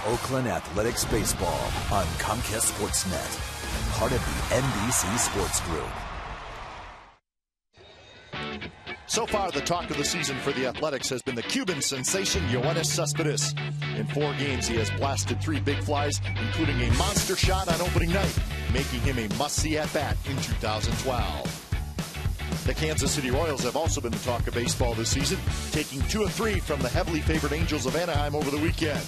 Oakland Athletics Baseball on Comcast Sportsnet, part of the NBC Sports Group. So far, the talk of the season for the Athletics has been the Cuban sensation Yoenis Cespedes. In 4 games, he has blasted 3 big flies, including a monster shot on opening night, making him a must-see at-bat in 2012. The Kansas City Royals have also been the talk of baseball this season, taking 2 of 3 from the heavily favored Angels of Anaheim over the weekend.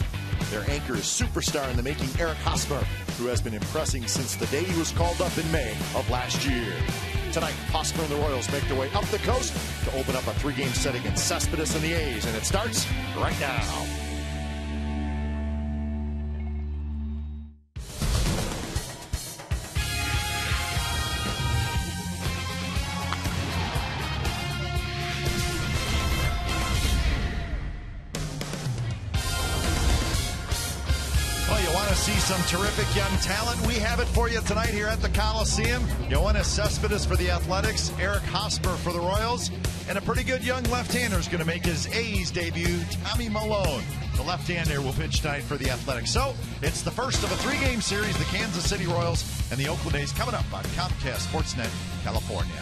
Their anchor is superstar in the making Eric Hosmer, who has been impressing since the day he was called up in May of last year. Tonight, Hosmer and the Royals make their way up the coast to open up a 3-game set against Cespedes and the A's, and it starts right now. See some terrific young talent. We have it for you tonight here at the Coliseum. Yoenis Cespedes for the Athletics, Eric Hosmer for the Royals, and a pretty good young left-hander is going to make his A's debut, Tommy Malone. The left-hander will pitch tonight for the Athletics. So it's the first of a 3-game series, the Kansas City Royals and the Oakland A's, coming up on Comcast Sportsnet, California.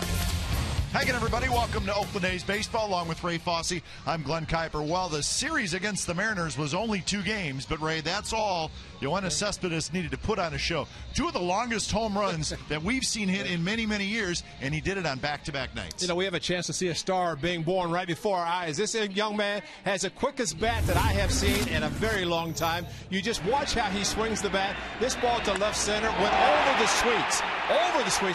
Hi again, everybody. Welcome to Oakland A's Baseball, along with Ray Fosse. I'm Glenn Kuiper. Well, the series against the Mariners was only 2 games, but Ray, that's all Yoenis Cespedes needed to put on a show. 2 of the longest home runs that we've seen hit in many, many years, and he did it on back-to-back nights. You know, we have a chance to see a star being born right before our eyes. This young man has the quickest bat that I have seen in a very long time. You just watch how he swings the bat. This ball to left center went over the sweeps,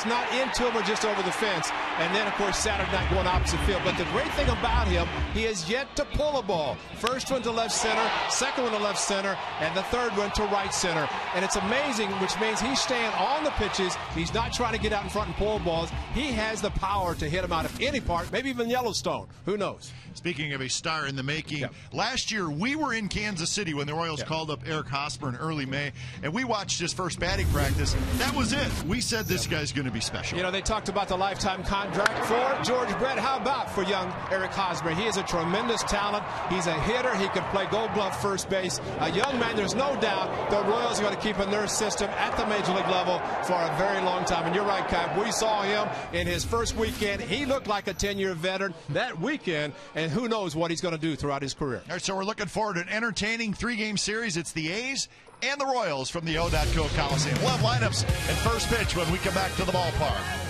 not into him or just over the fence. And then, of course, Saturday night going opposite field. But the great thing about him, he has yet to pull a ball. First one to left center, second one to left center, and the third one to right center. And it's amazing, which means he's staying on the pitches. He's not trying to get out in front and pull balls. He has the power to hit them out of any part, maybe even Yellowstone. Who knows? Speaking of a star in the making, last year we were in Kansas City when the Royals called up Eric Hosmer in early May, and we watched his first batting practice. That was it. We said this guy's going to be special. You know, they talked about the lifetime contract for George Brett. How about for young Eric Hosmer? He is a tremendous talent. He's a hitter. He can play Gold Glove first base. A young man, there's no doubt the Royals are going to keep in their system at the major league level for a very long time. And you're right, Kai. We saw him in his first weekend. He looked like a 10-year veteran that weekend, and who knows what he's going to do throughout his career. All right, so we're looking forward to an entertaining 3-game series. It's the A's and the Royals from the O.Co Coliseum. We'll have lineups and first pitch when we come back to the ballpark.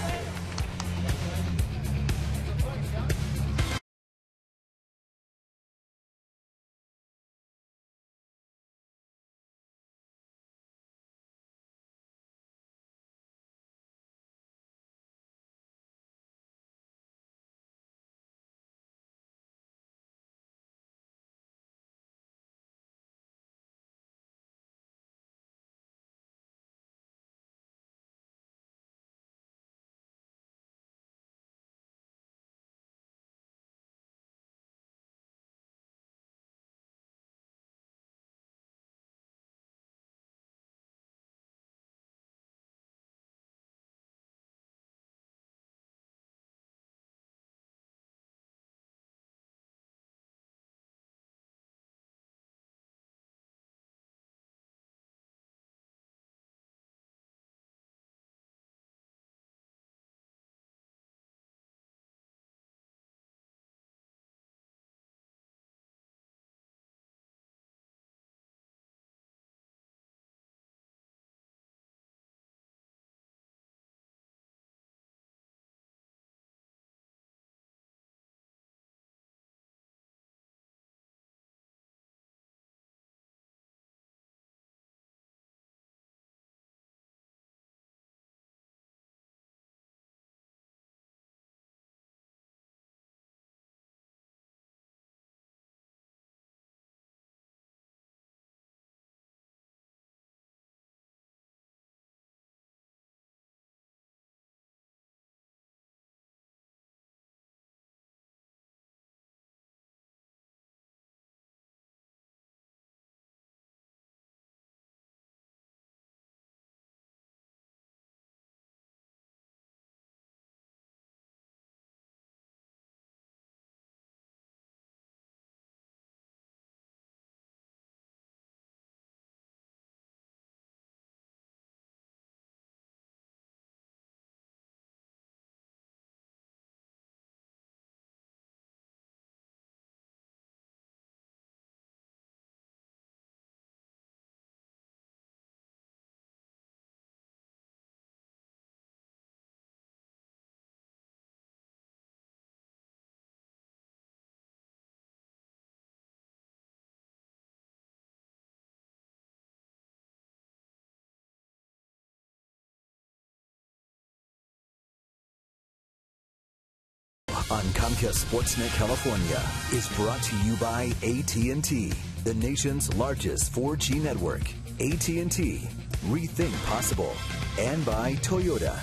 on Comcast Sportsnet California is brought to you by AT&T, the nation's largest 4G network. AT&T, rethink possible. And by Toyota.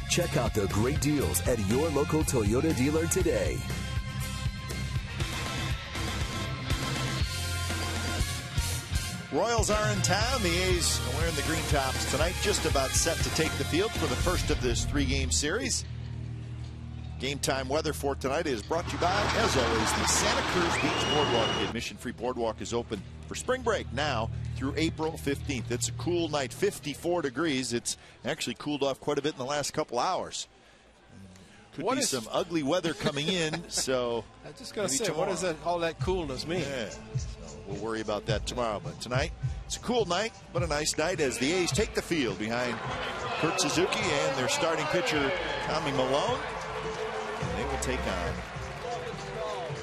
Check out the great deals at your local Toyota dealer today. Royals are in town. The A's are wearing the green tops tonight, just about set to take the field for the first of this 3-game series. Game time weather for tonight is brought to you by, as always, the Santa Cruz Beach Boardwalk. The admission-free boardwalk is open for spring break now through April 15th. It's a cool night, 54 degrees. It's actually cooled off quite a bit in the last couple hours. Could be some ugly weather coming in, so I was just going to say, tomorrow. What does all that coolness mean? Yeah, so we'll worry about that tomorrow. But tonight, it's a cool night, but a nice night as the A's take the field behind Kurt Suzuki and their starting pitcher, Tommy Milone. And they will take on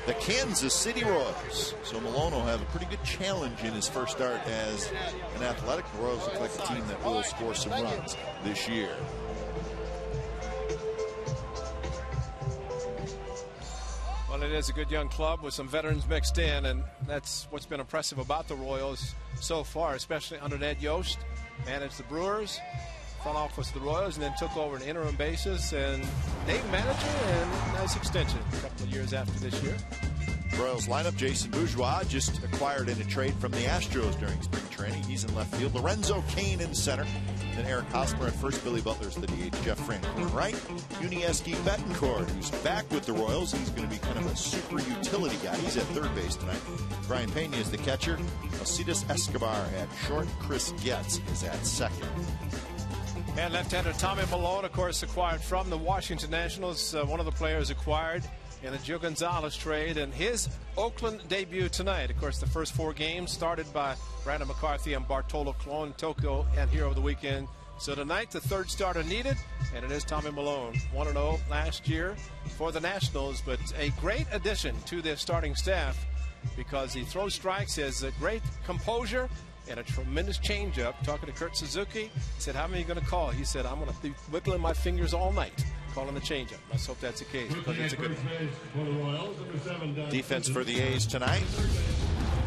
the Kansas City Royals. So Milone will have a pretty good challenge in his first start as an Athletic. The Royals look like a team that will score some runs this year. Well, it is a good young club with some veterans mixed in, and that's what's been impressive about the Royals so far, especially under Ned Yost. Managed the Brewers, front office of the Royals, and then took over an interim basis and named manager, and nice extension a couple of years after this year. Royals lineup: Jason Bourgeois, just acquired in a trade from the Astros during spring training. He's in left field. Lorenzo Cain in center. Then Eric Hosmer at first. Billy Butler's the DH. Jeff Francoeur right. Yuniesky Betancourt, who's back with the Royals. He's going to be kind of a super utility guy. He's at third base tonight. Brian Pena is the catcher. Alcides Escobar at short. Chris Getz is at second. And left-hander Tommy Milone, of course, acquired from the Washington Nationals. One of the players acquired in the Gio Gonzalez trade, and his Oakland debut tonight. Of course, the first 4 games started by Brandon McCarthy and Bartolo Colon, Tokyo, and here over the weekend. So tonight, the third starter needed, and it is Tommy Milone. 1-0 last year for the Nationals, but a great addition to their starting staff because he throws strikes, has a great composure, and a tremendous changeup. Talking to Kurt Suzuki, he said, "How many are you going to call?" He said, "I'm going to be wiggling my fingers all night calling the changeup." Let's hope that's the case because it's a good one. Defense for the A's tonight.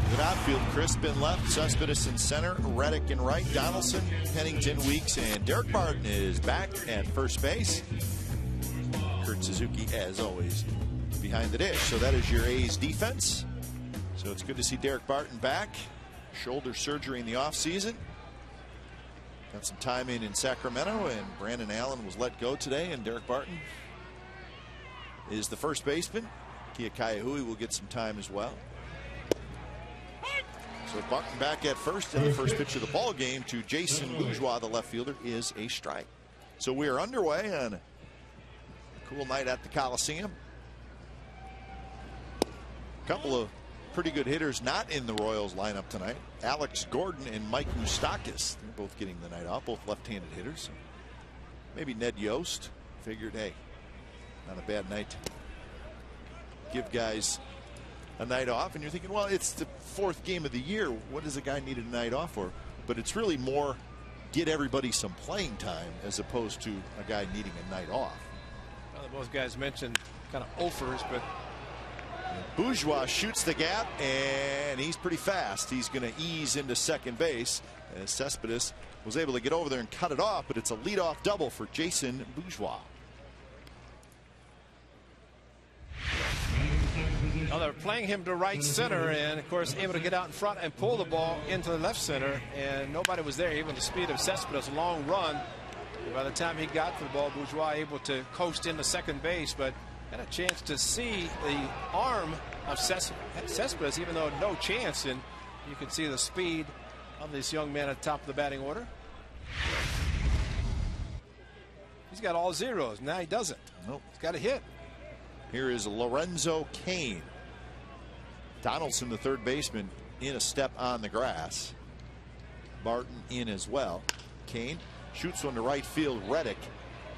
Good outfield: Crispin left, Cespedes in center, Reddick in right, Donaldson, Pennington, Weeks, and Derek Barton is back at first base. Kurt Suzuki, as always, behind the dish. So that is your A's defense. So it's good to see Derek Barton back. Shoulder surgery in the offseason. Got some time in Sacramento, and Brandon Allen was let go today, and Derek Barton is the first baseman. Kia Kaihui will get some time as well. So Barton back at first, and the first pitch of the ball game to Jason Bourgeois, the left fielder, is a strike. So we are underway on a cool night at the Coliseum. A couple of pretty good hitters not in the Royals lineup tonight. Alex Gordon and Mike Moustakas, they're both getting the night off, both left-handed hitters. Maybe Ned Yost figured, hey, not a bad night to give guys a night off. And you're thinking, well, it's the 4th game of the year. What does a guy need a night off for? But it's really more get everybody some playing time as opposed to a guy needing a night off. Well, both guys mentioned kind of offers, but Bourgeois shoots the gap, and he's pretty fast. He's going to ease into second base as Cespedes was able to get over there and cut it off, but it's a leadoff double for Jason Bourgeois. Well, they're playing him to right center, and of course able to get out in front and pull the ball into the left center, and nobody was there. Even the speed of Cespedes, a long run. By the time he got to the ball, Bourgeois able to coast into second base, but had a chance to see the arm of Cespedes, even though no chance, and you can see the speed of this young man at the top of the batting order. He's got all zeros. Now he doesn't. Nope. He's got a hit. Here is Lorenzo Cain. Donaldson, the third baseman, in a step on the grass. Barton in as well. Cain shoots one to right field. Reddick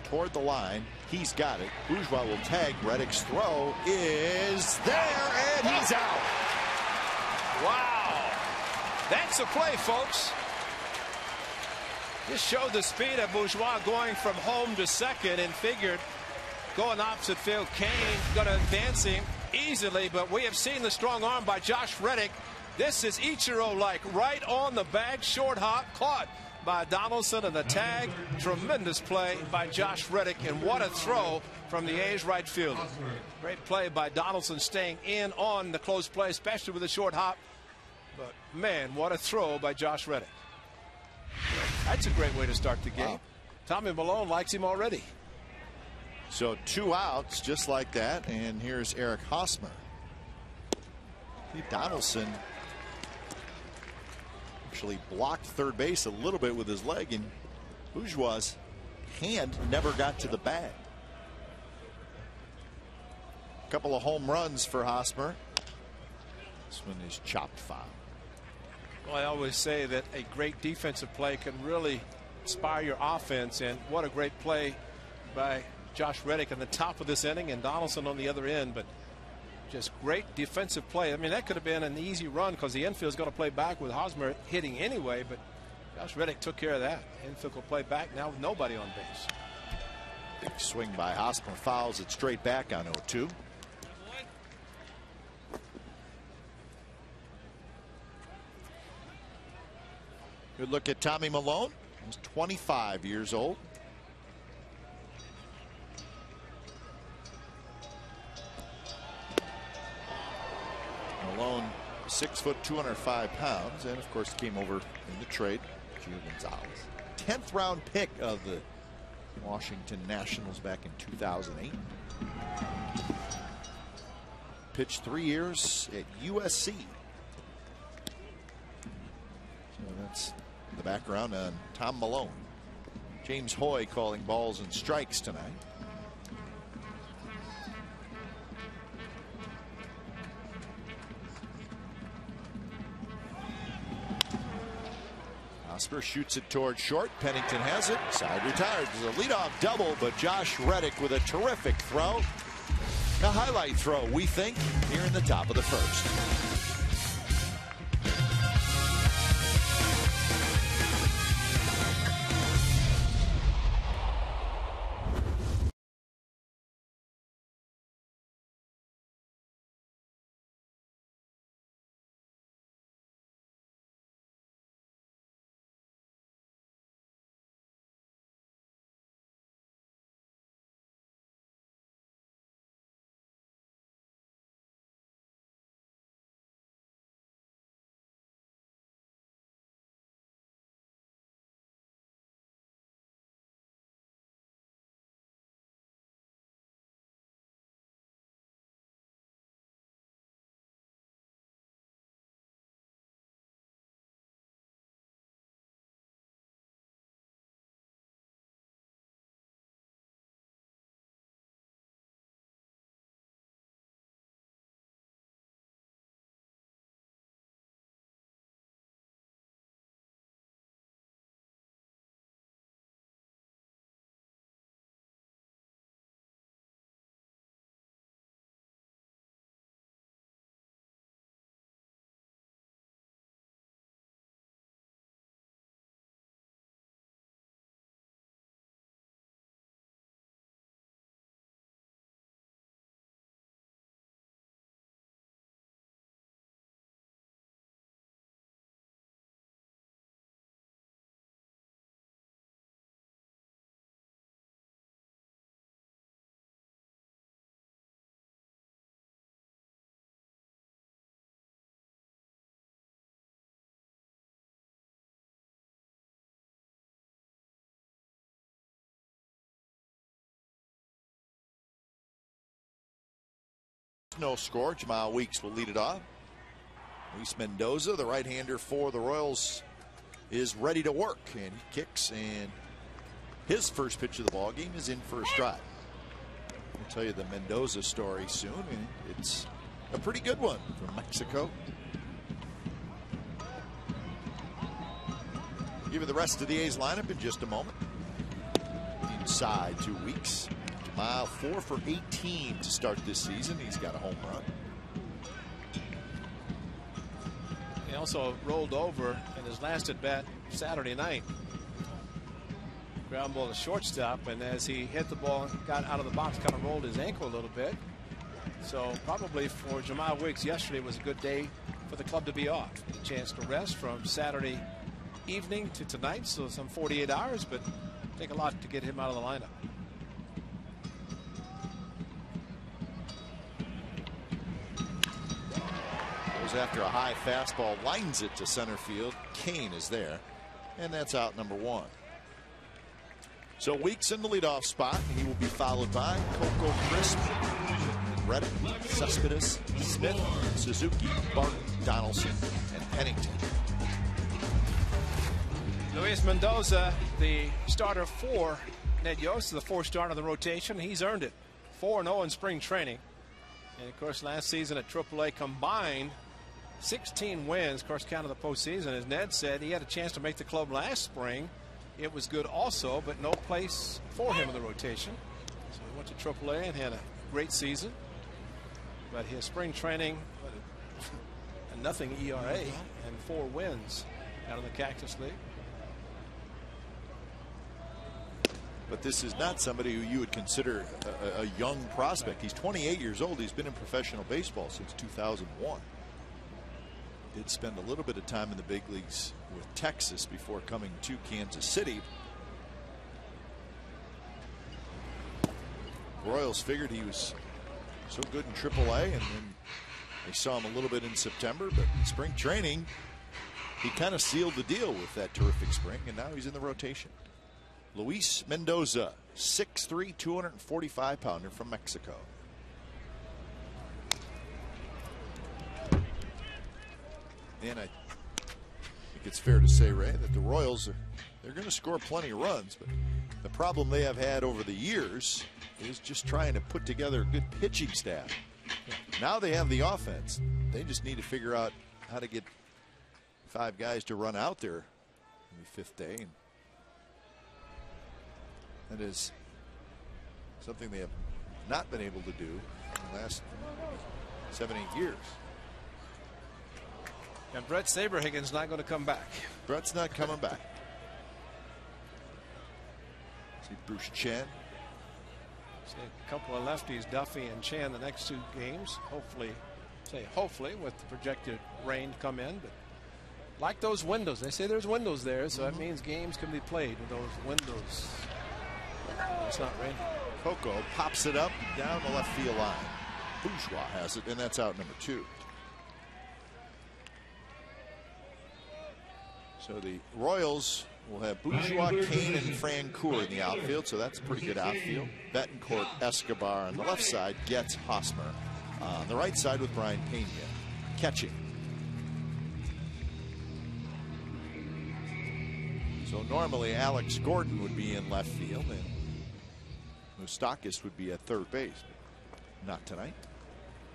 toward the line. He's got it. Bourgeois will tag. Reddick's throw is there, and he's out. Wow. That's a play, folks. Just showed the speed of Bourgeois going from home to second, and figured Going opposite field, Kane going to advance him easily, but we have seen the strong arm by Josh Reddick. This is Ichiro-like, right on the bag, short hop, caught by Donaldson, and the tag. Tremendous play by Josh Reddick, and what a throw from the A's right fielder. Great play by Donaldson, staying in on the close play, especially with a short hop. But man, what a throw by Josh Reddick. That's a great way to start the game. Wow. Tommy Malone likes him already. So 2 outs just like that, and here's Eric Hosmer. Donaldson actually blocked third base a little bit with his leg, and Bourgeois' hand never got to the bag. A couple of home runs for Hosmer. This one is chopped foul. Well, I always say that a great defensive play can really inspire your offense, and what a great play by Josh Reddick in the top of this inning, and Donaldson on the other end. But just great defensive play. I mean, that could have been an easy run because the infield is going to play back with Hosmer hitting anyway, but Josh Reddick took care of that. Infield will play back now with nobody on base. Big swing by Hosmer, fouls it straight back on 0-2. Good look at Tommy Malone. He's 25 years old. Malone, 6 foot, 205 pounds, and of course came over in the trade. Gio Gonzalez, 10th round pick of the Washington Nationals back in 2008. Pitched 3 years at USC. So that's the background on Tom Malone. James Hoy calling balls and strikes tonight. Hosmer shoots it toward short. Pennington has it. Side retired. There's a leadoff double, but Josh Reddick with a terrific throw. A highlight throw, we think, here in the top of the first. No score. Jamal Weeks will lead it off. Luis Mendoza, the right-hander for the Royals, is ready to work, and he kicks, and his first pitch of the ball game is in for a strike. I'll tell you the Mendoza story soon, and it's a pretty good one from Mexico. Give you the rest of the A's lineup in just a moment. Inside 2 weeks. Jamal 4 for 18 to start this season. He's got a home run. He also rolled over in his last at bat Saturday night. Ground ball to shortstop, and as he hit the ball, got out of the box, kind of rolled his ankle a little bit. So probably for Jamal Wiggs, yesterday was a good day for the club to be off. A chance to rest from Saturday evening to tonight, so some 48 hours, but take a lot to get him out of the lineup. Goes after a high fastball, lines it to center field. Kane is there, and that's out number 1. So Weeks in the leadoff spot. He will be followed by Coco Crisp, Reddick, Cespedes, Smith, Suzuki, Barton, Donaldson, and Pennington. Luis Mendoza, the starter for Ned Yost, the 4th starter of the rotation. He's earned it. 4-0 in spring training. And of course, last season at AAA combined 16 wins. Of course, count of the postseason. As Ned said, he had a chance to make the club last spring. It was good also, but no place for him in the rotation. So he went to AAA and had a great season. But his spring training, a nothing ERA and 4 wins out of the Cactus League. But this is not somebody who you would consider a young prospect. He's 28 years old. He's been in professional baseball since 2001. Did spend a little bit of time in the big leagues with Texas before coming to Kansas City. Royals figured he was so good in AAA, and then they saw him a little bit in September, but in spring training he kind of sealed the deal with that terrific spring, and now he's in the rotation. Luis Mendoza, 6'3", 245-pounder from Mexico. And I think it's fair to say, Ray, that the Royals they're going to score plenty of runs, but the problem they have had over the years is just trying to put together a good pitching staff. Now they have the offense. They just need to figure out how to get 5 guys to run out there on the 5th day. And that is something they have not been able to do in the last 7-8 years. And Brett Saberhagen's not going to come back. Brett's not coming back. See Bruce Chen. See a couple of lefties, Duffy and Chen, the next 2 games. Hopefully, with the projected rain to come in. But like those windows, they say there's windows there, so that means games can be played with those windows. It's not raining. Coco pops it up down the left field line. Bourgeois has it, and that's out number 2. So the Royals will have Bourgeois, Kane, and Francoeur in the outfield, so that's a pretty good outfield. Betancourt, Escobar on the left side, Getz, Hosmer on the right side with Brian Pena catching. So normally Alex Gordon would be in left field and Moustakis would be at third base, but not tonight.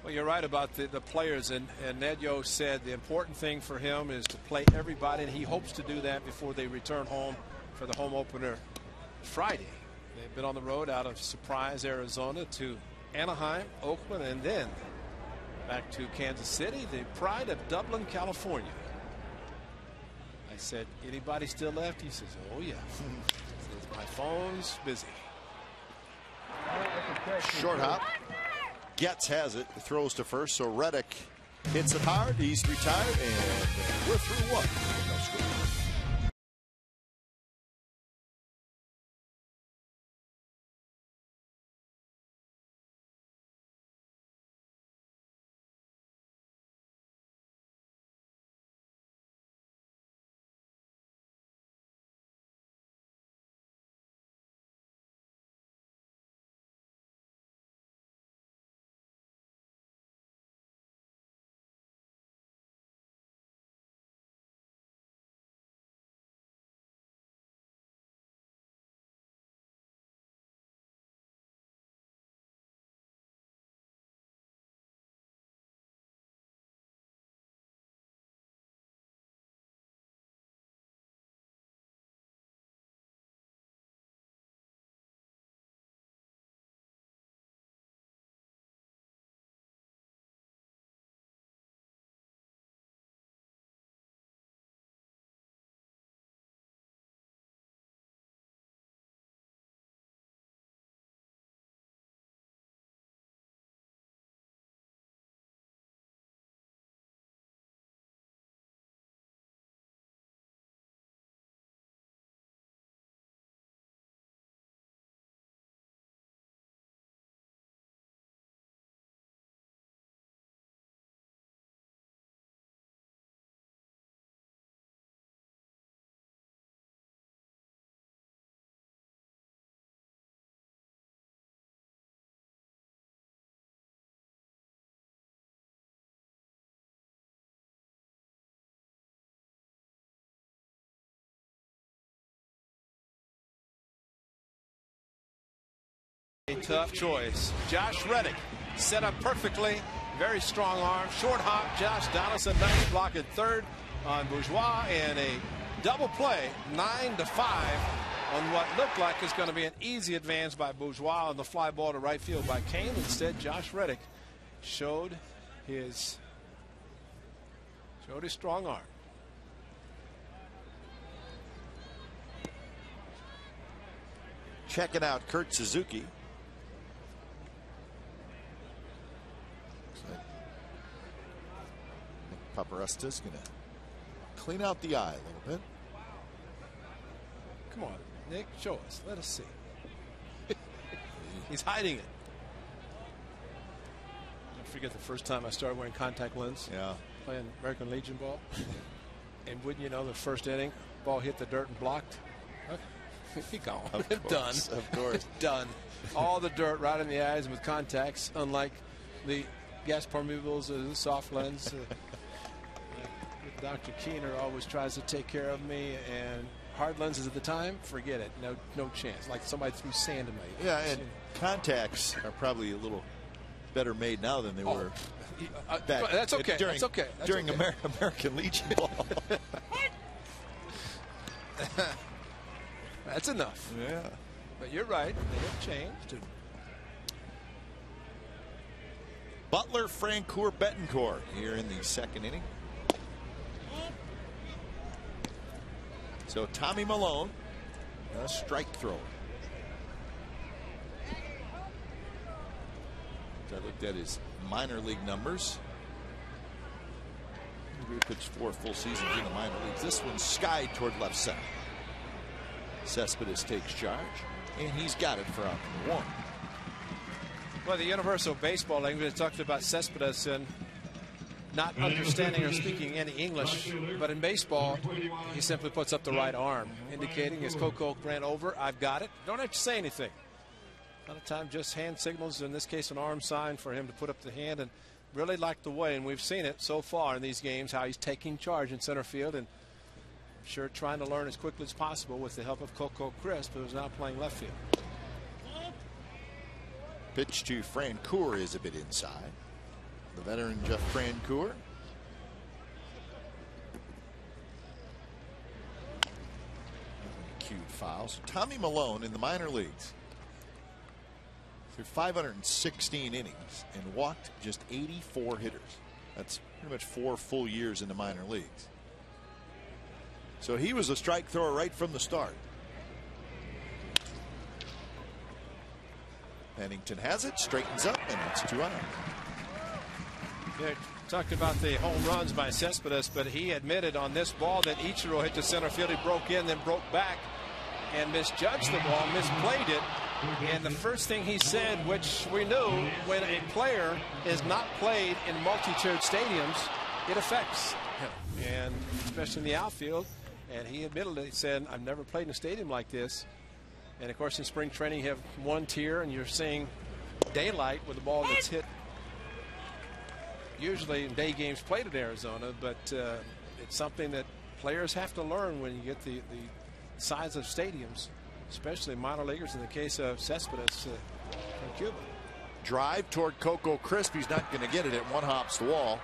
Well, you're right about the players, and Ned Yost said the important thing for him is to play everybody, and he hopes to do that before they return home for the home opener Friday. They've been on the road out of Surprise, Arizona to Anaheim, Oakland, and then back to Kansas City, the pride of Dublin, California. I said, anybody still left? He says, oh yeah. Says, my phone's busy. Short hop. Getz has it, throws to first, so Reddick hits it hard. He's retired, and we're through 1. No score. A tough choice. Josh Reddick set up perfectly. Very strong arm. Short hop. Josh Donaldson, nice block at third on Bourgeois, and a double play, 9-5, on what looked like is going to be an easy advance by Bourgeois on the fly ball to right field by Kane. Instead, Josh Reddick showed his strong arm. Checking out Kurt Suzuki. Paparesta's going to clean out the eye a little bit. Come on, Nick, show us. Let us see. He's hiding it. I forget the first time I started wearing contact lens. Yeah. Playing American Legion ball. And wouldn't you know, the first inning, ball hit the dirt and blocked. He gone. Done. Of course. Done. All the dirt right in the eyes with contacts, unlike the gas permeables or the soft lens. Dr. Keener always tries to take care of me, and hard lenses at the time, forget it. No chance. Like somebody threw sand in my ears. Yeah, and contacts are probably a little better made now than they were back. That's okay. That's okay. During American Legion ball. That's enough. Yeah. But you're right. They have changed. Butler, Francoeur, Betancourt here in the second inning. So Tommy Malone, a strike thrower. I looked at his minor league numbers. He pitched 4 full seasons in the minor leagues. This one's skied toward left center. Cespedes takes charge, and he's got it for out number 1. Well, the Universal Baseball League, we talked about Cespedes and not understanding or speaking any English, but in baseball, he simply puts up the right arm, indicating as Coco ran over, I've got it. Don't have to say anything. A lot of time, just hand signals, in this case, an arm sign for him to put up the hand, and really like the way, and we've seen it so far in these games, how he's taking charge in center field, and I'm sure trying to learn as quickly as possible with the help of Coco Crisp, who's now playing left field. Pitch to Francoeur is a bit inside. The veteran Jeff Francoeur. Cued foul. So Tommy Malone in the minor leagues through 516 innings and walked just 84 hitters. That's pretty much 4 full years in the minor leagues. So he was a strike thrower right from the start. Pennington has it, straightens up, and it's 2 outs. Yeah, talked about the home runs by Cespedes, but he admitted on this ball that Ichiro hit to center field. He broke in, then broke back and misjudged the ball, misplayed it. And the first thing he said, which we knew, when a player is not played in multi-tiered stadiums, it affects him, and especially in the outfield. And he admitted it. He said, I've never played in a stadium like this. And of course, in spring training, you have 1 tier, and you're seeing daylight with the ball that's hit. Usually in day games played in Arizona, but it's something that players have to learn when you get the size of stadiums, especially minor leaguers in the case of Cespedes from Cuba. Drive toward Coco Crisp. He's not going to get it. It one-hops the wall.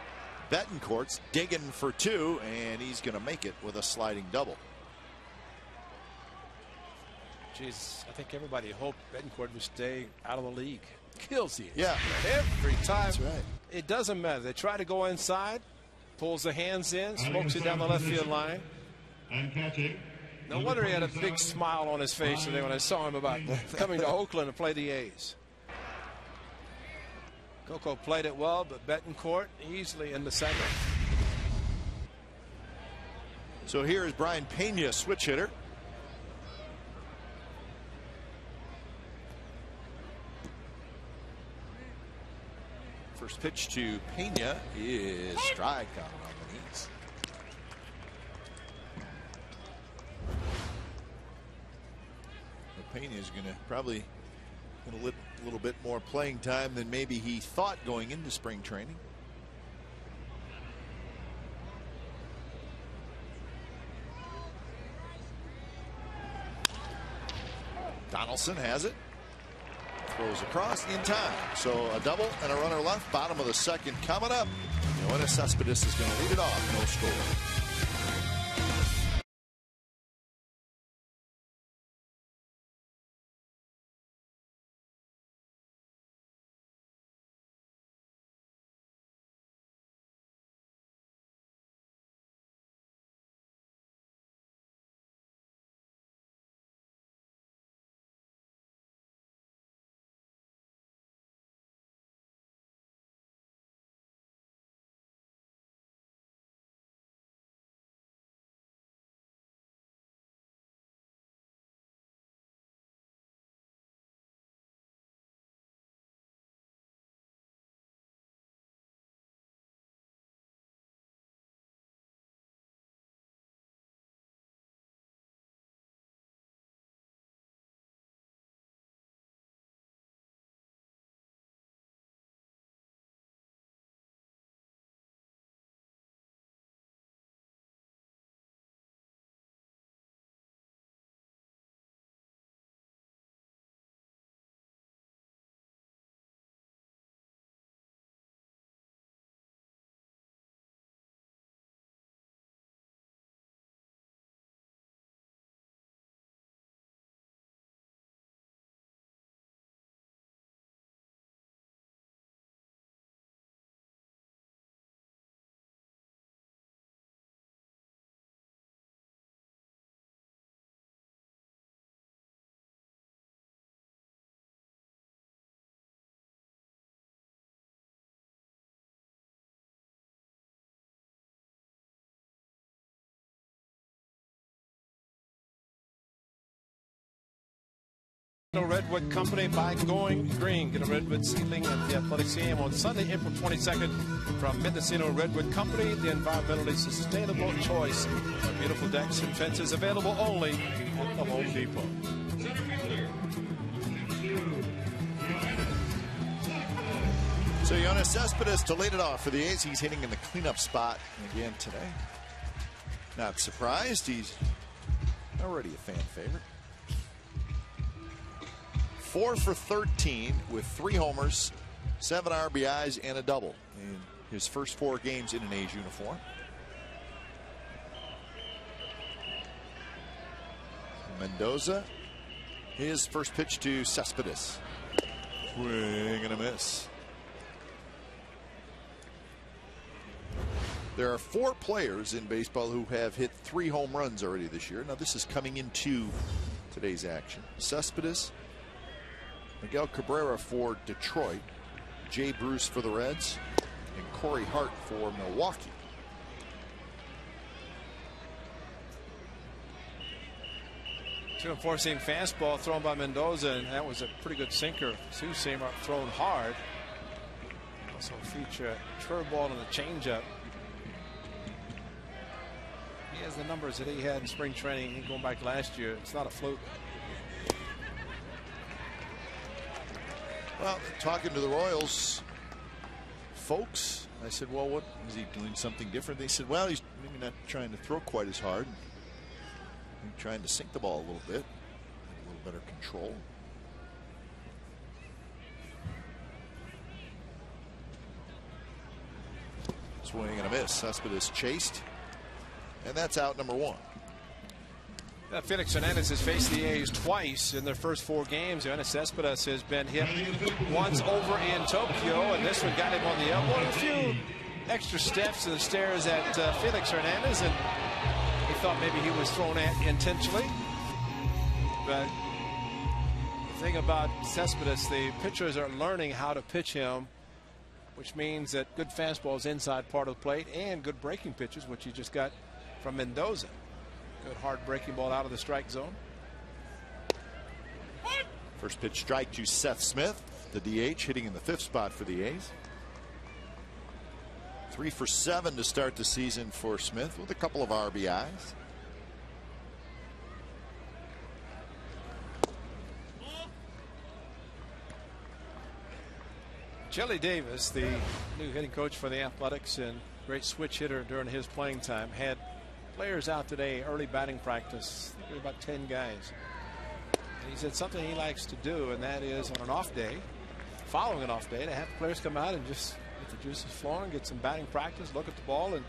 Betancourt's digging for 2, and he's going to make it with a sliding double. Jeez, I think everybody hoped Betancourt would stay out of the league. Kills you. Yeah. Every time. That's right. It doesn't matter. They try to go inside, pulls the hands in, smokes it down the left field line. No wonder he had a big smile on his face today when I saw him about coming to Oakland to play the A's. Coco played it well, but Betancourt easily in the center. So here is Brian Pena, switch hitter. First pitch to Pena is strike out on the knees. Pena is going to probably get a little bit more playing time than maybe he thought going into spring training. Donaldson has it. Throws across in time. So a double and a runner left. Bottom of the second coming up. Yoenis Cespedes is going to lead it off. No score. Redwood Company by Going Green. Get a redwood seedling at the Athletic Stadium on Sunday, April 22nd from Mendocino Redwood Company, the environmentally sustainable choice of beautiful decks and fences available only at the Home Depot. So Yoenis Cespedes to lead it off for the A's. He's hitting in the cleanup spot again today. Not surprised. He's already a fan favorite. 4 for 13 with 3 homers, 7 RBIs, and a double in his first 4 games in an A's uniform. Mendoza, his first pitch to Cespedes. Swing and a miss. There are 4 players in baseball who have hit 3 home runs already this year. Now this is coming into today's action. Cespedes, Miguel Cabrera for Detroit, Jay Bruce for the Reds, and Corey Hart for Milwaukee. Two-four-seam fastball thrown by Mendoza, and that was a pretty good sinker. Two-seamer thrown hard. Also feature a curveball and a changeup. He has the numbers that he had in spring training going back last year. It's not a fluke. Well, talking to the Royals folks, I said, well, what is he doing something different? They said, well, he's maybe not trying to throw quite as hard. He's trying to sink the ball a little bit, a little better control. Swing and a miss. Cespedes chased, and that's out number 1. Felix Hernandez has faced the A's twice in their first 4 games. Yoenis Cespedes has been hit once over in Tokyo, and this one got him on the elbow. A few extra steps and stairs at Felix Hernandez, and he thought maybe he was thrown at intentionally. But the thing about Cespedes, the pitchers are learning how to pitch him, which means that good fastballs inside part of the plate and good breaking pitches, which he just got from Mendoza. Good hard breaking ball out of the strike zone. First pitch strike to Seth Smith, the DH, hitting in the 5th spot for the A's. 3 for 7 to start the season for Smith with a couple of RBIs. Jelly Davis, the new hitting coach for the Athletics and great switch hitter during his playing time, had players out today, early batting practice. There were about 10 guys. And he said something he likes to do, and that is on an off day, following an off day, to have the players come out and just get the juices flowing, get some batting practice, look at the ball, and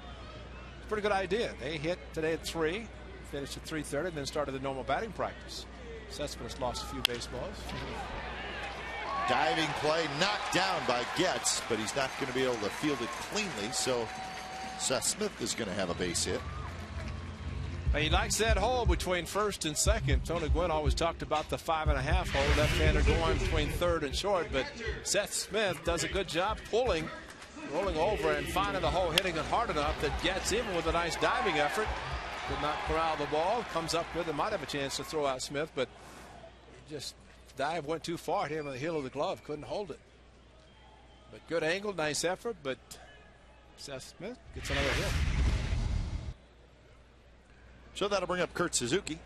it's a pretty good idea. They hit today at 3, finished at 3:30, and then started the normal batting practice. Cespedes lost a few baseballs. Diving play knocked down by Getz, but he's not going to be able to field it cleanly, so Seth Smith is going to have a base hit. He likes that hole between first and second. Tony Gwynn always talked about the 5.5 hole, left-hander going between third and short, but Seth Smith does a good job pulling, rolling over and finding the hole, hitting it hard enough that Getz, even with a nice diving effort, could not corral the ball. Comes up with it, might have a chance to throw out Smith, but just dive went too far, hit him on the heel of the glove, couldn't hold it. But good angle, nice effort, but Seth Smith gets another hit. So that'll bring up Kurt Suzuki.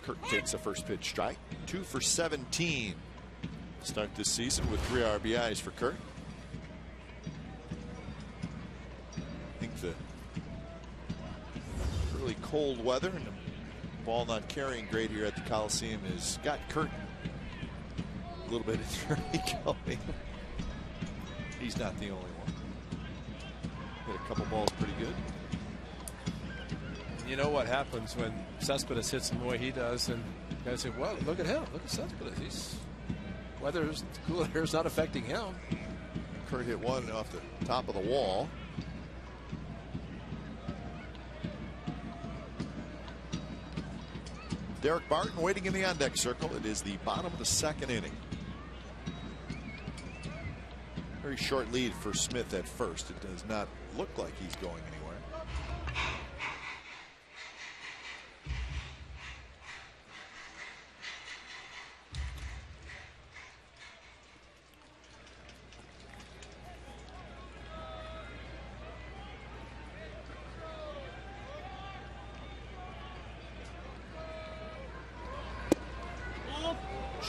Kurt takes the first pitch strike. 2 for 17. Start this season with 3 RBIs for Kurt. I think the really cold weather and the ball not carrying great here at the Coliseum has got Kurt a little bit of journey going. He's not the only one. Hit a couple balls pretty good. You know what happens when Cespedes hits him the way he does, and guys say, well, look at him. Look at Cespedes. He's weather's cool air's not affecting him. Kurt hit one off the top of the wall. Derek Barton waiting in the on-deck circle. It is the bottom of the second inning. Very short lead for Smith at first. It does not look like he's going anywhere.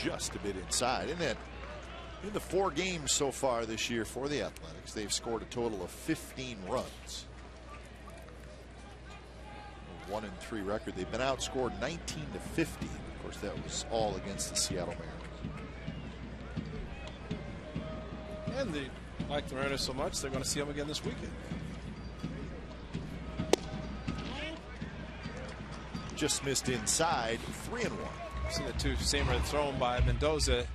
Just a bit inside. And then in the 4 games so far this year for the Athletics, they've scored a total of 15 runs. A 1-3 record. They've been outscored 19-50. Of course, that was all against the Seattle Mariners. And they like the Mariners so much, they're going to see them again this weekend. Just missed inside, 3-1. See the two-seamer thrown by Mendoza.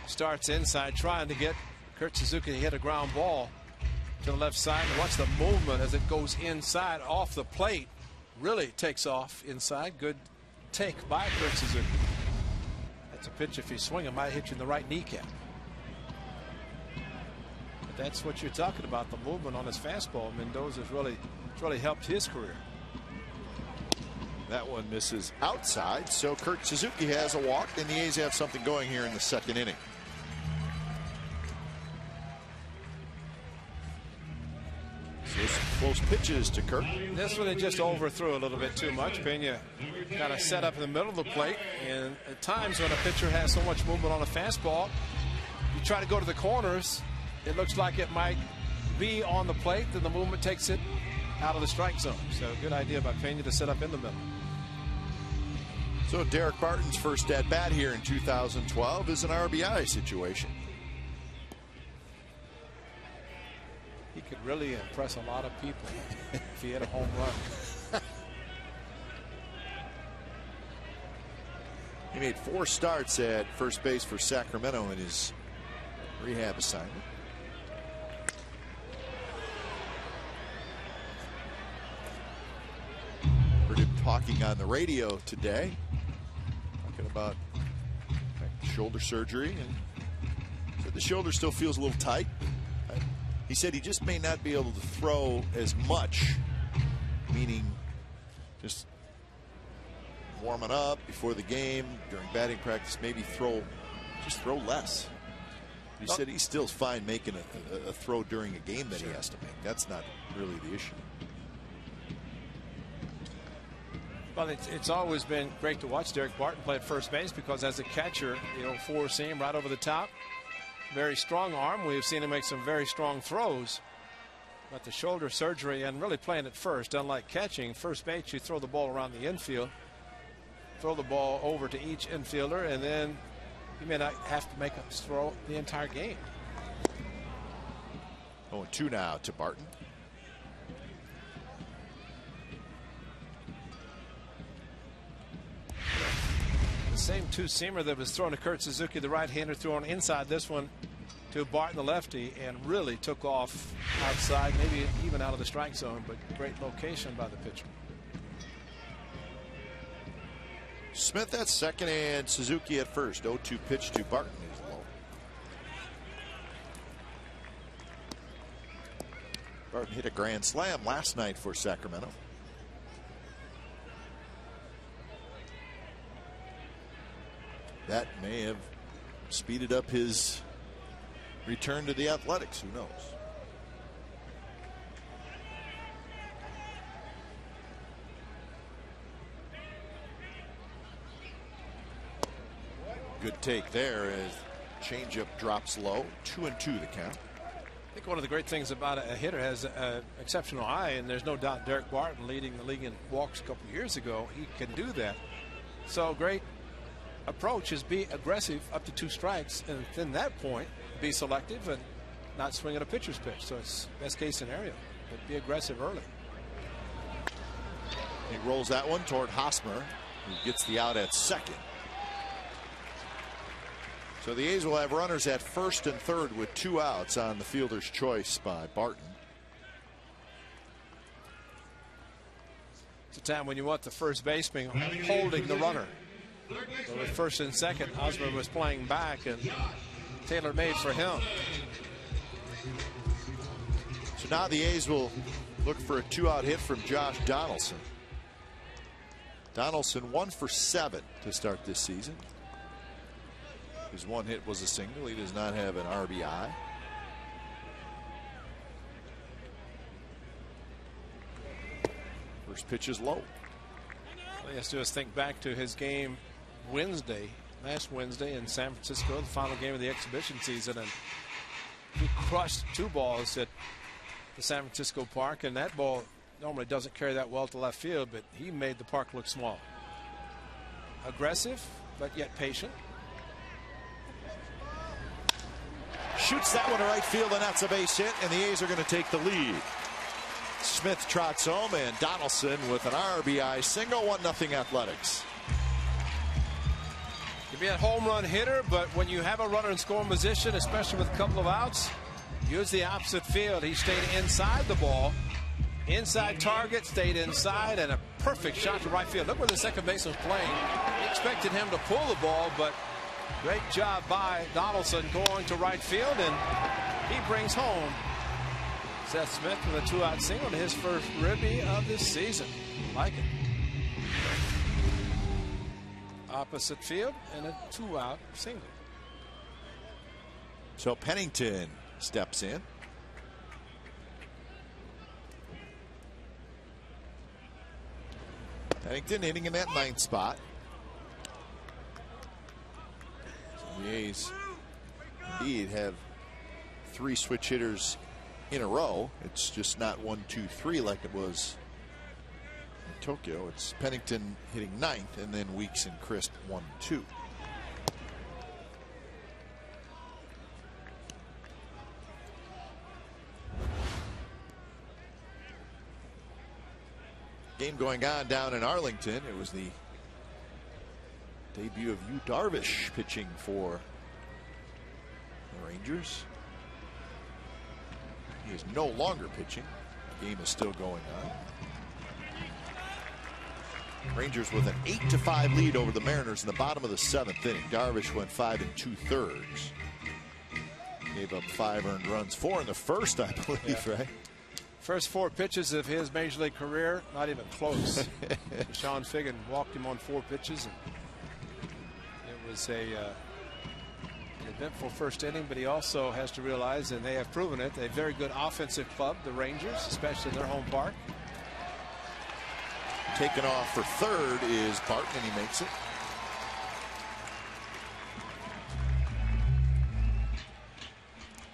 Starts inside, trying to get Kurt Suzuki to hit a ground ball to the left side. And watch the movement as it goes inside off the plate. Really takes off inside. Good take by Kurt Suzuki. That's a pitch, if he's swinging, might hit you in the right kneecap. But that's what you're talking about, the movement on his fastball. Mendoza's really helped his career. That one misses outside, so Kurt Suzuki has a walk, and the A's have something going here in the second inning. So some close pitches to Kurt. This one they just overthrew a little bit too much. Pena got a set up in the middle of the plate, and at times when a pitcher has so much movement on a fastball, you try to go to the corners, it looks like it might be on the plate, then the movement takes it out of the strike zone. So good idea by Pena to set up in the middle. So Derek Barton's first at bat here in 2012 is an RBI situation. He could really impress a lot of people if he had a home run. He made 4 starts at first base for Sacramento in his rehab assignment. Heard him talking on the radio today, talking about shoulder surgery, and said the shoulder still feels a little tight. He said he just may not be able to throw as much, meaning just warming up before the game, during batting practice, maybe just throw less. He said he still's fine making a throw during a game that he has to make. That's not really the issue. Well, it's always been great to watch Derek Barton play at first base, because as a catcher, you know, 4-seam right over the top. Very strong arm. We've seen him make some very strong throws. But the shoulder surgery and really playing at first, unlike catching, first base, you throw the ball around the infield. throw the ball over to each infielder, and then you may not have to make a throw the entire game. 0-2 now to Barton. The same two-seamer that was thrown to Kurt Suzuki, the right-hander, thrown inside this one to Barton, the lefty, and really took off outside, maybe even out of the strike zone, but great location by the pitcher. Smith at second and Suzuki at first. 0-2 pitch to Barton is low. Barton hit a grand slam last night for Sacramento. That may have speeded up his return to the Athletics. Who knows? Good take there as changeup drops low. 2-2 the count. I think one of the great things about a hitter has an exceptional eye, and there's no doubt Derek Barton, leading the league in walks a couple years ago, he can do that. So great approach is be aggressive up to 2 strikes, and within that point be selective and not swing at a pitcher's pitch. So it's best case scenario, but be aggressive early. He rolls that one toward Hosmer, who gets the out at second. So the A's will have runners at first and third with 2 outs on the fielder's choice by Barton. It's a time when you want the first baseman holding the runner. So with first and second, Hosmer was playing back, and Taylor made for him. So now the A's will look for a 2-out hit from Josh Donaldson. Donaldson 1 for 7 to start this season. His one hit was a single. He does not have an RBI. First pitch is low. All he has to do is think back to his game last Wednesday in San Francisco, the final game of the exhibition season, and he crushed 2 balls at the San Francisco Park, and that ball normally doesn't carry that well to left field, but he made the park look small. Aggressive, but yet patient. Shoots that one to right field, and that's a base hit, and the A's are going to take the lead. Smith trots home, and Donaldson with an RBI single. 1-0 Athletics. He'd be a home run hitter, but when you have a runner in scoring position, especially with a couple of outs, use the opposite field. He stayed inside the ball, inside target, stayed inside, and a perfect shot to right field. Look where the second baseman was playing. He expected him to pull the ball, but great job by Donaldson going to right field, and he brings home Seth Smith with a 2-out single to his first ribby of this season. Like it. Opposite field and a 2-out single. So Pennington steps in. Pennington hitting in that 9th spot. So the A's indeed have 3 switch hitters in a row. It's just not 1, 2, 3 like it was in Tokyo. It's Pennington hitting 9th, and then Weeks and Crisp 1, 2. Game going on down in Arlington. It was the debut of Yu Darvish pitching for the Rangers. He is no longer pitching. The game is still going on. Rangers with an 8-5 lead over the Mariners in the bottom of the 7th inning. Darvish went 5 2/3. Gave up 5 earned runs, 4 in the first, I believe, right? First 4 pitches of his major league career, not even close. Sean Figgin walked him on 4 pitches, and it was an eventful first inning, but he also has to realize, and they have proven it, a very good offensive club, the Rangers, especially in their home park. Taken off for third is Barton, and he makes it.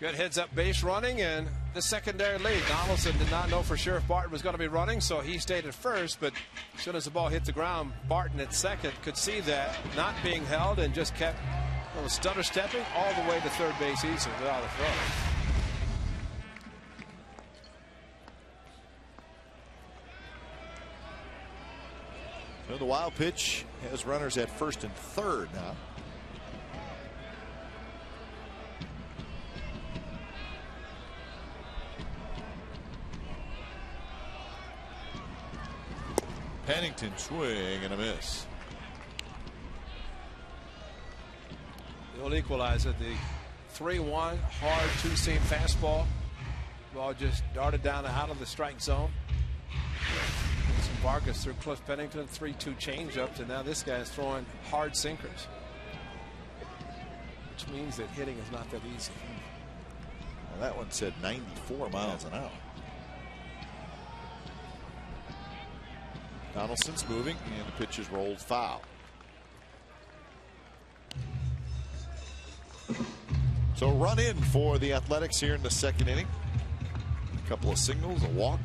Good heads-up base running, and the secondary lead. Donaldson did not know for sure if Barton was going to be running, so he stayed at first. But as soon as the ball hit the ground, Barton at second could see that not being held and just kept stutter stepping all the way to third base easy without a throw. So the wild pitch has runners at first and third now. Pennington swing and a miss. The old equalizer, the 3-1 hard two-seam fastball. Ball just darted down and out of the strike zone. Vargas threw Cliff Pennington 3-2 changeups, and now this guy is throwing hard sinkers, which means that hitting is not that easy. Well, that one said 94 miles an hour. Donaldson's moving, and the pitch is rolled foul. So run in for the Athletics here in the second inning. A couple of singles, a walk.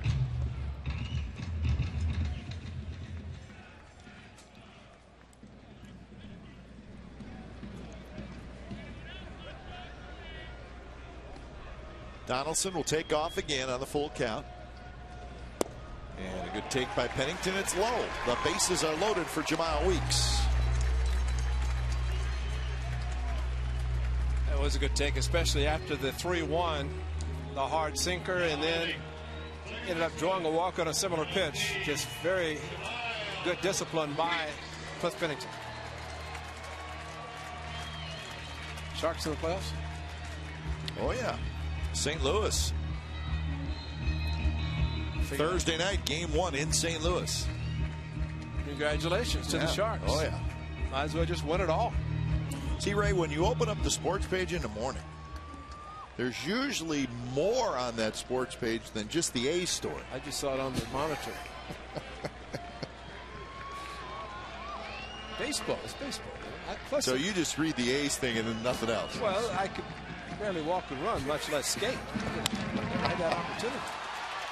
Donaldson will take off again on the full count. And a good take by Pennington. It's low. The bases are loaded for Jamal Weeks. That was a good take, especially after the 3-1, the hard sinker, and then ended up drawing a walk on a similar pitch. Just very good discipline by Cliff Pennington. Sharks in the playoffs? Oh, yeah. St. Louis. Thursday night, game 1 in St. Louis. Congratulations to the Sharks. Oh, yeah. Might as well just win it all. See, Ray, when you open up the sports page in the morning, there's usually more on that sports page than just the A's story. I just saw it on the monitor. Baseball. It's baseball. So you just read the A's thing and then nothing else. Well, I could barely walk and run, much less skate. I had that opportunity.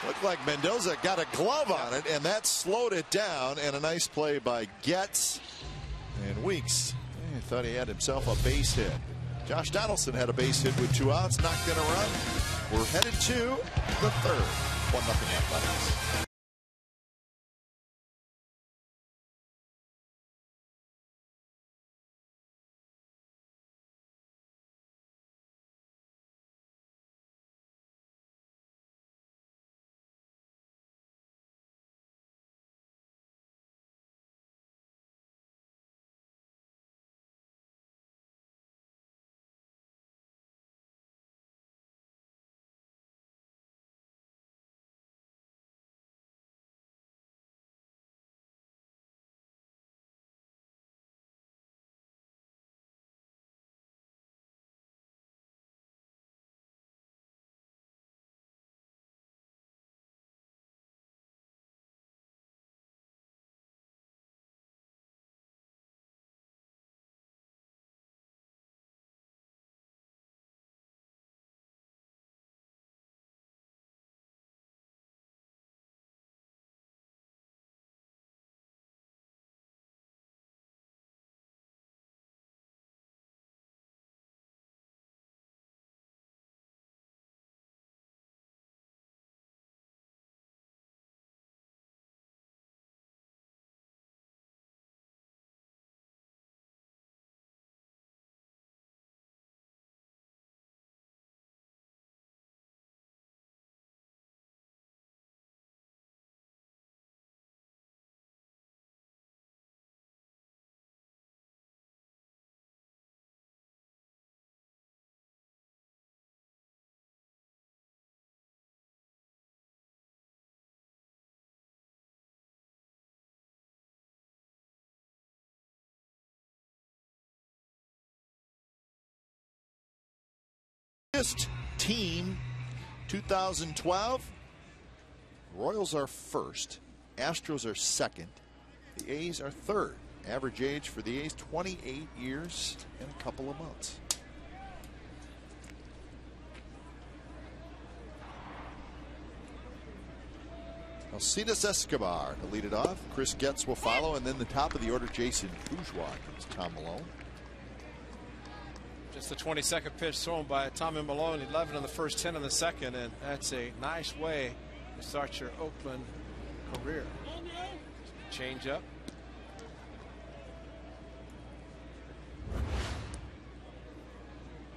Looked like Mendoza got a glove on it, and that slowed it down. And a nice play by Getz. And Weeks, he thought he had himself a base hit. Josh Donaldson had a base hit with 2 outs, not going to run. We're headed to the third. 1-0 Athletics. Team 2012. Royals are first. Astros are second. The A's are third. Average age for the A's 28 years and a couple of months. Alcides Escobar to lead it off. Chris Getz will follow, and then the top of the order, Jason Bourgeois, comes Tom Malone. Just the 22nd pitch thrown by Tommy Malone, 11 in the first, 10 in the second, and that's a nice way to start your Oakland career. Change up.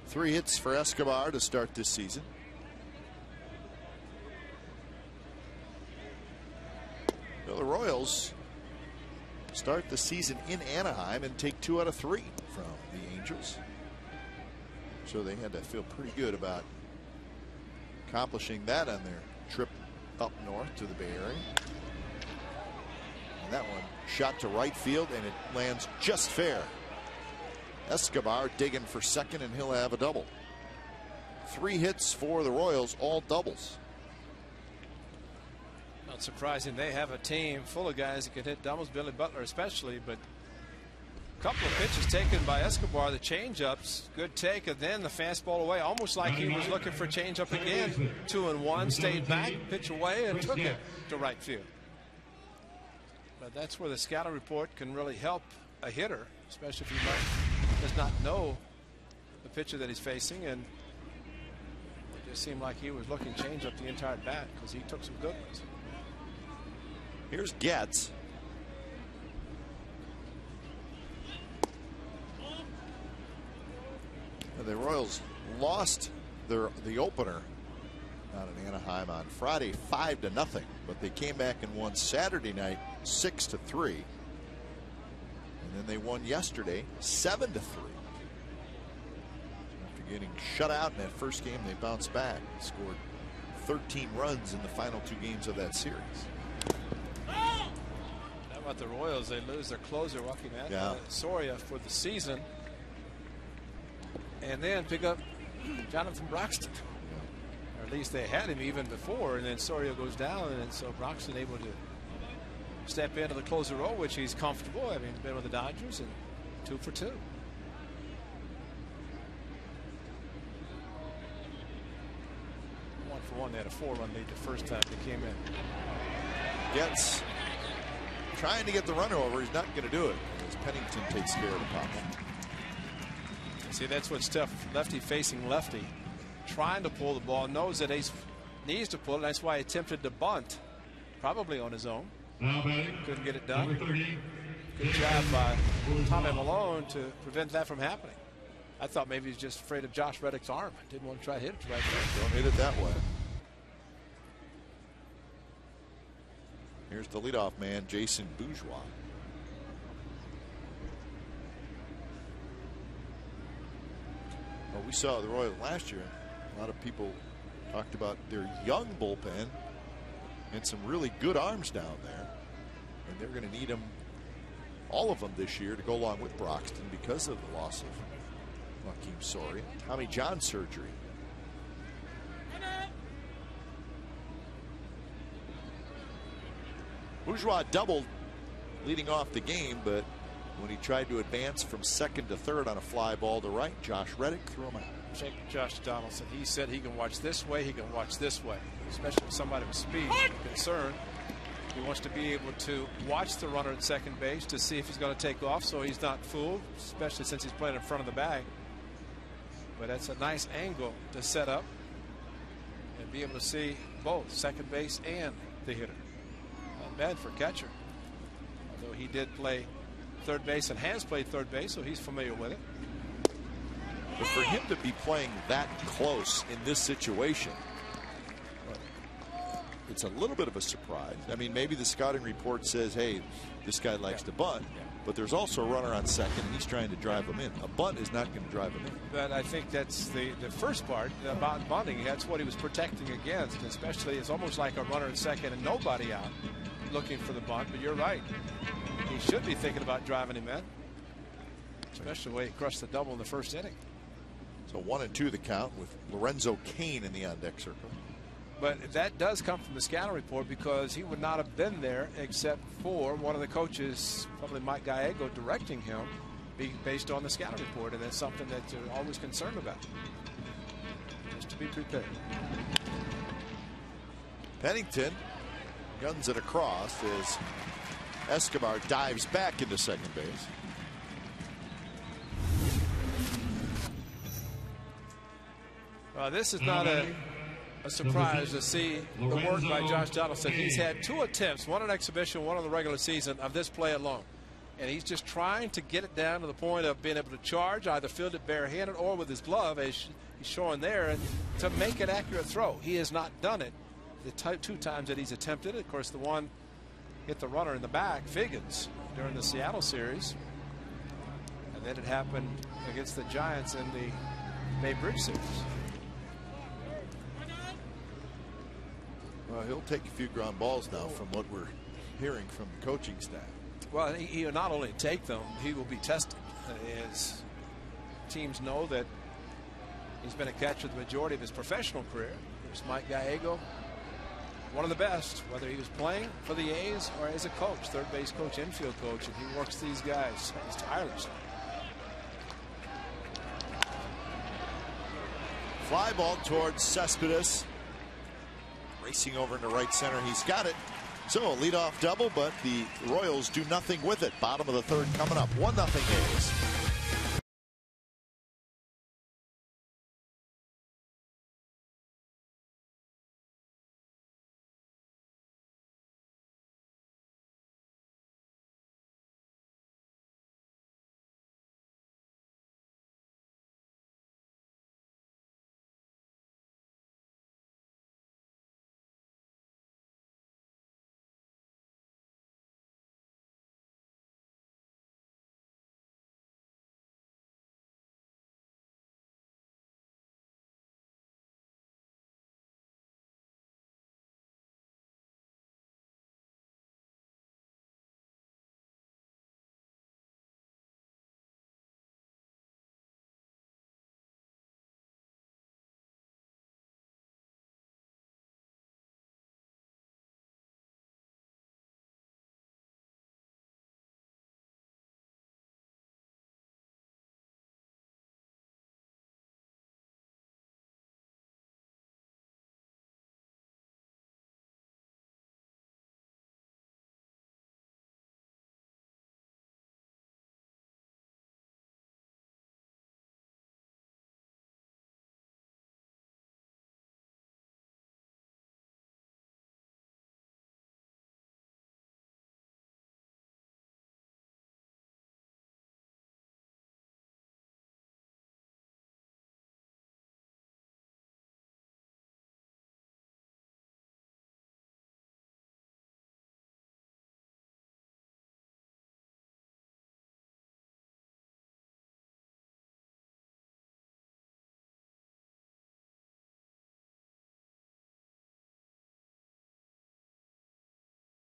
Three hits for Escobar to start this season. Well, the Royals start the season in Anaheim and take 2 out of 3 from the Angels. So they had to feel pretty good about accomplishing that on their trip up north to the Bay Area. And that one shot to right field, and it lands just fair. Escobar digging for second, and he'll have a double. 3 hits for the Royals, all doubles. Not surprising. They have a team full of guys that can hit doubles, Billy Butler especially, but a couple of pitches taken by Escobar, the changeups, good take, and then the fastball away, almost like he was looking for changeup again. 2-1, stayed back, pitch away, and took it to right field. But that's where the scouting report can really help a hitter, especially if he does not know the pitcher that he's facing, and it just seemed like he was looking changeup the entire bat because he took some good ones. Here's Getz. The Royals lost the opener out in Anaheim on Friday 5-0, but they came back and won Saturday night 6-3, and then they won yesterday 7-3. After getting shut out in that first game, they bounced back, scored 13 runs in the final 2 games of that series. How about the Royals? They lose their closer, Joaquin Soria, for the season, and then pick up Jonathan Broxton. Or at least they had him even before, and then Soria goes down, and so Broxton able to step into the closer role, which he's comfortable. I mean, been with the Dodgers, and 2 for 2. 1 for 1. They had a 4-run lead the first time they came in. Getz trying to get the runner over. He's not going to do it, as Pennington takes care of the pop. See, that's what's tough. Lefty facing lefty, trying to pull the ball, knows that he needs to pull it. That's why he attempted to bunt, probably on his own. Couldn't get it done. Good job by Tommy Malone to prevent that from happening. I thought maybe he's just afraid of Josh Reddick's arm. Didn't want to try to hit it right there. Don't hit it that way. Here's the leadoff man, Jason Bourgeois. Well, we saw the Royals last year. A lot of people talked about their young bullpen and some really good arms down there. And they're going to need them, all of them this year, to go along with Broxton because of the loss of Joaquin Soria. Tommy John surgery. Bourgeois doubled leading off the game, but when he tried to advance from second to third on a fly ball to right, Josh Reddick threw him out. Check Josh Donaldson. He said he can watch this way, he can watch this way, especially with somebody with speed concern. He wants to be able to watch the runner at second base to see if he's going to take off so he's not fooled, especially since he's playing in front of the bag. But that's a nice angle to set up and be able to see both second base and the hitter. Not bad for catcher, although he did play third base and has played third base, so he's familiar with it. But for him to be playing that close in this situation, it's a little bit of a surprise. I mean, maybe the scouting report says, hey, this guy likes to bunt, but there's also a runner on second, and he's trying to drive him in. A bunt is not going to drive him in. But I think that's the first part about bunting. That's what he was protecting against, especially it's almost like a runner at second and nobody out looking for the bunt. But you're right. He should be thinking about driving him in, especially the way he crushed the double in the first inning. So 1-2 the count with Lorenzo Cain in the on-deck circle. But that does come from the scouting report because he would not have been there except for one of the coaches, probably Mike Gallego, directing him based on the scouting report, and that's something that you're always concerned about. Just to be prepared. Pennington Guns it across as Escobar dives back into second base. This is not a surprise to see the work by Josh Donaldson. He's had 2 attempts, one in exhibition, one in the regular season, of this play alone. And he's just trying to get it down to the point of being able to charge, either field it barehanded or with his glove, as he's showing there, and to make an accurate throw. He has not done it the 2 times that he's attempted it. Of course, the one hit the runner in the back, Figgins, during the Seattle series. And then it happened against the Giants in the Bay Bridge series. Well, he'll take a few ground balls now from what we're hearing from the coaching staff. Well, he'll not only take them, he will be tested. As teams know that he's been a catcher the majority of his professional career. There's Mike Gallego, one of the best, whether he was playing for the A's or as a coach, third base coach, infield coach, and he works these guys tirelessly. Fly ball towards Cespedes. Racing over into right center. He's got it. So a leadoff double, but the Royals do nothing with it. Bottom of the 3rd coming up. 1-0 A's.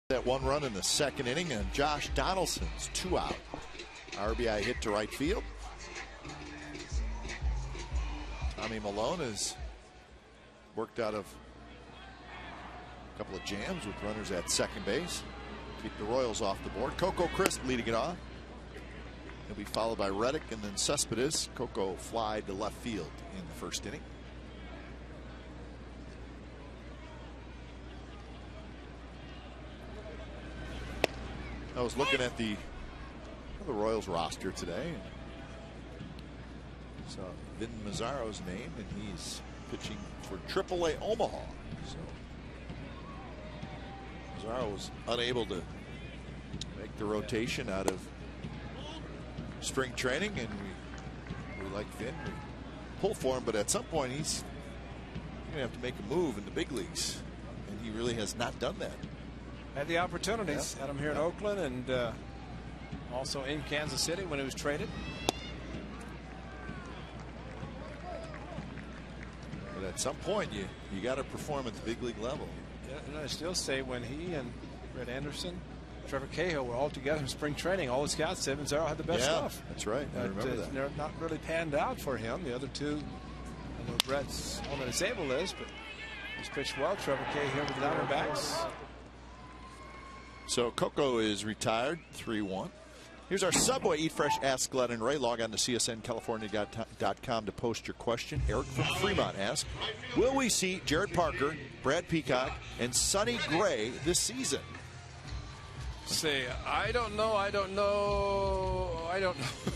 That 1 run in the 2nd inning, and Josh Donaldson's 2 out. RBI hit to right field. Tommy Malone has worked out of a couple of jams with runners at second base. Keep the Royals off the board. Coco Crisp leading it off. He'll be followed by Reddick and then Cespedes. Coco fly to left field in the 1st inning. I was looking at the Royals roster today. Saw Vin Mazzaro's name, and he's pitching for AAA Omaha. So Mazzaro was unable to make the rotation out of spring training, and we like Vin. We pull for him, but at some point he's going to have to make a move in the big leagues, and he really has not done that. Had the opportunities. Had him here in Oakland and also in Kansas City when he was traded. But at some point you got to perform at the big league level. Yeah, and I still say when he and Brett Anderson, Trevor Cahill were all together in spring training, all the scouts said Mazzaro had the best stuff. That's right. I remember that. They're not really panned out for him. The other two, I know Brett's on the disabled list, but he's pitched well. Trevor Cahill with the Diamondbacks. So Coco is retired, 3-1. Here's our Subway Eat Fresh Ask Glenn and Ray. Log on to csncalifornia.com to post your question. Eric from Fremont asks, will we see Jared Parker, Brad Peacock, and Sonny Gray this season? Say, I don't know.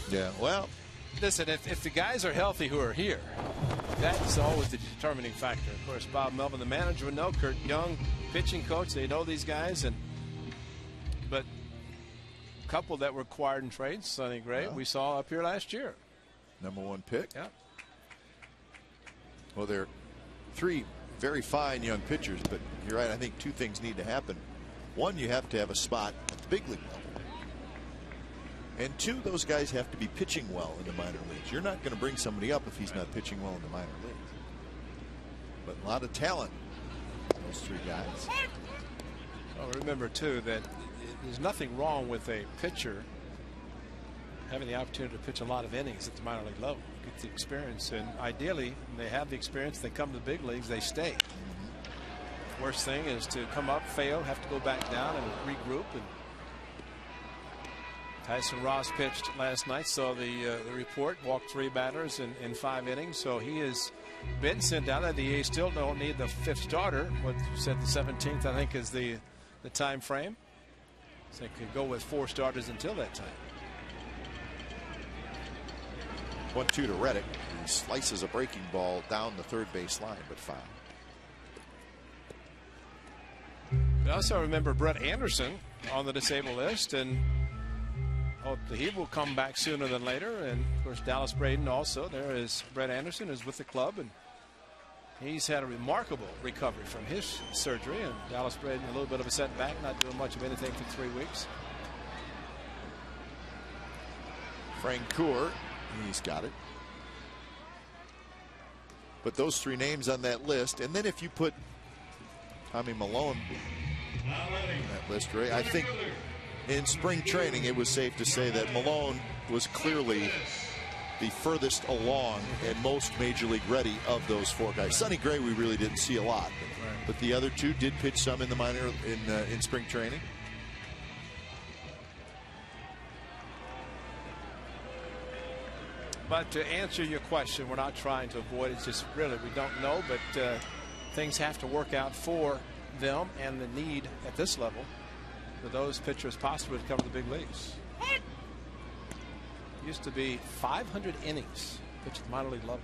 Yeah, well. Listen, if the guys are healthy who are here, that's always the determining factor. Of course, Bob Melvin, the manager, would know. Kurt Young, pitching coach, they know these guys. But a couple that were acquired in trades, Sonny Gray, we saw up here last year. #1 pick. Yeah. Well, they're 3 very fine young pitchers, but you're right. I think 2 things need to happen. 1, you have to have a spot at the big league level. And 2, those guys have to be pitching well in the minor leagues. You're not going to bring somebody up if he's not pitching well in the minor leagues. But a lot of talent, those 3 guys. Well, remember, too, that there's nothing wrong with a pitcher having the opportunity to pitch a lot of innings at the minor league level. Get the experience. And ideally, when they have the experience, they come to the big leagues, they stay. Worst thing is to come up, fail, have to go back down and regroup. And Tyson Ross pitched last night, saw the report, walked 3 batters in 5 innings. So he has been sent out. The A's still don't need the 5th starter. What you said, the 17th, I think, is the time frame. So they could go with 4 starters until that time. 1-2 to Reddick. He slices a breaking ball down the third base line, but foul. I also remember Brett Anderson on the disabled list, and hope that he will come back sooner than later. And of course, Dallas Braden also. There is Brett Anderson, is with the club, and he's had a remarkable recovery from his surgery. And Dallas Braden, a little bit of a setback, not doing much of anything for 3 weeks. Francoeur, he's got it. But those 3 names on that list, and then if you put Tommy Malone on that list, Ray, I think in spring training it was safe to say that Malone was clearly the furthest along and most major league ready of those 4 guys. Sonny Gray we really didn't see a lot, but the other 2 did pitch some in the minor in spring training. But to answer your question, we're not trying to avoid it. It's just really we don't know, but things have to work out for them, and the need at this level for those pitchers possibly to come to the big leagues. Used to be 500 innings pitched at the minor league level.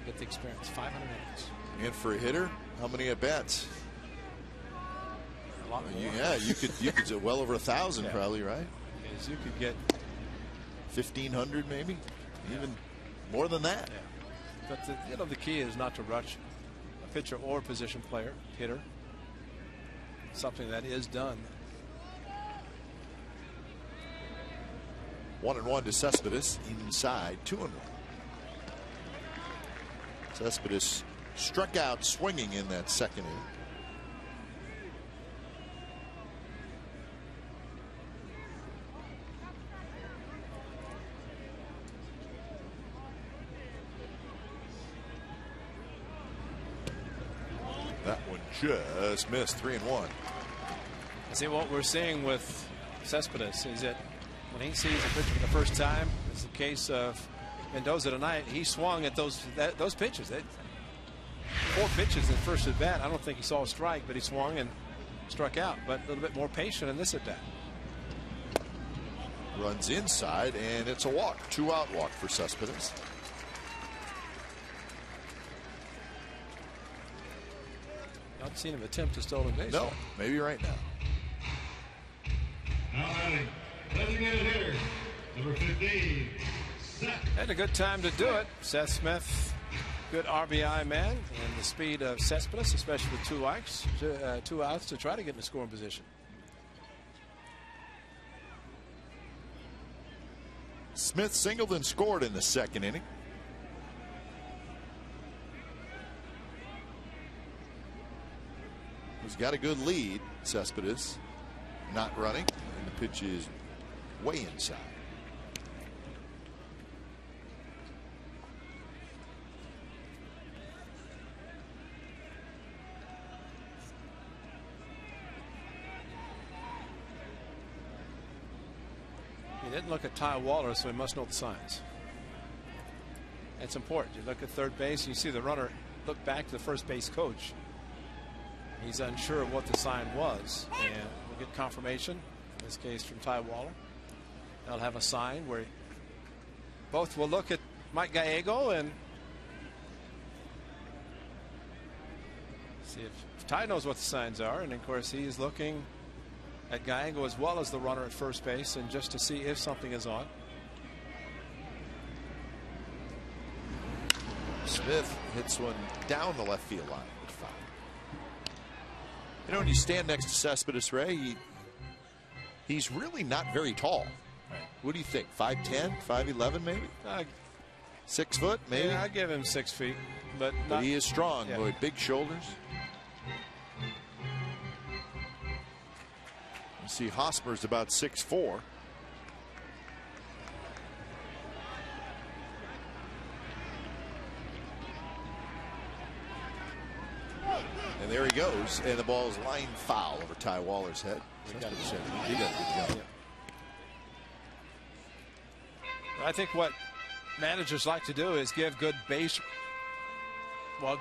Get the experience. 500 innings. And for a hitter, how many at bats? A lot more. Yeah, you could do well over 1,000 probably, right? Yes, you could get 1,500 maybe, even more than that. Yeah. But the key is not to rush a pitcher or position player, hitter. Something that is done. 1-1 to Cespedes inside 2-1. Cespedes struck out swinging in that second inning. That one just missed. 3-1. See, what we're seeing with Cespedes is that when he sees a pitcher for the first time, it's the case of Mendoza tonight, he swung at those pitches. 4 pitches in first at bat. I don't think he saw a strike, but he swung and struck out. But a little bit more patient in this at bat. Runs inside, and it's a walk. 2-out walk for Cespedes. Not seen him attempt a stolen base. No, maybe right now. Designated hitter, number 15, Seth. Had a good time to do it. Seth Smith, good RBI man, and the speed of Cespedes, especially with 2 outs to try to get in the scoring position. Smith singled and scored in the second inning. He's got a good lead. Cespedes not running, and the pitch is way inside. didn't look at Ty Waller, so he must know the signs. It's important. You look at third base and you see the runner look back to the first base coach. He's unsure of what the sign was, and we'll get confirmation, in this case from Ty Waller. They'll have a sign where both will look at Mike Gallego and see if Ty knows what the signs are. And of course, he is looking at Gallego as well as the runner at first base, and just to see if something is on. Smith hits one down the left field line. You know, when you stand next to Cespedes, Ray, he's really not very tall. Right. What do you think? 5'10", 5'11", maybe? 6 foot, maybe? Yeah, I give him 6 feet, but he is strong, yeah. Boy, big shoulders. You see, Hosmer's about 6'4". And there he goes, and the ball is line foul over Ty Waller's head. He got a good job. I think what managers like to do is give good base,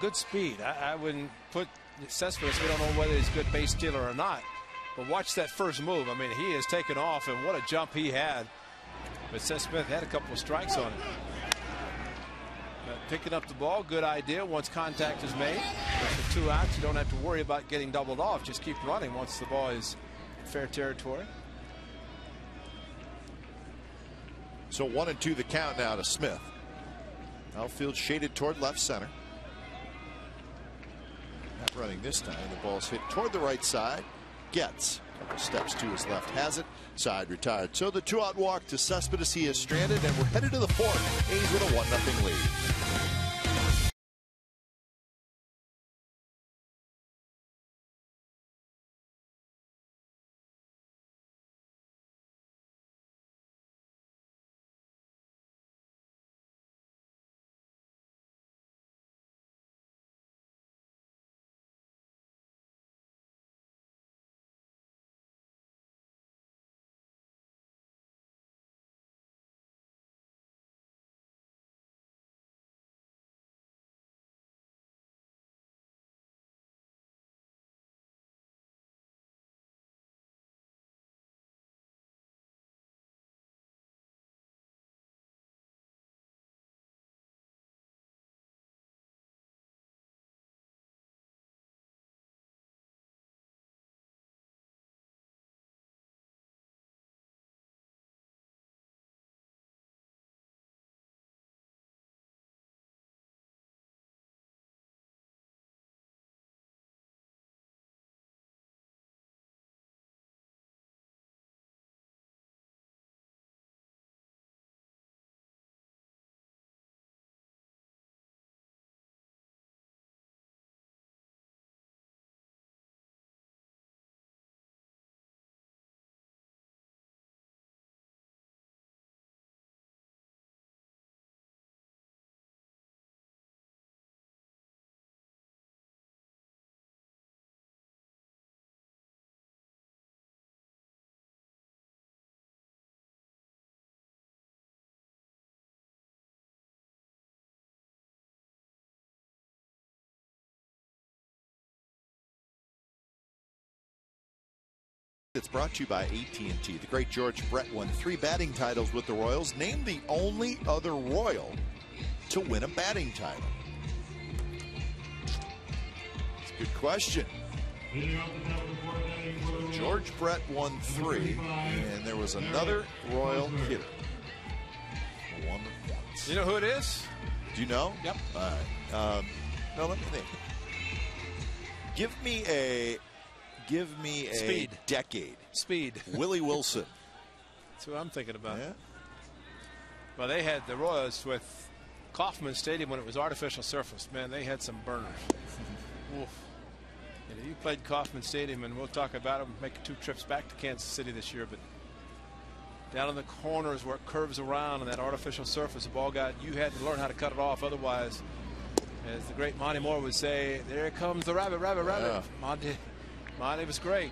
good speed. I wouldn't put Cespedes. We don't know whether he's a good base stealer or not. But watch that first move. I mean, he has taken off, and what a jump he had. But Cespedes had a couple of strikes on him. Picking up the ball, good idea once contact is made. With the 2 outs, you don't have to worry about getting doubled off. Just keep running once the ball is in fair territory. So 1-2 the count now to Smith. Outfield shaded toward left center. Not running this time. The ball's hit toward the right side. Gets a couple steps to his left. Has it. Side retired. So the 2-out walk to Cespedes. He is stranded, and we're headed to the 4th. A's with a 1-0 lead. It's brought to you by AT&T. The great George Brett won 3 batting titles with the Royals, named the only other Royal to win a batting title. It's a good question. So George Brett won 3, and there was another Royal hitter who won them once. You know who it is? Do you know? Yep. All right. No, let me think. Give me a Speed. Decade. Speed. Willie Wilson. That's who I'm thinking about. Yeah. Well, they had the Royals with Kauffman Stadium when it was artificial surface. Man, they had some burners. Oof. And you played Kauffman Stadium, and we'll talk about it. Making 2 trips back to Kansas City this year, but down in the corners where it curves around on that artificial surface, the ball you had to learn how to cut it off. Otherwise, as the great Monty Moore would say, there comes the rabbit. Yeah. Monty was great.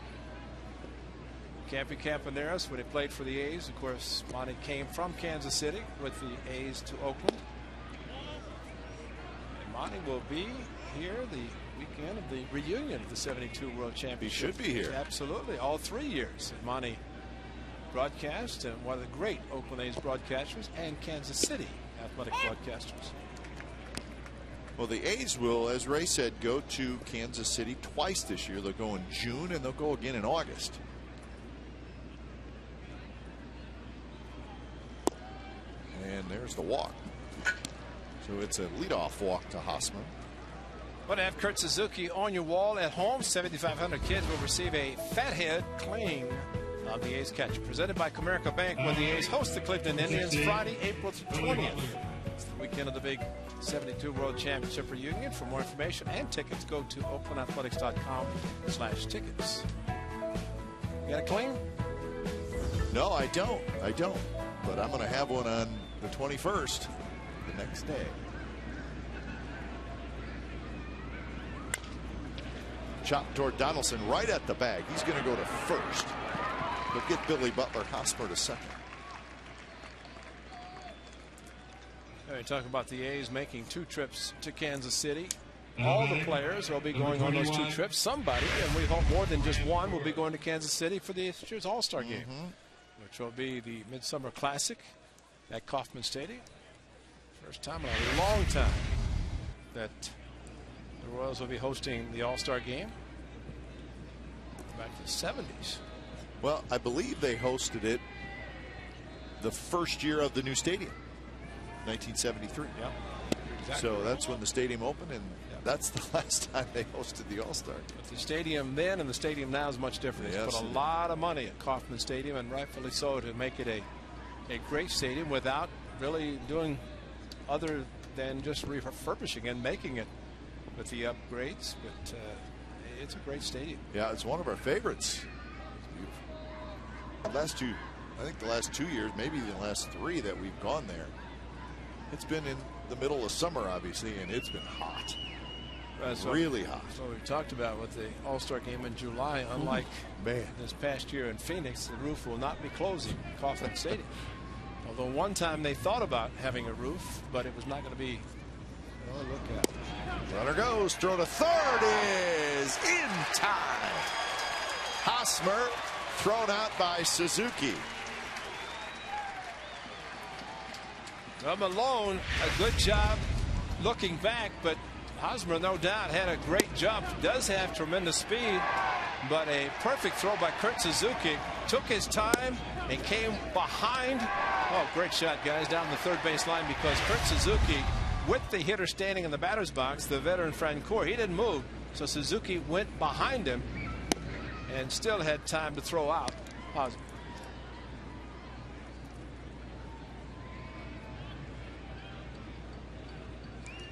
Campy Campaneris, when he played for the A's. Of course, Monty came from Kansas City with the A's to Oakland. And Monty will be here the weekend of the reunion of the '72 World Championship. He should be here. Absolutely. All 3 years. And Monty broadcast, and one of the great Oakland A's broadcasters and Kansas City Athletic broadcasters. Well, the A's will, as Ray said, go to Kansas City twice this year. They'll go in June and they'll go again in August. And there's the walk. So it's a leadoff walk to Hosmer. Want to have Kurt Suzuki on your wall at home? 7,500 kids will receive a fathead cling of the A's catcher. Presented by Comerica Bank when the A's host the Cleveland Indians Friday, April 20th. It's the weekend of the big '72 World Championship reunion. For more information and tickets, go to oaklandathletics.com/tickets. You got a cling? No, I don't. But I'm going to have one on the 21st, the next day. Chop toward Donaldson, right at the bag. He's going to go to first. He'll get Billy Butler. Hosmer to second. We're talking about the A's making 2 trips to Kansas City. All the players will be going on those 2 trips. Somebody, and we hope more than just one, will be going to Kansas City for this year's All-Star game, which will be the Midsummer Classic at Kauffman Stadium. First time in a long time that the Royals will be hosting the All-Star game. Back to the '70s. Well, I believe they hosted it the first year of the new stadium, 1973. Yeah, exactly. So that's when the stadium opened, and that's the last time they hosted the All-Star. But the stadium then and the stadium now is much different. They put a lot of money at Kauffman Stadium, and rightfully so, to make it a great stadium without really doing other than just refurbishing and making it with the upgrades. But it's a great stadium. Yeah, it's one of our favorites. I think the last 2 years, maybe the last 3 that we've gone there, it's been in the middle of summer, obviously, and it's been hot. Really hot. So we talked about with the All-Star game in July, unlike this past year in Phoenix, the roof will not be closing Kauffman Stadium. Although one time they thought about having a roof, but it was not going to be. Oh, look at it. Runner goes, throw to third is in time. Hosmer thrown out by Suzuki. Well, Malone, a good job looking back, but Hosmer, no doubt, had a great jump. Does have tremendous speed, but a perfect throw by Kurt Suzuki. Took his time and came behind. Oh, great shot, guys, down the third base line, because Kurt Suzuki, with the hitter standing in the batter's box, the veteran Francoeur, he didn't move. So Suzuki went behind him and still had time to throw out Hosmer.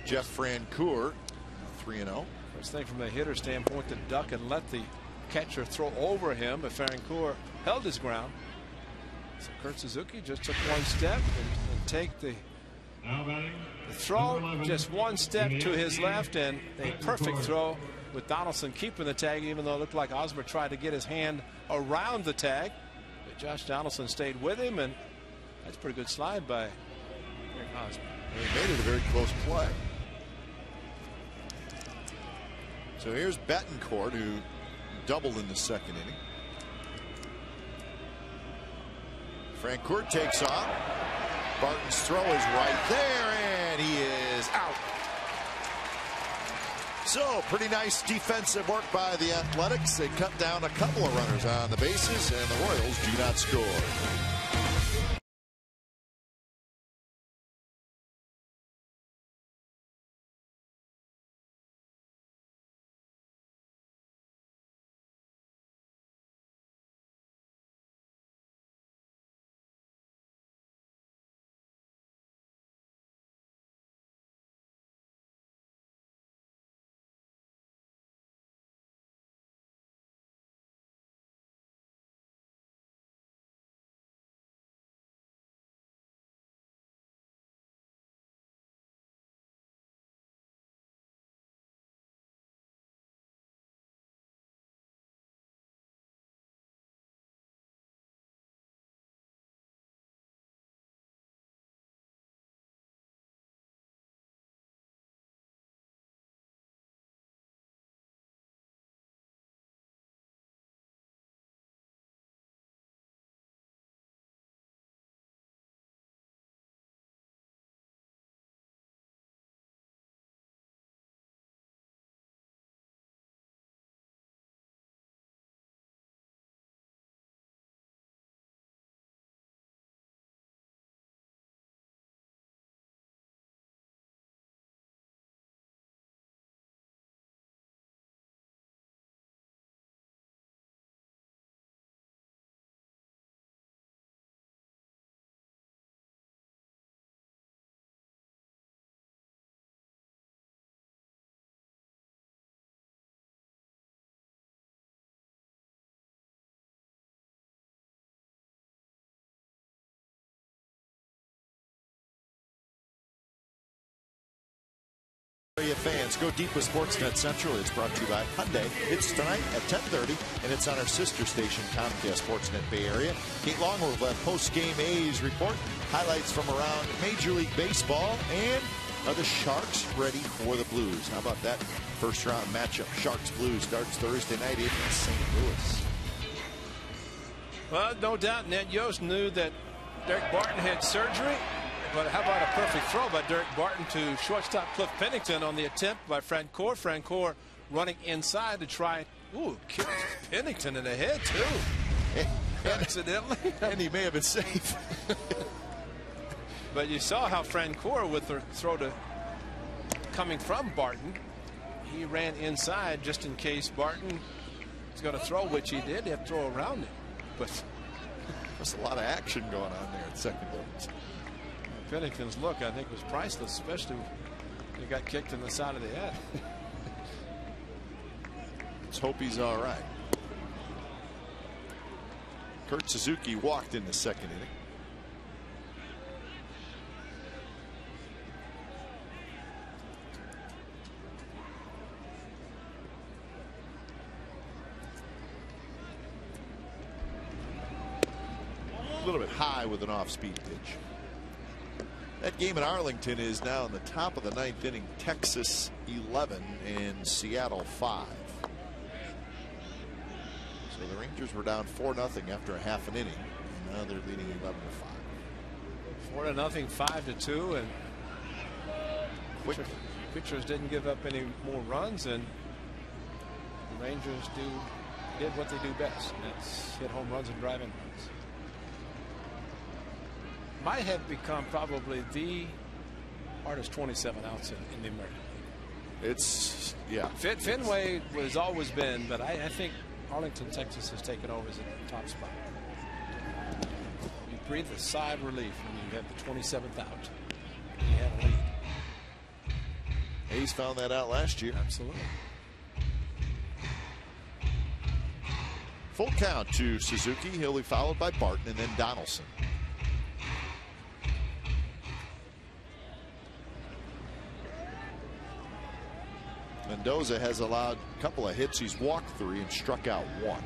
Jeff Francoeur, 3-0. First thing from the hitter standpoint, to duck and let the catcher throw over him, but Francoeur held his ground. So Kurt Suzuki just took one step and take the throw just one step to his left, and a perfect throw with Donaldson keeping the tag, even though it looked like Hosmer tried to get his hand around the tag. But Josh Donaldson stayed with him, and that's a pretty good slide by Eric Hosmer. He made it a very close play. So here's Betancourt, who doubled in the second inning. Francoeur takes off. Barton's throw is right there, and he is out. So pretty nice defensive work by the Athletics. They cut down a couple of runners on the bases, and the Royals do not score. Fans, go deep with Sportsnet Central. It's brought to you by Hyundai. It's tonight at 10:30, and it's on our sister station, Comcast Sportsnet Bay Area. Kate Long will have post-game A's report, highlights from around Major League Baseball, and are the Sharks ready for the Blues? How about that first-round matchup? Sharks-Blues starts Thursday night in St. Louis. Well, no doubt Ned Yost knew that Derek Barton had surgery. But how about a perfect throw by Derek Barton to shortstop Cliff Pennington on the attempt by Francoeur. Francoeur running inside to try. Ooh, kicked Pennington in the head, too. Accidentally. And he may have been safe. But you saw how Francoeur, with the throw to coming from Barton, he ran inside just in case Barton was going to throw, which he did. He had to throw around him. But there's a lot of action going on there at second base. Pennington's look, I think, was priceless, especially when he got kicked in the side of the head. Let's hope he's all right. Kurt Suzuki walked in the second inning. A little bit high with an off-speed pitch. That game in Arlington is now in the top of the ninth inning. Texas 11 and Seattle 5. So the Rangers were down 4-0 after a half an inning. And now they're leading 11-5. 4-0, 5-2, and pitchers didn't give up any more runs, and the Rangers did what they do best, and that's hit home runs and drive in runs. Might have become probably the hardest 27 outs in the American League. It's, yeah. Fenway has always been, but I think Arlington, Texas has taken over as a top spot. You breathe a sigh of relief when you have the 27th out. You have a lead. Hayes found that out last year. Absolutely. Full count to Suzuki. He'll be followed by Barton and then Donaldson. Mendoza has allowed a couple of hits. He's walked 3 and struck out 1.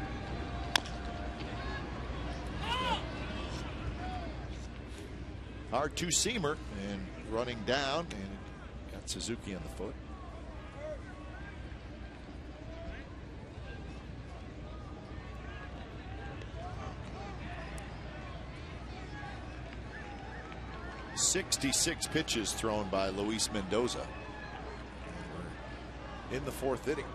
Hard two-seamer and running down, and got Suzuki on the foot. .66 pitches thrown by Luis Mendoza. In the 4th inning.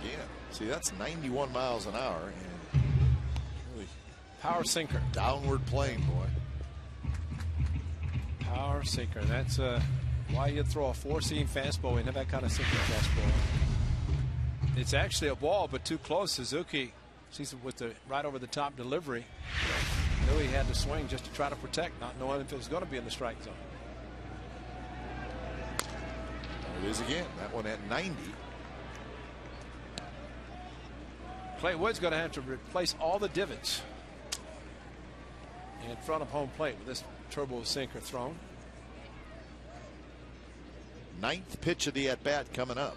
Again, see, that's 91 miles an hour and really power sinker. Downward plane, boy. Power sinker. That's why you throw a 4-seam fastball into that kind of sinker fastball. It's actually a ball, but too close. Suzuki sees it with the right over the top delivery. Knew he had to swing just to try to protect, not knowing if it was going to be in the strike zone. There it is again. That one at 90. Clay Wood's going to have to replace all the divots in front of home plate with this turbo sinker thrown. 9th pitch of the at-bat coming up.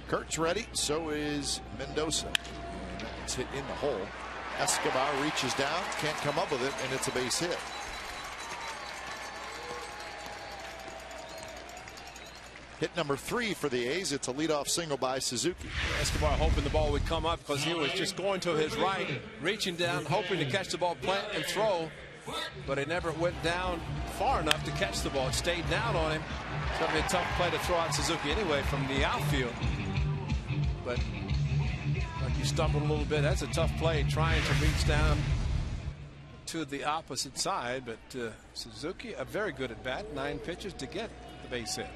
Kurt's ready, so is Mendoza. And it's hit in the hole. Escobar reaches down, can't come up with it, and it's a base hit. Hit number 3 for the A's. It's a leadoff single by Suzuki. Escobar hoping the ball would come up because he was just going to his right, reaching down, hoping to catch the ball, plant and throw, but it never went down far enough to catch the ball. It stayed down on him. It's going to be a tough play to throw out Suzuki anyway from the outfield. But like you stumbled a little bit. That's a tough play, trying to reach down to the opposite side, but Suzuki, a very good at bat, 9 pitches to get the base hit.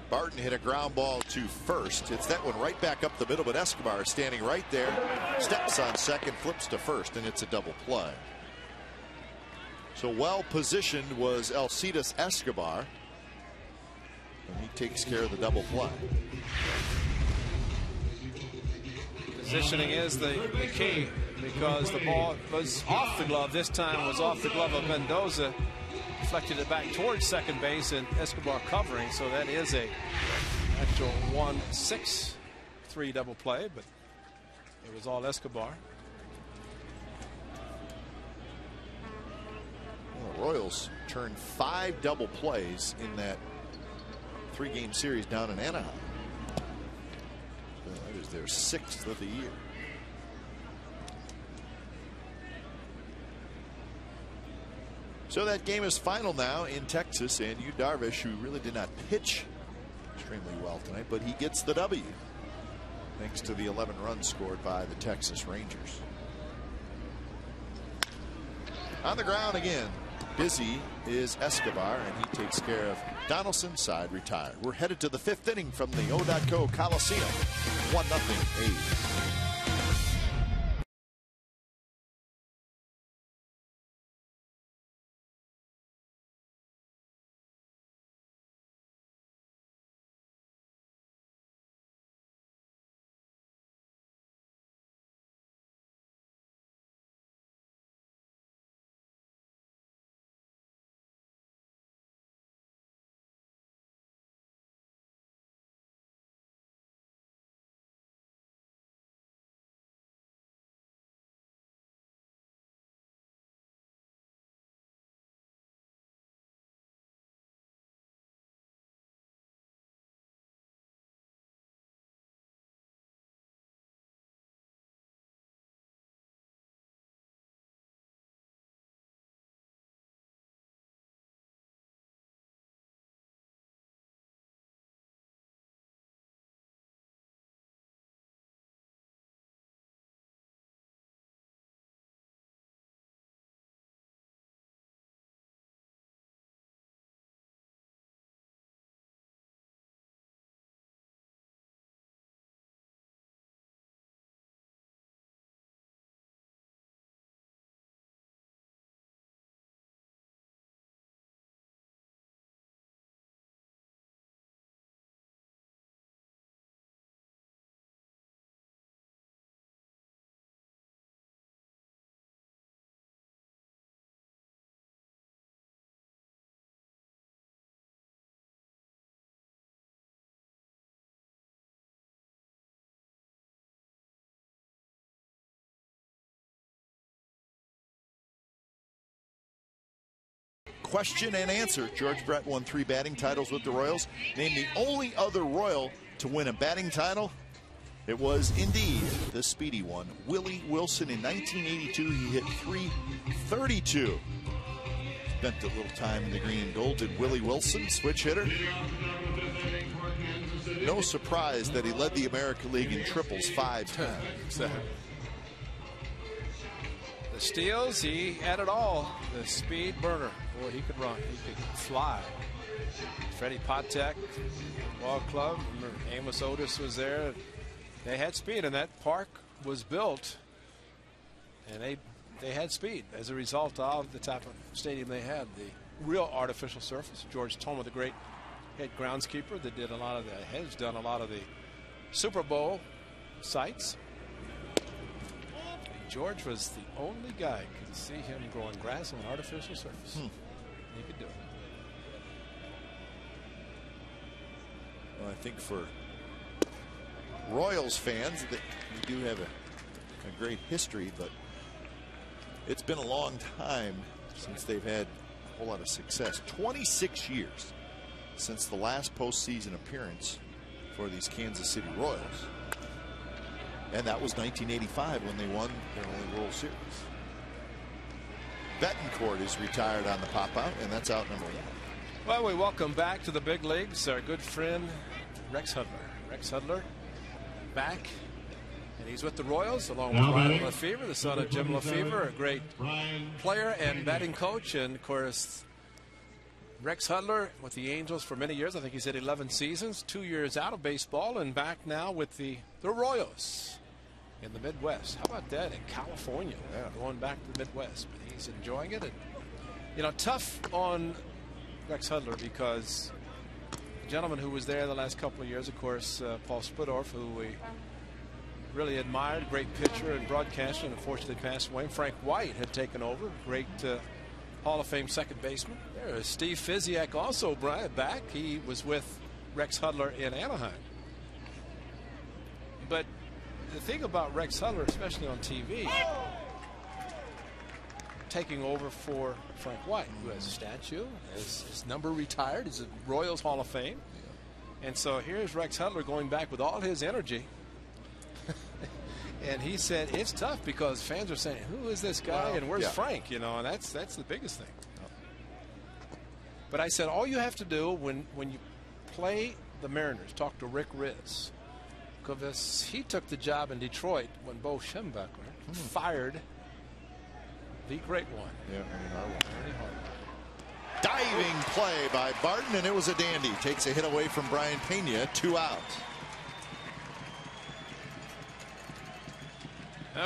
Barton hit a ground ball to first. It's that one right back up the middle, but Escobar is standing right there, steps on second, flips to first, and it's a double play. So well positioned was Alcides Escobar, and he takes care of the double play. Positioning is the key, because the ball was off the glove. This time was off the glove of Mendoza. Deflected it back towards second base, and Escobar covering. So that is a actual 1-6-3 double play, but it was all Escobar. Well, the Royals turned 5 double plays in that 3-game series down in Anaheim. That is their 6th of the year. So that game is final now in Texas, and Yu Darvish, who really did not pitch extremely well tonight, but he gets the W thanks to the 11 runs scored by the Texas Rangers. On the ground again, busy is Escobar, and he takes care of Donaldson, side retired. We're headed to the 5th inning from the O.co Coliseum. 1-0 A's. Question and answer. George Brett won 3 batting titles with the Royals. Named the only other Royal to win a batting title. It was indeed the speedy one, Willie Wilson. In 1982, he hit .332. Spent a little time in the green and gold. Did Willie Wilson, switch hitter? No surprise that he led the American League in triples 5 times. The steals, he had it all. The speed burner. Boy, he could run. He could fly. Freddie Patek, ball club. Remember, Amos Otis was there. They had speed, and that park was built, and they had speed as a result of the type of stadium they had. The real artificial surface. George Toma, the great head groundskeeper that did a lot of the, has done a lot of the Super Bowl sites. George was the only guy could see him growing grass on an artificial surface. He could do it. Well, I think for Royals fans, that we do have a great history, but it's been a long time since they've had a whole lot of success. 26 years since the last postseason appearance for these Kansas City Royals. And that was 1985 when they won their only World Series. Betancourt is retired on the pop-out, and that's out number 1. Well, we welcome back to the big leagues our good friend Rex Hudler. Rex Hudler back And he's with the Royals along with Ryan Lefevre, the son of Jim Lefevre, a great player and batting coach. And, of course, Rex Hudler with the Angels for many years. I think he's had 11 seasons, 2 years out of baseball, and back now with the Royals in the Midwest. How about that, in California? Yeah. Going back to the Midwest. But he's enjoying it. And, you know, tough on Rex Hudler because the gentleman who was there the last couple of years, of course, Paul Spudorf, who we really admired, great pitcher and broadcaster, and unfortunately passed away. Frank White had taken over, great Hall of Fame second baseman. There is Steve Fiziak also back. He was with Rex Hudler in Anaheim. But the thing about Rex Hudler, especially on TV, taking over for Frank White, who has a statue, his number retired, is a Royals Hall of Fame. And so here's Rex Hudler going back with all his energy. And he said it's tough because fans are saying, who is this guy and where's Frank? You know, and that's the biggest thing. But I said, all you have to do when you play the Mariners, talk to Rick Riz, because he took the job in Detroit when Bo Schembechler fired the great one. Yeah, Ernie Harwell. Diving play by Barton, and it was a dandy. Takes a hit away from Brian Pena, 2 out.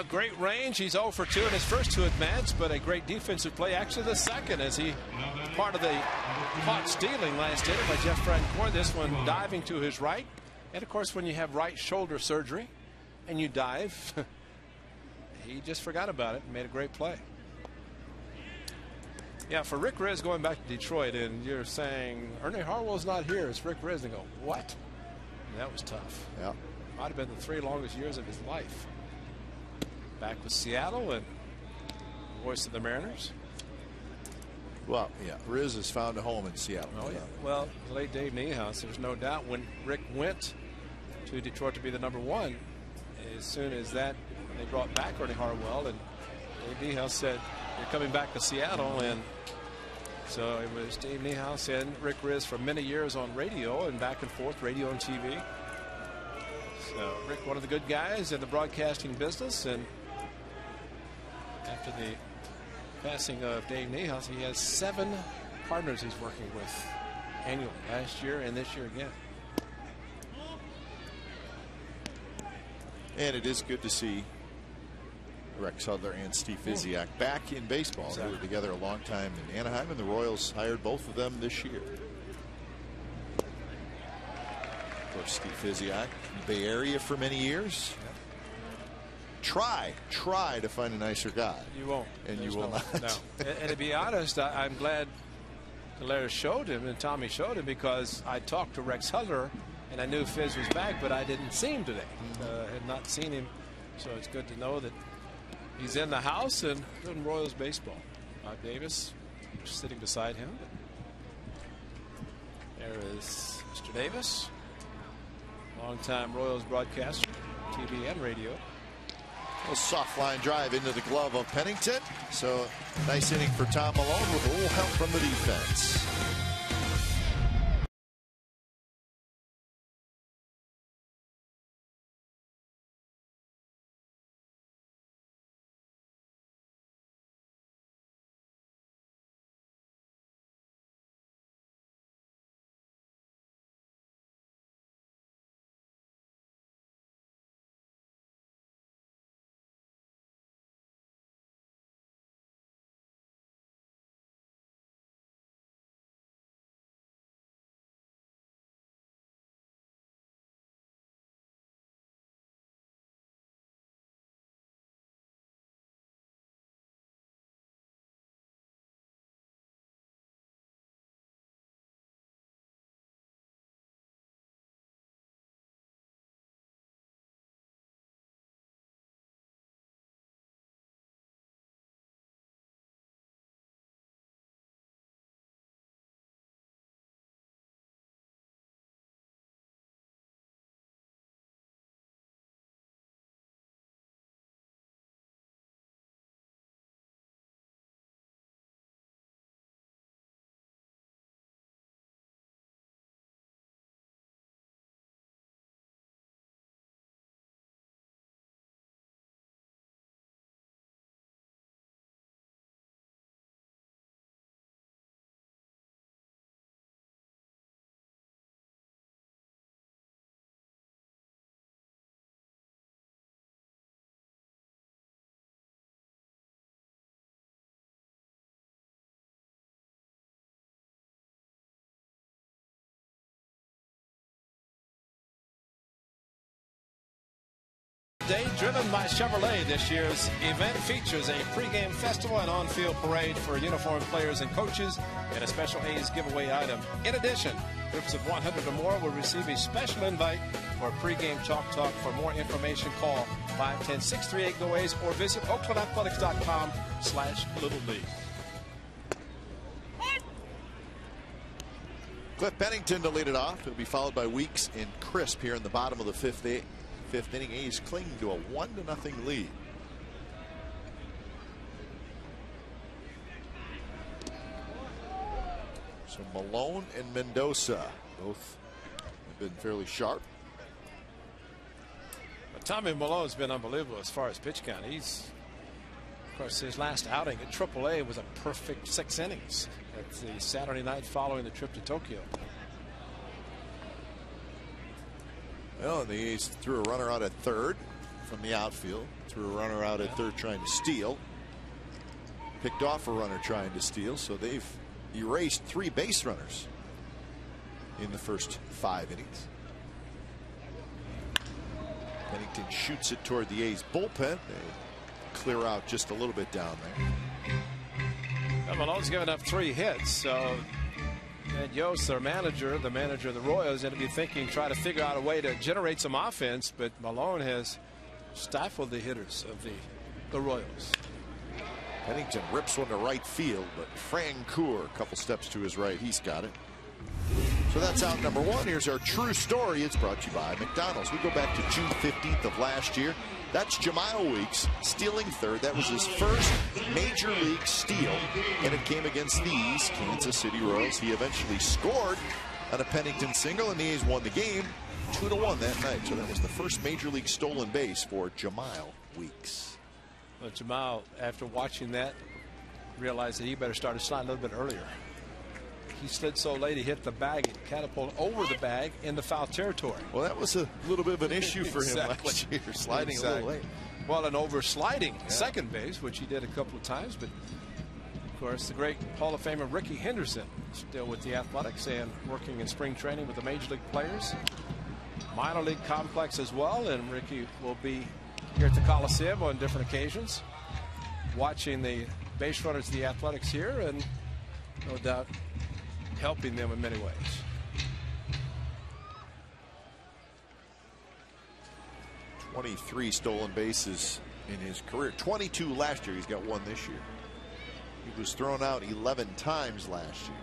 Great range. He's 0 for 2 in his first 2 at-bats, but a great defensive play. Actually, the second, as he part of the caught stealing last inning by Jeff Francoeur. This one diving to his right. And, of course, when you have right shoulder surgery and you dive, he just forgot about it and made a great play. Yeah, for Rick Riz going back to Detroit, and you're saying, Ernie Harwell's not here. It's Rick Riz. And go, what? And that was tough. Yeah. Might have been the 3 longest years of his life. Back with Seattle and voice of the Mariners. Well, yeah, Riz has found a home in Seattle. Oh, yeah. Well, the late Dave Niehaus, there's no doubt when Rick went to Detroit to be the #1, as soon as that, they brought back Ernie Harwell, and Dave Niehaus said, you're coming back to Seattle. And so it was Dave Niehaus and Rick Riz for many years on radio and back and forth, radio and TV. So Rick, one of the good guys in the broadcasting business, and after the passing of Dave Niehaus, he has 7 partners he's working with annually, last year and this year again. And it is good to see Rex Hudler and Steve Fiziak back in baseball. Exactly. They were together a long time in Anaheim, and the Royals hired both of them this year. Of course, Steve Fiziak in the Bay Area for many years. Try to find a nicer guy. You won't. And you will not. No. And to be honest, I'm glad Larry showed him and Tommy showed him, because I talked to Rex Hudler and I knew Fizz was back, but I didn't see him today. Had not seen him. So it's good to know that he's in the house and doing Royals baseball. Bob Davis sitting beside him. There is Mr. Davis, longtime Royals broadcaster, TV and radio. A soft line drive into the glove of Pennington. So nice inning for Tom Malone with a little help from the defense. Day, driven by Chevrolet. This year's event features a pregame festival and on-field parade for uniformed players and coaches, and a special A's giveaway item. In addition, groups of 100 or more will receive a special invite for a pregame chalk talk. For more information, call 510-638-GO-A's or visit oaklandathletics.com/Little League. Cliff Pennington to lead it off. It'll be followed by Weeks and Crisp here in the bottom of the fifth inning. A's cling to a 1-0 lead. So Malone and Mendoza both have been fairly sharp. But Tommy Malone's been unbelievable as far as pitch count. He's, of course, his last outing at AAA was a perfect 6 innings at the Saturday night following the trip to Tokyo. Well, and the A's threw a runner out at third from the outfield. Threw a runner out at third trying to steal. Picked off a runner trying to steal. So they've erased 3 base runners in the first 5 innings. Pennington shoots it toward the A's bullpen. They clear out just a little bit down there. Well, Malone's given up 3 hits, so Ed Yost, their manager, the manager of the Royals, going to be thinking, try to figure out a way to generate some offense, but Malone has stifled the hitters of the Royals. Pennington rips one to right field, but Francoeur a couple steps to his right. He's got it. So that's out number 1. Here's our true story. It's brought to you by McDonald's. We go back to June 15th of last year. That's Jamal Weeks stealing third. That was his first major league steal, and it came against these Kansas City Royals. He eventually scored on a Pennington single, and the A's won the game 2-1 that night. So that was the first major league stolen base for Jamal Weeks. Well, Jamal, after watching that, realized that he better start his slide a little bit earlier. He slid so late he hit the bag. It catapulted over the bag into foul territory. Well, that was a little bit of an issue for him last year, sliding a little late. Well, and over sliding second base, which he did a couple of times. But, of course, the great Hall of Famer Ricky Henderson, still with the Athletics and working in spring training with the major league players. Minor league complex as well, and Ricky will be here at the Coliseum on different occasions, watching the base runners of the Athletics here, and no doubt helping them in many ways. "23 stolen bases in his career. 22 last year. He's got 1 this year. He was thrown out 11 times last year.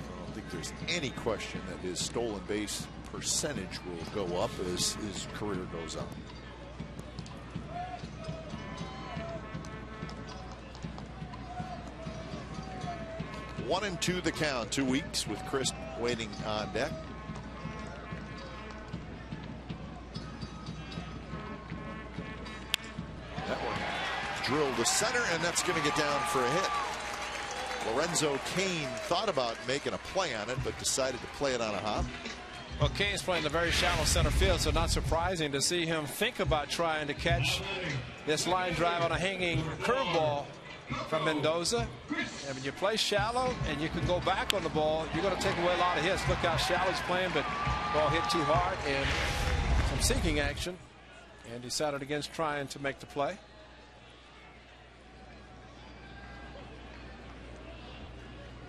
I don't think there's any question that his stolen base percentage will go up as his career goes on. One and 2 the count. 2 Weeks with Crisp waiting on deck. That one drilled to center, and that's going to get down for a hit. Lorenzo Cain thought about making a play on it, but decided to play it on a hop. Well, Cain's playing the very shallow center field, so not surprising to see him think about trying to catch this line drive on a hanging curveball from Mendoza. And when you play shallow and you can go back on the ball, you're going to take away a lot of hits. Look how shallow he's playing, but ball hit too hard and some sinking action, and decided against trying to make the play.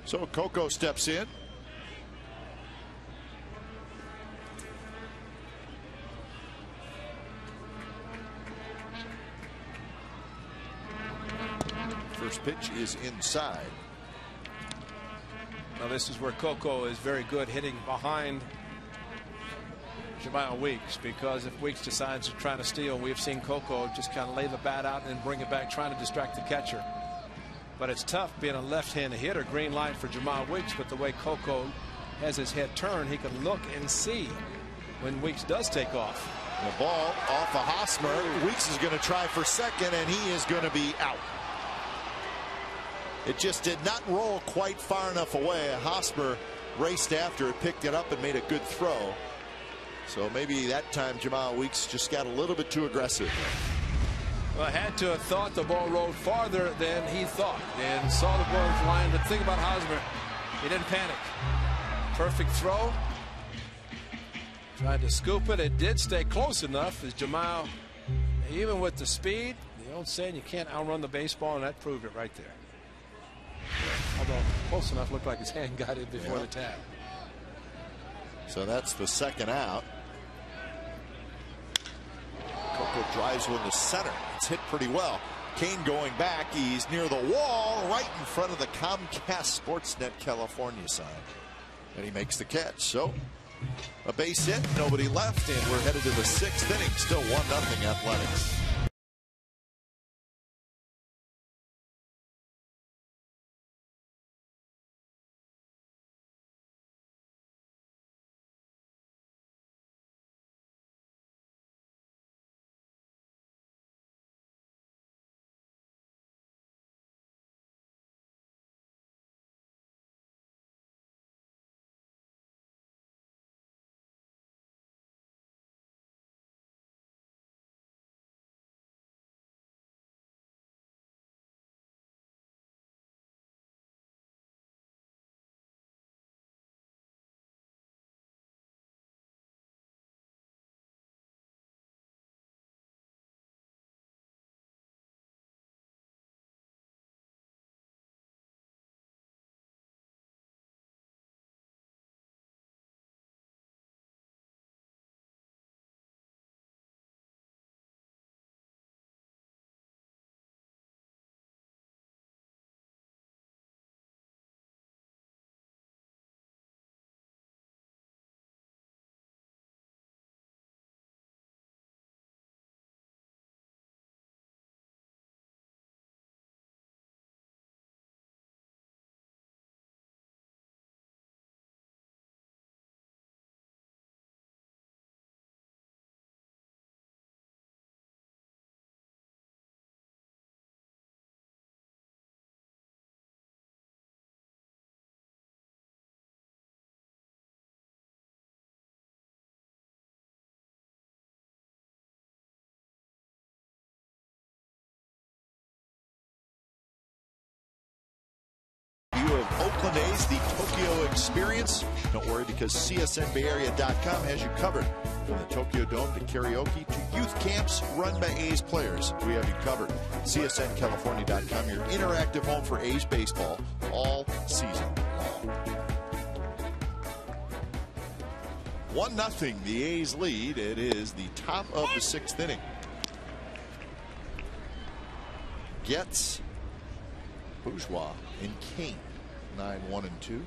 So Coco steps in. First pitch is inside. Now this is where Coco is very good, hitting behind Jamal Weeks, because if Weeks decides to try to steal, we've seen Coco just kind of lay the bat out and then bring it back, trying to distract the catcher. But it's tough being a left-handed hitter. Green light for Jamal Weeks, but the way Coco has his head turned, he can look and see when Weeks does take off. The ball off of Hosmer. Weeks is going to try for second, and he is going to be out. It just did not roll quite far enough away. Hosmer raced after it, picked it up, and made a good throw. So maybe that time Jamal Weeks just got a little bit too aggressive. Well, had to have thought the ball rolled farther than he thought, and saw the ball flying. But think about Hosmer. He didn't panic. Perfect throw. Tried to scoop it. It did stay close enough as Jamal, even with the speed, the old saying, you can't outrun the baseball, and that proved it right there. Although close enough, looked like his hand got it before the tap. So that's the second out. Coco drives one to center. It's hit pretty well. Kane going back. He's near the wall right in front of the Comcast Sportsnet California sign. And he makes the catch. So a base hit, nobody left, and we're headed to the sixth inning. Still 1-0 Athletics. Of Oakland A's, the Tokyo experience. Don't worry, because CSNBayArea.com has you covered. From the Tokyo Dome to karaoke to youth camps run by A's players, we have you covered. CSNCalifornia.com, your interactive home for A's baseball all season long. 1-0, the A's lead. It is the top of the sixth inning. Gets Bourgeois and Kane. 9-1-2.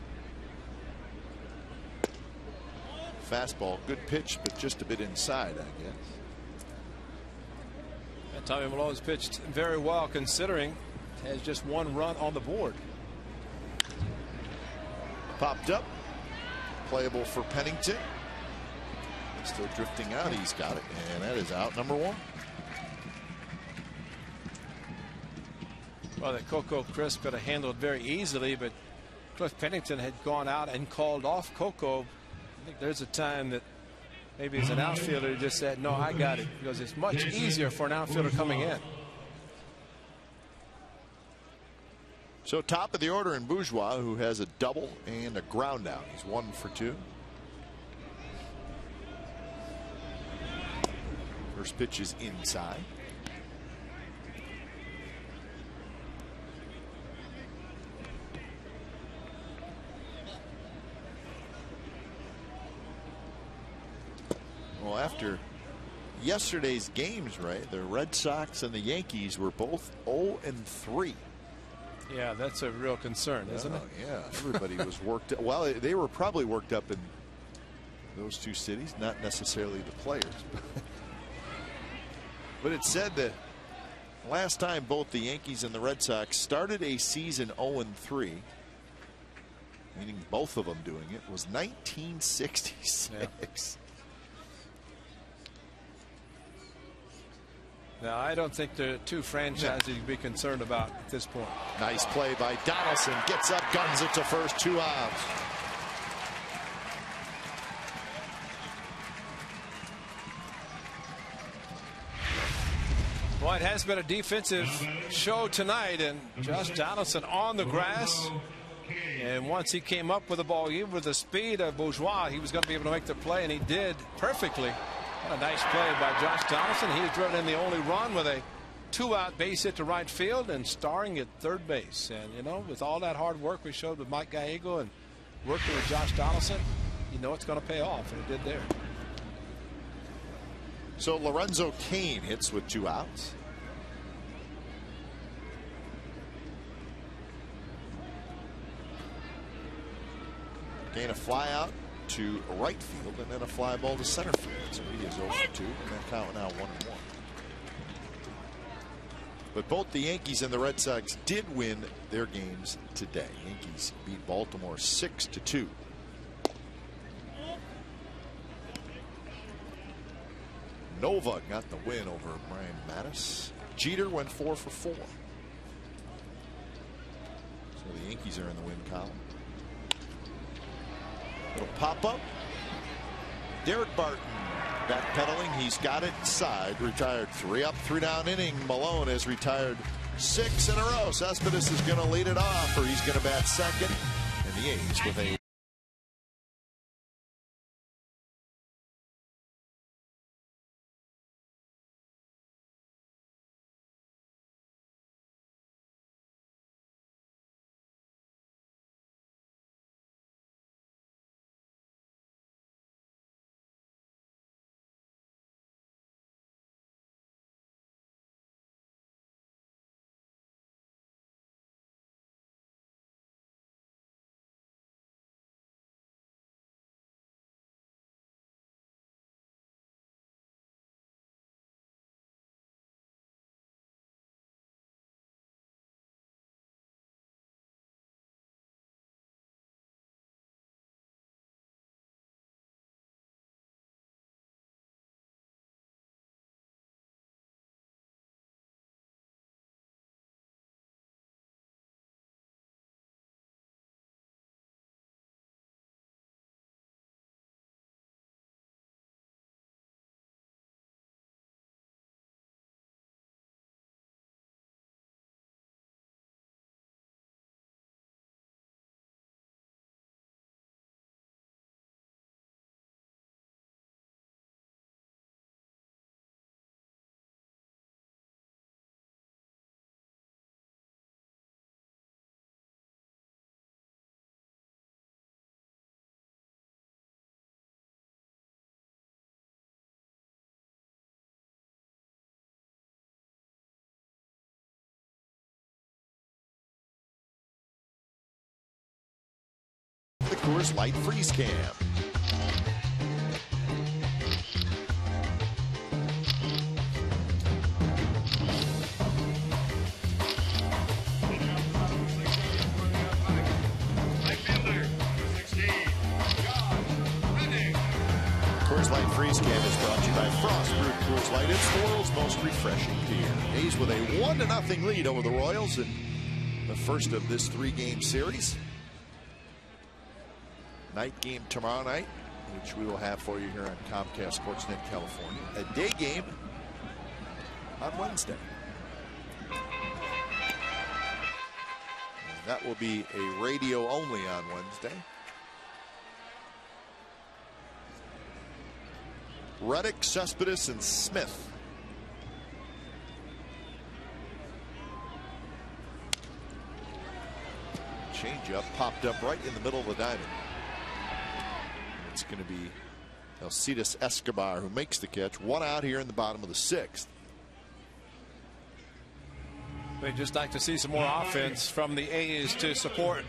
Fastball, good pitch, but just a bit inside, I guess. And Tommy Malone's pitched very well, considering has just one run on the board. Popped up, playable for Pennington. Still drifting out. He's got it, and that is out number one. Well, that Coco Chris could have handled very easily, but Cliff Pennington had gone out and called off Coco. I think there's a time that maybe as an outfielder just said, no, I got it, because it's much easier for an outfielder coming in. So top of the order in Bourgeois, who has a double and a ground out. He's 1 for 2. First pitch is inside. Well, after yesterday's games, right, the Red Sox and the Yankees were both 0-3. Yeah, that's a real concern, isn't it? Yeah, everybody was worked up. Well, they were probably worked up in those two cities, not necessarily the players. But it said that last time both the Yankees and the Red Sox started a season 0-3, meaning both of them doing it, was 1966. Yeah. Now, I don't think the two franchises to be concerned about at this point. Nice play by Donaldson. Gets up, guns it to first, 2 outs. Well, it has been a defensive show tonight, and Josh Donaldson on the grass And once he came up with the ball, even with the speed of Bourgeois, he was going to be able to make the play, and he did perfectly. What a nice play by Josh Donaldson. He has driven in the only run with a 2-out base hit to right field and starring at third base. And, you know, with all that hard work we showed with Mike Gallego and working with Josh Donaldson, you know it's going to pay off, and it did there. So Lorenzo Cain hits with 2 outs. Cain a fly out to right field and then a fly ball to center field. So he is 0 for 2, and that count now 1-1. But both the Yankees and the Red Sox did win their games today. Yankees beat Baltimore 6-2. Nova got the win over Brian Mattis. Jeter went 4 for 4. So the Yankees are in the win column. It'll pop up. Derek Barton backpedaling. He's got it inside. Retired 3 up, 3 down inning. Malone has retired 6 in a row. Cespedes is going to lead it off, or he's going to bat second. And the A's with a the Coors Light Freeze Cam. Coors Light Freeze Cam is brought to you by Frost Brewed Coors Light. It's the world's most refreshing beer. A's with a 1-0 lead over the Royals in the first of this 3-game series. Night game tomorrow night, which we will have for you here on Comcast Sportsnet California. A day game on Wednesday. And that will be a radio only on Wednesday. Reddick, Cespedes, and Smith. Changeup popped up right in the middle of the diamond. It's going to be Alcides Escobar who makes the catch. 1 out here in the bottom of the 6th. We'd just like to see some more offense from the A's to support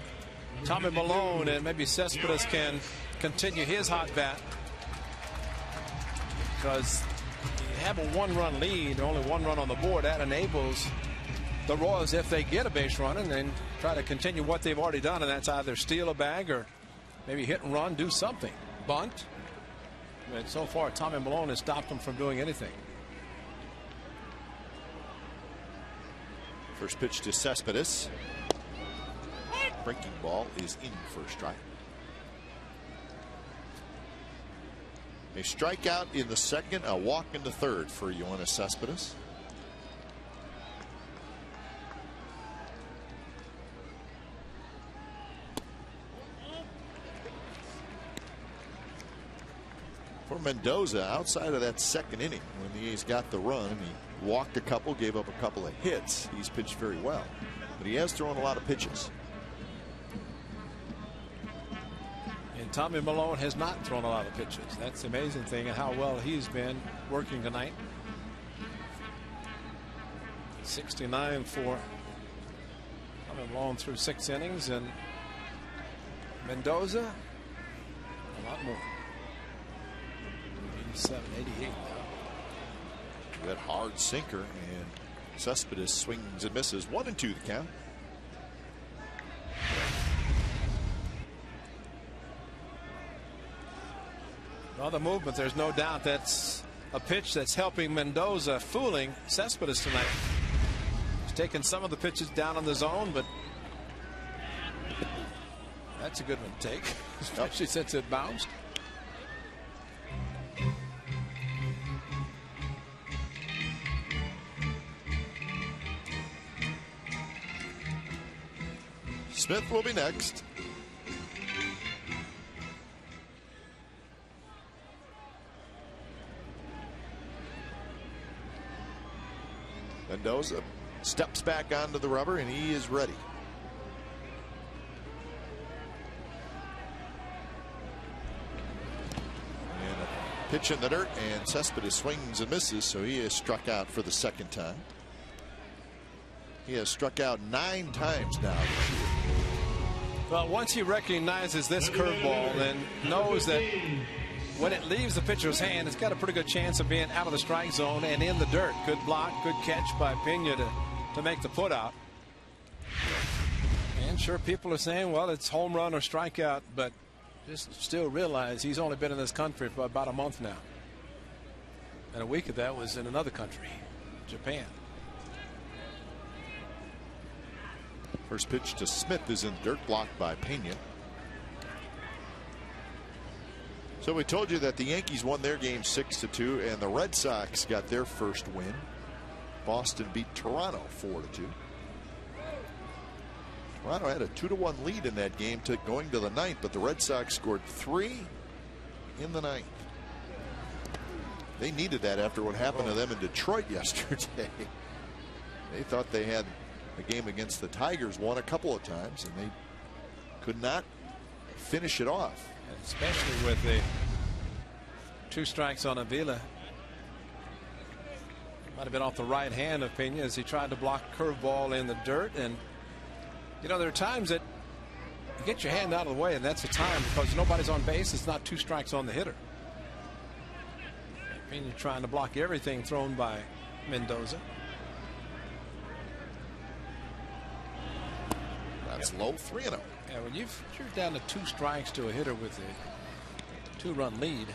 Tommy Malone, and maybe Cespedes can continue his hot bat, because you have a 1-run lead, only 1 run on the board. That enables the Royals, if they get a base running, then try to continue what they've already done, and that's either steal a bag or maybe hit and run, do something. Bunt. But so far, Tommy Malone has stopped them from doing anything. First pitch to Cespedes. Breaking ball is in for a strike. A strikeout in the 2nd, a walk in the 3rd for Yoenis Cespedes. Mendoza, outside of that second inning when the A's got the run and he walked a couple, gave up a couple of hits, he's pitched very well. But he has thrown a lot of pitches. And Tommy Malone has not thrown a lot of pitches. That's the amazing thing, and how well he's been working tonight. 69 for Tommy Malone through 6 innings, and Mendoza a lot more. 87, 88 now. That hard sinker, and Cespedes swings and misses. 1-2 the count. Well, the movement, there's no doubt that's a pitch that's helping Mendoza, fooling Cespedes tonight. He's taken some of the pitches down on the zone, but that's a good one to take, especially since it bounced. Smith will be next. Mendoza steps back onto the rubber, and he is ready. And a pitch in the dirt, and Cespedes swings and misses, so he is struck out for the second time. He has struck out 9 times now this year. Well, once he recognizes this curveball and knows that when it leaves the pitcher's hand, it's got a pretty good chance of being out of the strike zone and in the dirt. Good block, good catch by Pena to make the put out. And sure, people are saying, well, it's home run or strikeout, but just still realize he's only been in this country for about a month now. And a week of that was in another country, Japan. First pitch to Smith is in dirt, blocked by Pena. So we told you that the Yankees won their game 6-2, and the Red Sox got their first win. Boston beat Toronto 4-2. Toronto had a 2-1 lead in that game going to the 9th, but the Red Sox scored 3 in the 9th. They needed that after what happened to them in Detroit yesterday. They thought they had a game against the Tigers won a couple of times, and they could not finish it off. And especially with the 2 strikes on Avila. Might have been off the right hand of Pena as he tried to block curveball in the dirt. And you know, there are times that you get your hand out of the way, and that's the time, because nobody's on base. It's not 2 strikes on the hitter. Pena trying to block everything thrown by Mendoza. That's low, 3-0. Yeah, when you're down to 2 strikes to a hitter with a 2-run lead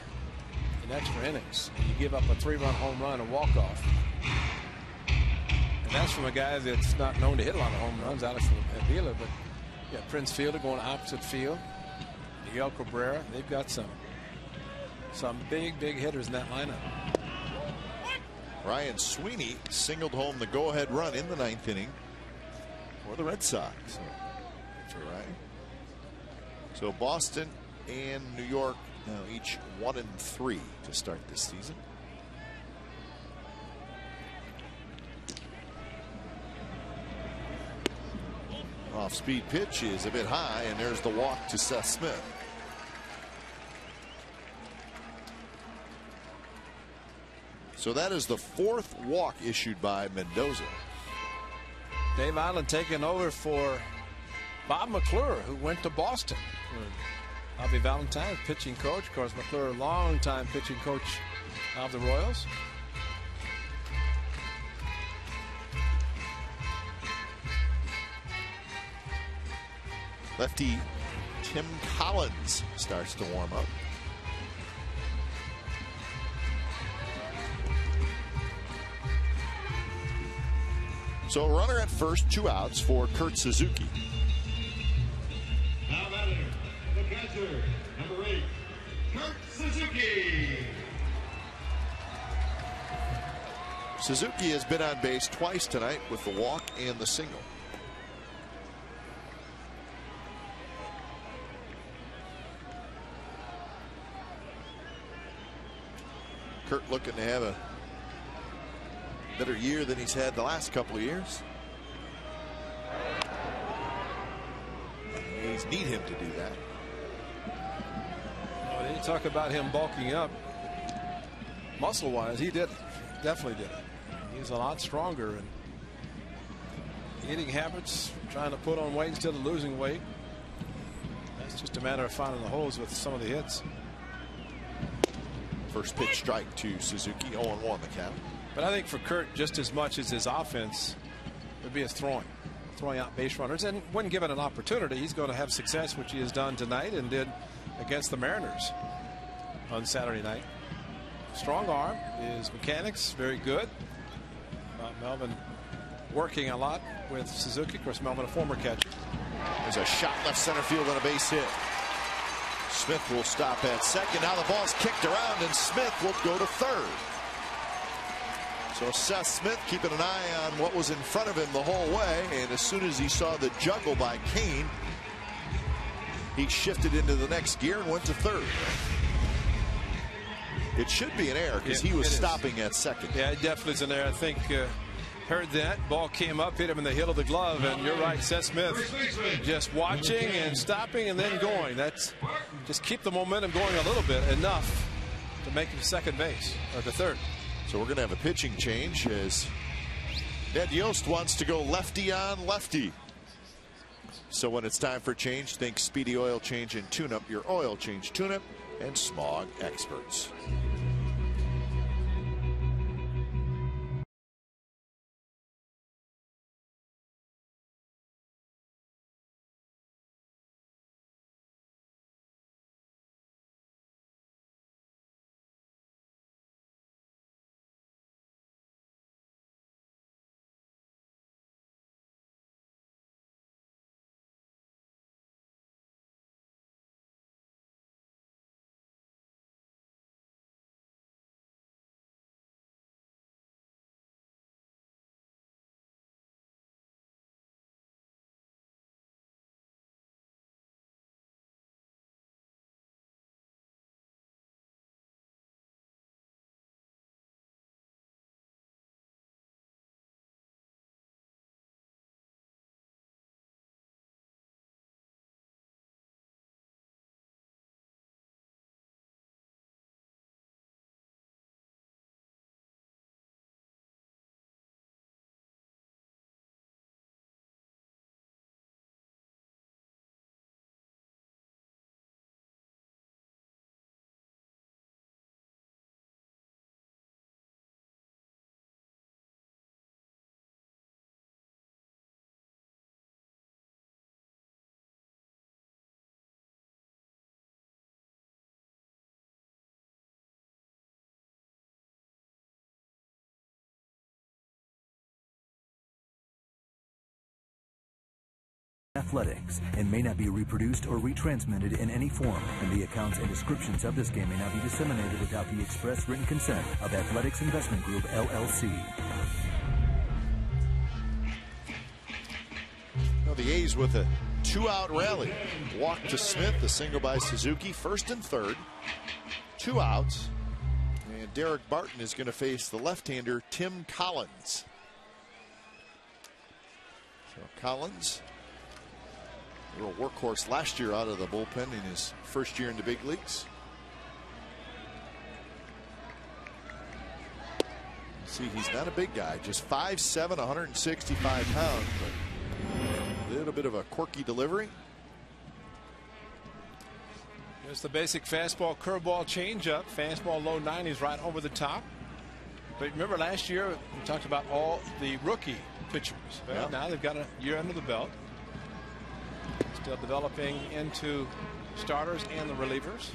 in extra innings, and you give up a 3-run home run and walk off, and that's from a guy that's not known to hit a lot of home runs, Alex Avila, but yeah, Prince Fielder going opposite field, Miguel Cabrera. They've got some big hitters in that lineup. Ryan Sweeney singled home the go-ahead run in the 9th inning for the Red Sox. So Boston and New York now each 1-3 to start this season. Off-speed pitch is a bit high, and there's the walk to Seth Smith. So that is the 4th walk issued by Mendoza. Dave Island taking over for Bob McClure, who went to Boston. Bobby Valentine, pitching coach. Of course, McClure, longtime pitching coach of the Royals. Lefty Tim Collins starts to warm up. So a runner at first, 2 outs for Kurt Suzuki. Now batting, the catcher, number 8, Kurt Suzuki. Suzuki has been on base twice tonight with the walk and the single. Kurt looking to have a better year than he's had the last couple of years. The A's need him to do that. Well, you talk about him bulking up muscle-wise. He did, definitely did it. He's a lot stronger, and eating habits, trying to put on weight instead of losing weight. That's just a matter of finding the holes with some of the hits. First pitch strike to Suzuki, 0-1 the count. But I think for Kurt, just as much as his offense would be his throwing out base runners, and when given an opportunity, he's going to have success, which he has done tonight and did against the Mariners on Saturday night. Strong arm, his mechanics very good. Melvin working a lot with Suzuki. Of course, Melvin, a former catcher. There's a shot left center field and a base hit. Smith will stop at second. Now the ball's kicked around, and Smith will go to third. So Seth Smith keeping an eye on what was in front of him the whole way, and as soon as he saw the juggle by Kane, he shifted into the next gear and went to third. It should be an error because he was stopping at second. Yeah, it definitely is an error. I think heard that ball came up, hit him in the heel of the glove, and you're right, Seth Smith just watching and stopping and then going. That's just keep the momentum going a little bit, enough to make him second base or to third. So we're going to have a pitching change as Ned Yost wants to go lefty on lefty. So when it's time for change, think Speedy Oil Change and Tune Up, your oil change tune-up and smog experts. Athletics and may not be reproduced or retransmitted in any form, and the accounts and descriptions of this game may not be disseminated without the express written consent of Athletics Investment Group, LLC. Well, the A's with a two-out rally. Walk to Smith, a single by Suzuki, first and third. 2 outs. And Derek Barton is going to face the left-hander Tim Collins. So Collins, a real workhorse last year out of the bullpen in his first year in the big leagues. See, he's not a big guy, just 5'7", 165 pounds, but a little bit of a quirky delivery. There's the basic fastball, curveball, changeup, fastball, low 90s right over the top. But remember last year we talked about all the rookie pitchers. Well, yeah. Now they've got a year under the belt. Still developing into starters and the relievers.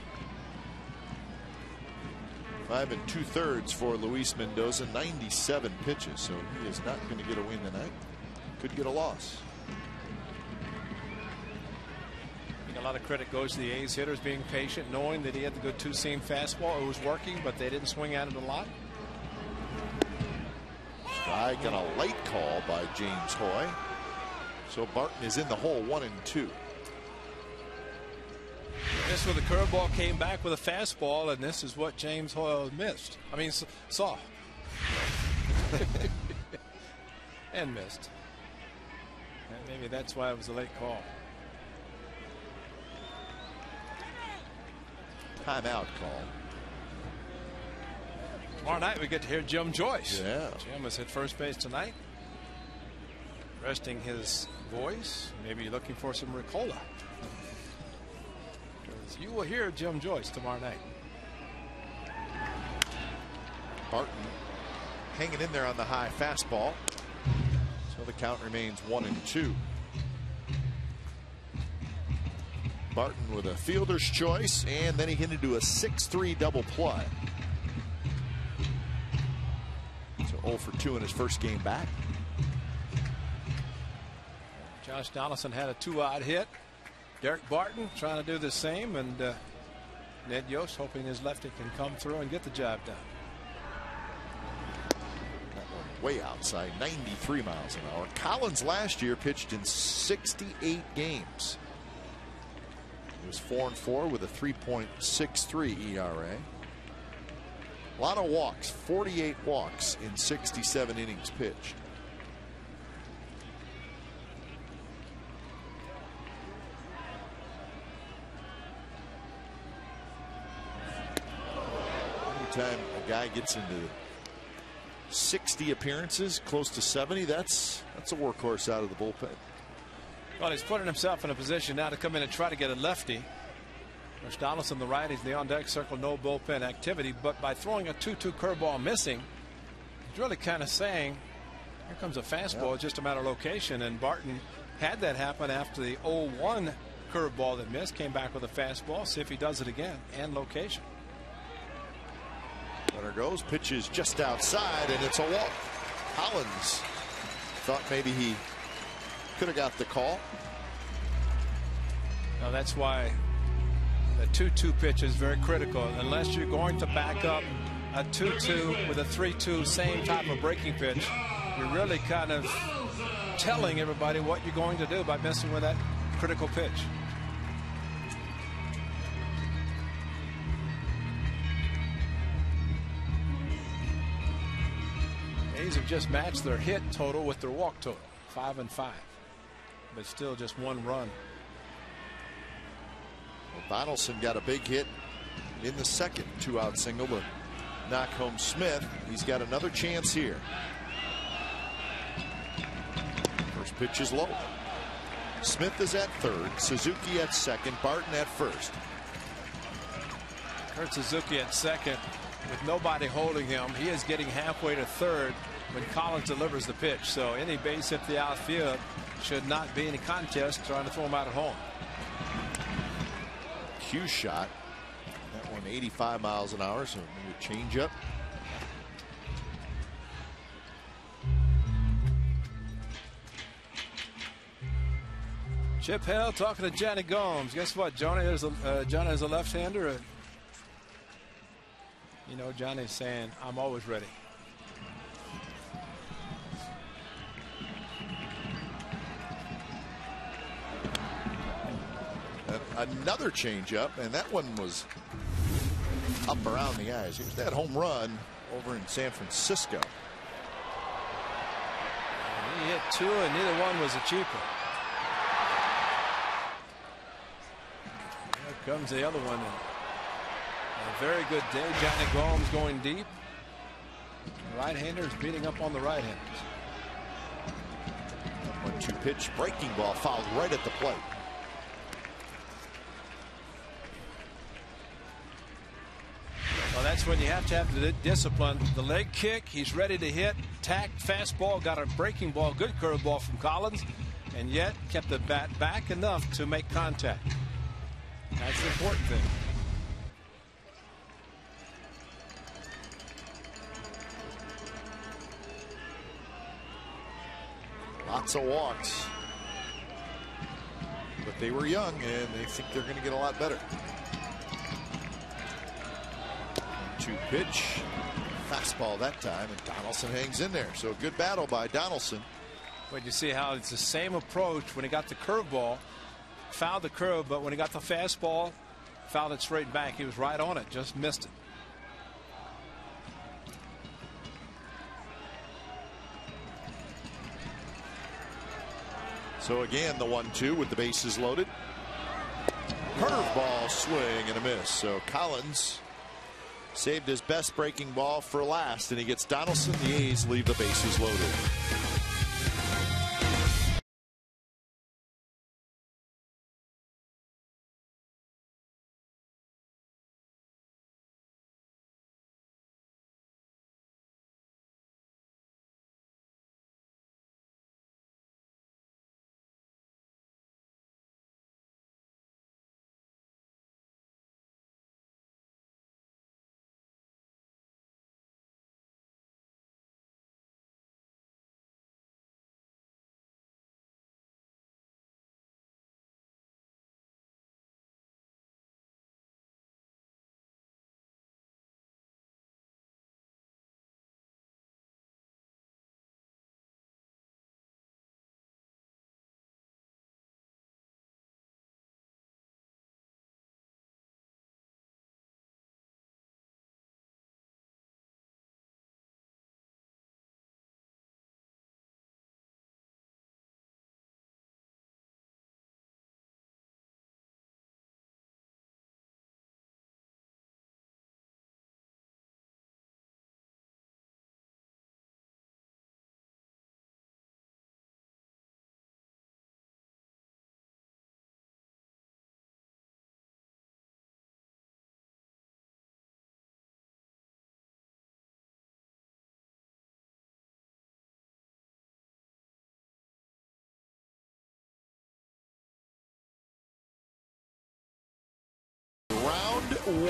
5 2/3 for Luis Mendoza, 97 pitches, so he is not going to get a win tonight. Could get a loss. I think a lot of credit goes to the A's hitters being patient, knowing that he had the good two-seam fastball. It was working, but they didn't swing at it a lot. Strike and a late call by James Hoy. So Barton is in the hole, 1-2. This where the curveball came back with a fastball, and this is what James Hoyle missed. I mean, saw. And missed. And maybe that's why it was a late call. Timeout call. Tomorrow night we get to hear Jim Joyce. Yeah. Jim has hit first base tonight. Resting his voice. Maybe looking for some Ricola. Because you will hear Jim Joyce tomorrow night. Barton hanging in there on the high fastball. So the count remains 1-2. Barton with a fielder's choice, and then he hit into a 6-3 double play. So 0 for 2 in his first game back. Josh Donaldson had a 2-out hit. Derek Barton trying to do the same, and Ned Yost hoping his lefty can come through and get the job done. That one way outside, 93 miles an hour. Collins last year pitched in 68 games. He was 4-4 with a 3.63 ERA. A lot of walks, 48 walks in 67 innings pitched. Anytime a guy gets into 60 appearances, close to 70, that's a workhorse out of the bullpen. Well, he's putting himself in a position now to come in and try to get a lefty. There's Donaldson, the righties in the on-deck circle, no bullpen activity. But by throwing a 2-2 curveball missing, he's really kind of saying, here comes a fastball, it's just a matter of location. And Barton had that happen after the 0-1 curveball that missed, came back with a fastball. See if he does it again, and location. Runner goes, pitches just outside, and it's a walk. Collins thought maybe he could have got the call. Now that's why the 2-2 pitch is very critical. Unless you're going to back up a 2-2 with a 3-2, same type of breaking pitch, you're really kind of telling everybody what you're going to do by messing with that critical pitch. A's have just matched their hit total with their walk total, 5-5. But still just one run. Well, Donaldson got a big hit in the second 2-out single to knock home Smith. He's got another chance here. First pitch is low. Smith is at third, Suzuki at second, Barton at first. Kurt Suzuki at second with nobody holding him. He is getting halfway to third when Collins delivers the pitch. So any base hit the outfield should not be any contest trying to throw him out at home. Cue shot. That one 85 miles an hour, so maybe a change up. Chip Hill talking to Johnny Gomes. Guess what? Johnny is a left-hander. You know, Johnny's saying, I'm always ready. Another changeup, and that one was up around the eyes. Here's that home run over in San Francisco. He hit two, and neither one was a cheaper. Here comes the other one. A very good day. Johnny Gomes going deep. The right-hander is beating up on the right-handers. 1-2 pitch, breaking ball fouled right at the plate. Well, that's when you have to have the discipline. The leg kick, he's ready to hit. Tacked fastball, got a breaking ball, good curveball from Collins, and yet kept the bat back enough to make contact. That's the important thing. Lots of walks. But they were young, and they think they're going to get a lot better. 2 pitch. Fastball that time, and Donaldson hangs in there. So good battle by Donaldson. But you see how it's the same approach when he got the curveball. Fouled the curve, but when he got the fastball, fouled it straight back. He was right on it, just missed it. So again, the 1-2 with the bases loaded. Curveball swing and a miss. So Collins saved his best breaking ball for last, and he gets Donaldson. The A's leave the bases loaded. Round 1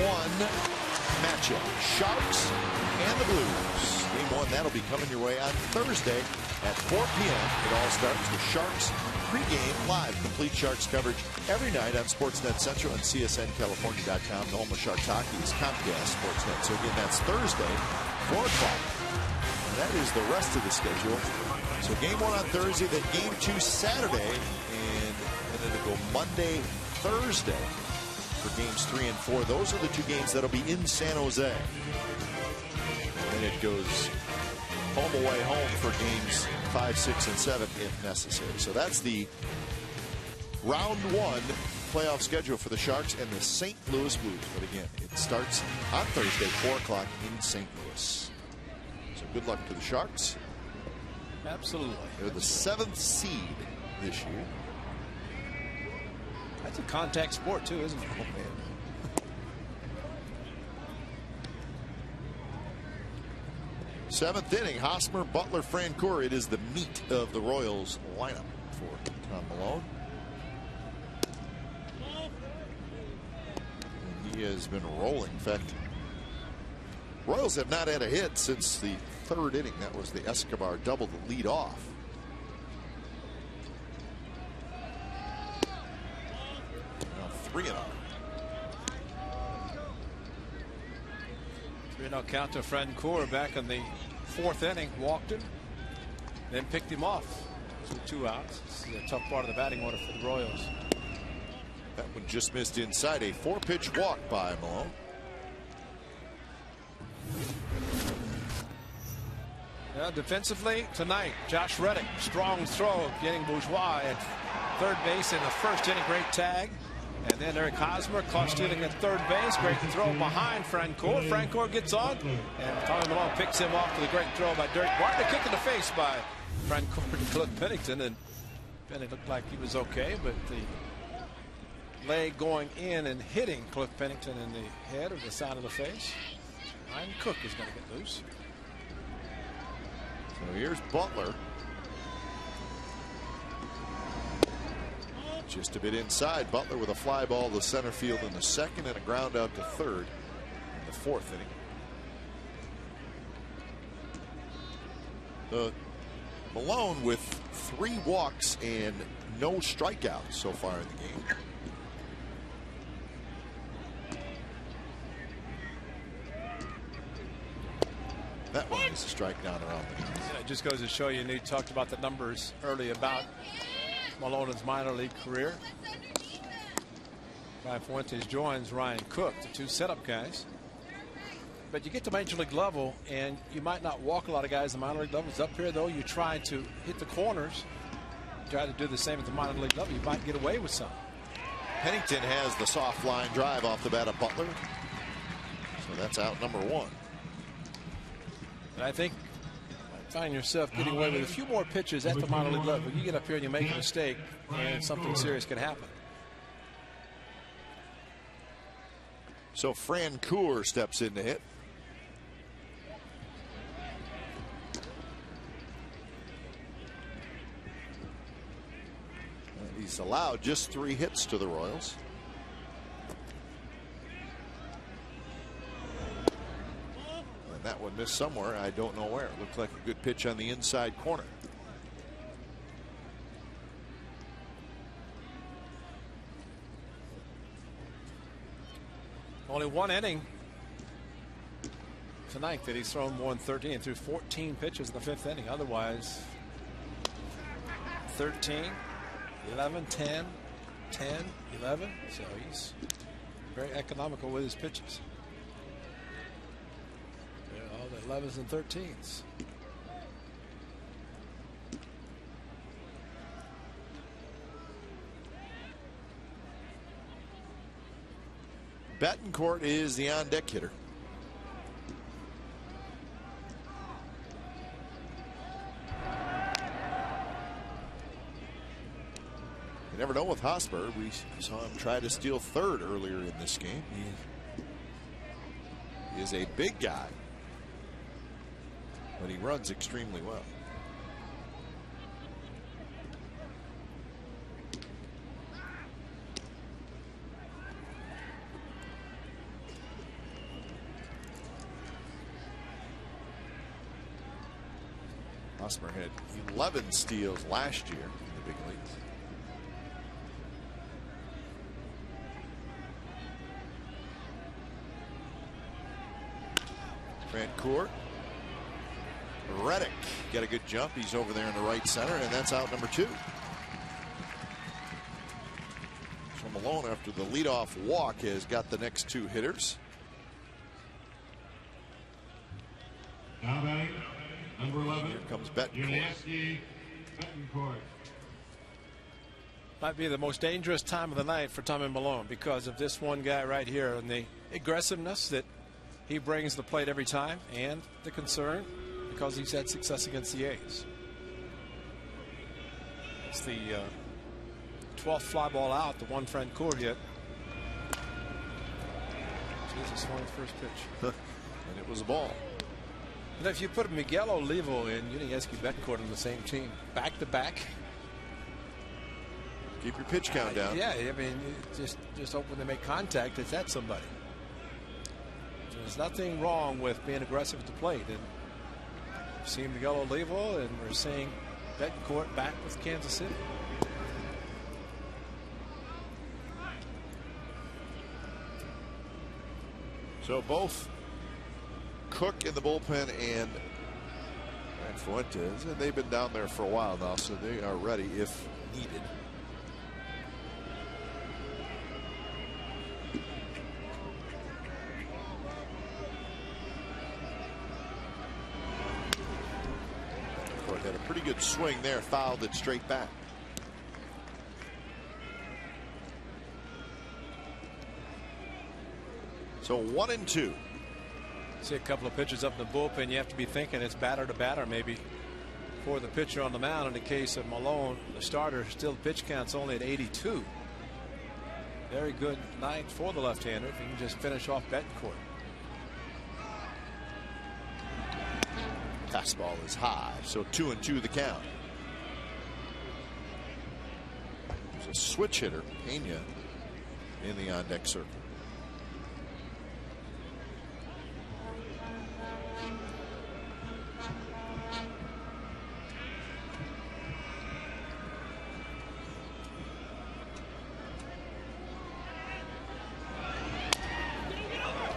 matchup. Sharks and the Blues. Game 1, that'll be coming your way on Thursday at 4 p.m. It all starts with Sharks pregame live. Complete Sharks coverage every night on Sportsnet Central and CSNCalifornia.com. The home of Sharks hockey is Comcast Sportsnet. So again, that's Thursday, 4 o'clock. And that is the rest of the schedule. So game 1 on Thursday, then game 2 Saturday, and then it'll go Monday, Thursday for games 3 and 4. Those are the 2 games that'll be in San Jose. And then it goes home away home for games 5, 6, and 7 if necessary. So that's the round 1 playoff schedule for the Sharks and the St. Louis Blues. But again, it starts on Thursday, 4 o'clock in St. Louis. So good luck to the Sharks. Absolutely. They're the 7th seed this year. That's a contact sport too, isn't it? Oh, man. 7th inning, Hosmer, Butler, Francoeur. It is the meat of the Royals lineup for Tom Malone. And he has been rolling. In fact, Royals have not had a hit since the 3rd inning. That was the Escobar double to lead off. Now 3-0. 3-0 count to Francoeur back in the 4th inning. Walked him, then picked him off. So 2 outs. This is a tough part of the batting order for the Royals. That one just missed inside. A 4-pitch walk by Malone. Yeah, defensively tonight, Josh Reddick, strong throw, getting Bourgeois at 3rd base in the 1st inning. Great tag. And then Eric Hosmer caught stealing at 3rd base. Great throw behind Francoeur. Francoeur gets on, and Tommy Malone picks him off with a great throw by Derek Barton. A kick in the face by Francoeur to Cliff Pennington, and Penny looked like he was okay, but the leg going in and hitting Cliff Pennington in the head or the side of the face. Ryan Cook is going to get loose. So here's Butler. Just a bit inside. Butler with a fly ball to center field in the 2nd and a ground out to 3rd in the 4th inning. Malone with 3 walks and no strikeouts so far in the game. That one is a strike down around the knees. Yeah, it just goes to show you, and you talked about the numbers early about Malone's minor league career. Ryan Fuentes joins Ryan Cook, the two setup guys. But you get to major league level, and you might not walk a lot of guys in the minor league levels. Up here, though, you try to hit the corners. Try to do the same at the minor league level. You might get away with some. Pennington has the soft line drive off the bat of Butler. So that's out number 1. And I think you might find yourself getting away with a few more pitches at the minor league level. You get up here and you make a mistake, and something serious can happen. So Francoeur steps in to hit. He's allowed just 3 hits to the Royals. And that one missed somewhere. I don't know where. It looked like a good pitch on the inside corner. Only 1 inning tonight that he's thrown more than 13 through 14 pitches in the 5th inning. Otherwise, 13. 11, 10, 10, 11. So he's very economical with his pitches. Yeah, all the 11s and 13s. Betancourt is the on-deck hitter. You never know with Hosper. We saw him try to steal third earlier in this game. He is a big guy, but he runs extremely well. Hosmer had 11 steals last year in the big leagues. Francoeur. Reddick got a good jump. He's over there in the right center, and that's out number 2. So Malone, after the leadoff walk, has got the next 2 hitters. Now batting, number 11. Here comes Betancourt. Might be the most dangerous time of the night for Tommy Malone because of this one guy right here and the aggressiveness that he brings the plate every time, and the concern because he's had success against the A's. It's the 12th fly ball out, the one Francoeur hit. Jesus, swung the first pitch. And it was a ball. And if you put Miguel Olivo and Yuniesky Betancourt on the same team, back to back. Keep your pitch count down. Yeah, I mean, just hope when they make contact, it's at somebody. There's nothing wrong with being aggressive at the plate. And we've seen Miguel Olivo, and we're seeing Betancourt back with Kansas City. So both Cook in the bullpen and Fuentes, and they've been down there for a while now, so they are ready if needed. Had a pretty good swing there, fouled it straight back. So 1-2. See a couple of pitches up in the bullpen. You have to be thinking it's batter to batter maybe for the pitcher on the mound. In the case of Malone, the starter, still pitch count's only at 82. Very good night for the left-hander if he can just finish off Betancourt. Fastball is high, so 2-2 the count. There's a switch hitter, Pena, in the on-deck circle.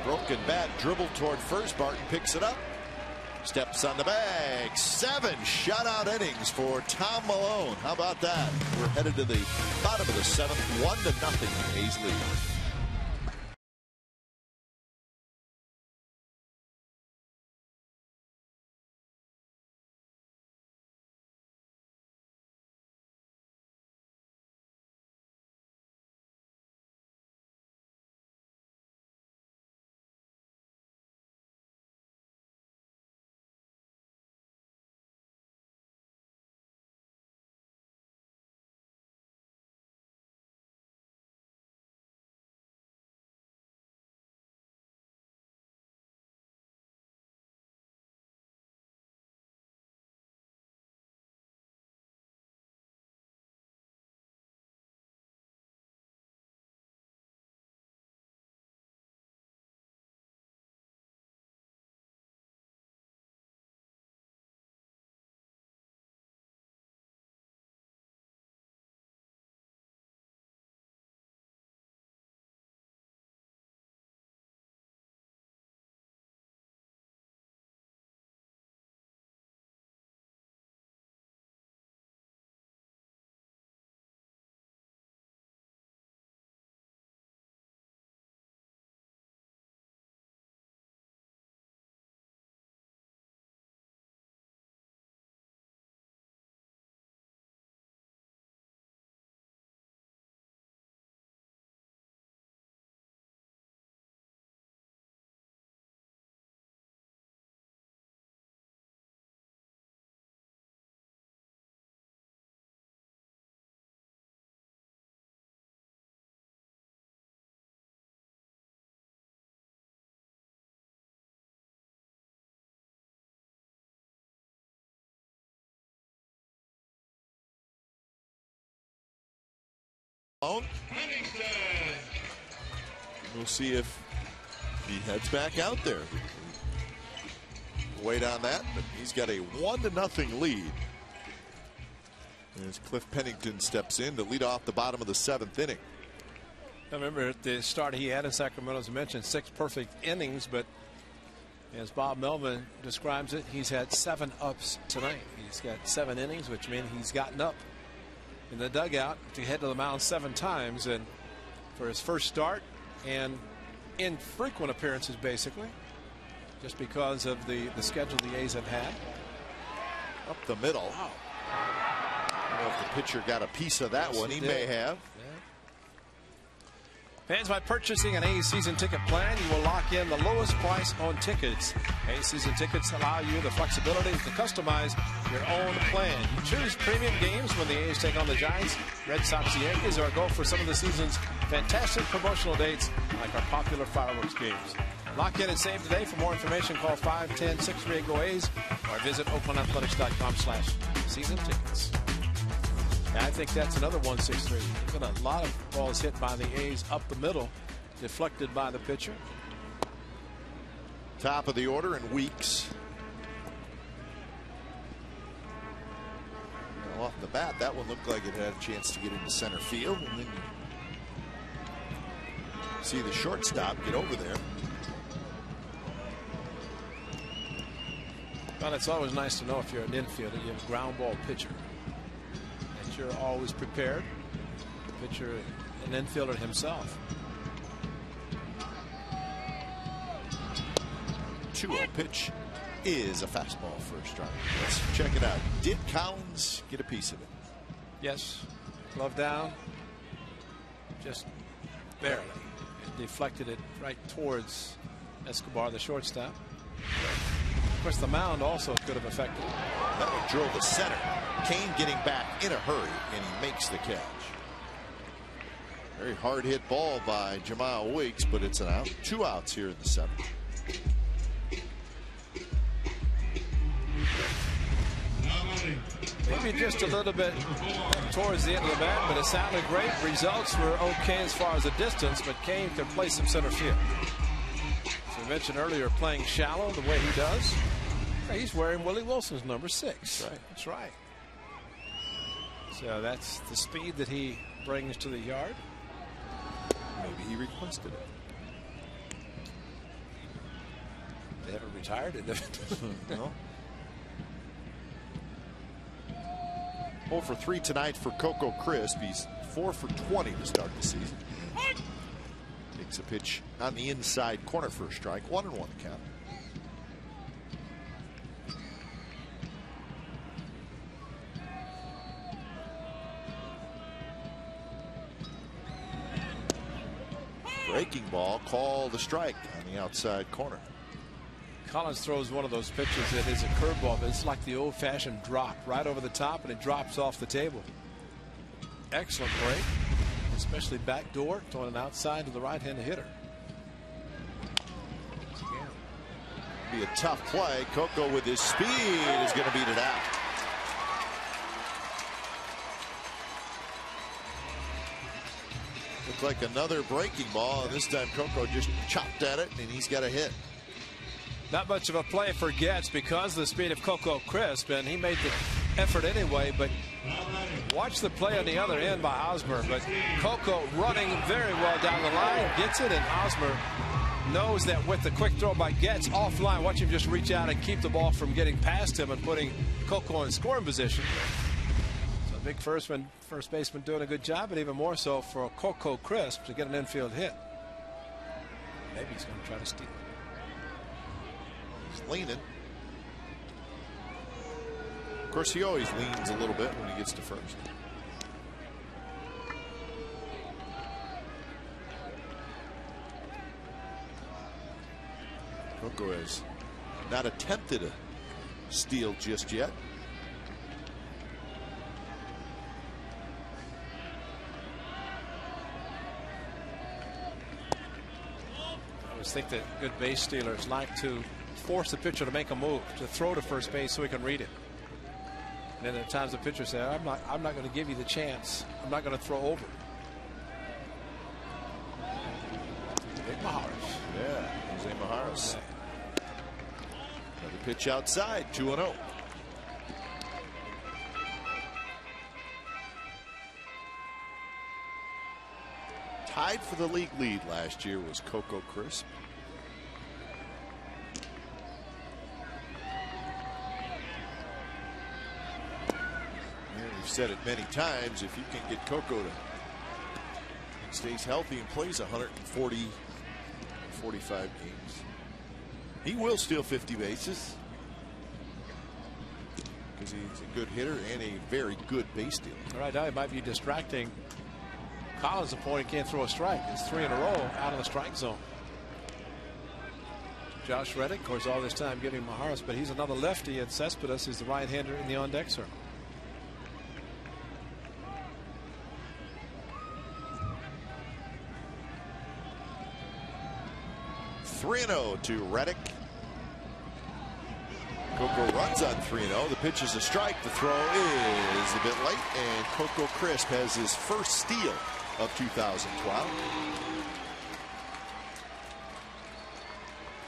Broken bat, dribbled toward first. Barton picks it up. Steps on the bag. 7 shutout innings for Tom Malone. How about that? We're headed to the bottom of the 7th. 1-0 A's lead. Malone. We'll see if he heads back out there. Wait on that, but he's got a 1-0 lead. As Cliff Pennington steps in to lead off the bottom of the 7th inning. I remember at the start he had in Sacramento, as mentioned, 6 perfect innings, but as Bob Melvin describes it, he's had 7 ups tonight. He's got 7 innings, which means he's gotten up in the dugout to head to the mound 7 times, and for his first start and infrequent appearances, basically, just because of the schedule the A's have had. Up the middle. Wow. I don't know if the pitcher got a piece of that one. He may have. Fans, by purchasing an A's season ticket plan, you will lock in the lowest price on tickets. A's season tickets allow you the flexibility to customize your own plan. You choose premium games when the A's take on the Giants, Red Sox, Yankees, or go for some of the season's fantastic promotional dates like our popular fireworks games. Lock in and save today. For more information, call 510-638-GO-A's or visit oaklandathletics.com/season tickets. I think that's another 163. Got a lot of balls hit by the A's up the middle, deflected by the pitcher. Top of the order in Weeks. Well, off the bat, that one looked like it had a chance to get into center field, and then you see the shortstop get over there. Well, it's always nice to know if you're an infielder, you have a ground ball pitcher. You're always prepared. Pitcher, an infielder himself. 2-0 pitch is a fastball for a strike. Let's check it out. Did Collins get a piece of it? Yes. Glove down. Just barely. It deflected it right towards Escobar, the shortstop. Of course, the mound also could have affected it. That one drove the center. Kane getting back in a hurry, and he makes the catch. Very hard hit ball by Jamal Weeks, but it's an out. 2 outs here in the 7th. Maybe just a little bit towards the end of the bat, but it sounded great. Results were okay as far as the distance, but Kane could play some center field. As we mentioned earlier, playing shallow the way he does. He's wearing Willie Wilson's number 6. Right. That's right. So that's the speed that he brings to the yard. Maybe he requested it. They haven't retired it. No. 0 for 3 tonight for Coco Crisp. He's 4 for 20 to start the season. Takes a pitch on the inside corner for a strike. 1-1 count. Breaking ball, called a strike on the outside corner. Collins throws one of those pitches that is a curveball, but it's like the old-fashioned drop right over the top, and it drops off the table. Excellent break, especially backdoor, throwing it outside to the right-handed hitter. Be a tough play. Coco with his speed is going to beat it out. Looked like another breaking ball, and this time Coco just chopped at it, and he's got a hit. Not much of a play for Getz because of the speed of Coco Crisp, and he made the effort anyway, but watch the play on the other end by Hosmer. But Coco running very well down the line, gets it, and Hosmer knows that with the quick throw by Getz offline, watch him just reach out and keep the ball from getting past him and putting Coco in scoring position. So big first baseman doing a good job, but even more so for Coco Crisp to get an infield hit. Maybe he's going to try to steal it. He's leaning. Of course, he always leans a little bit when he gets to first. Coco has not attempted a steal just yet. I always think that good base stealers like to force the pitcher to make a move, to throw to first base so he can read it. And then at times the pitcher says, I'm not going to give you the chance. I'm not going to throw over. Maharis. Yeah, Jose Maharis. Another pitch outside, 2-0. Tied for the league lead last year was Coco Crisp. And we've said it many times, if you can get Coco to stays healthy and plays 140, 45 games, he will steal 50 bases because he's a good hitter and a very good base stealer. Right now, it might be distracting Collins a point. He can't throw a strike. It's 3 in a row out of the strike zone. Josh Reddick, of course, all this time giving Maharis, but he's another lefty, and Cespedes is the right-hander in the on-deck circle. 3-0 to Reddick. Coco runs on 3-0. The pitch is a strike. The throw is a bit late, and Coco Crisp has his first steal of 2012.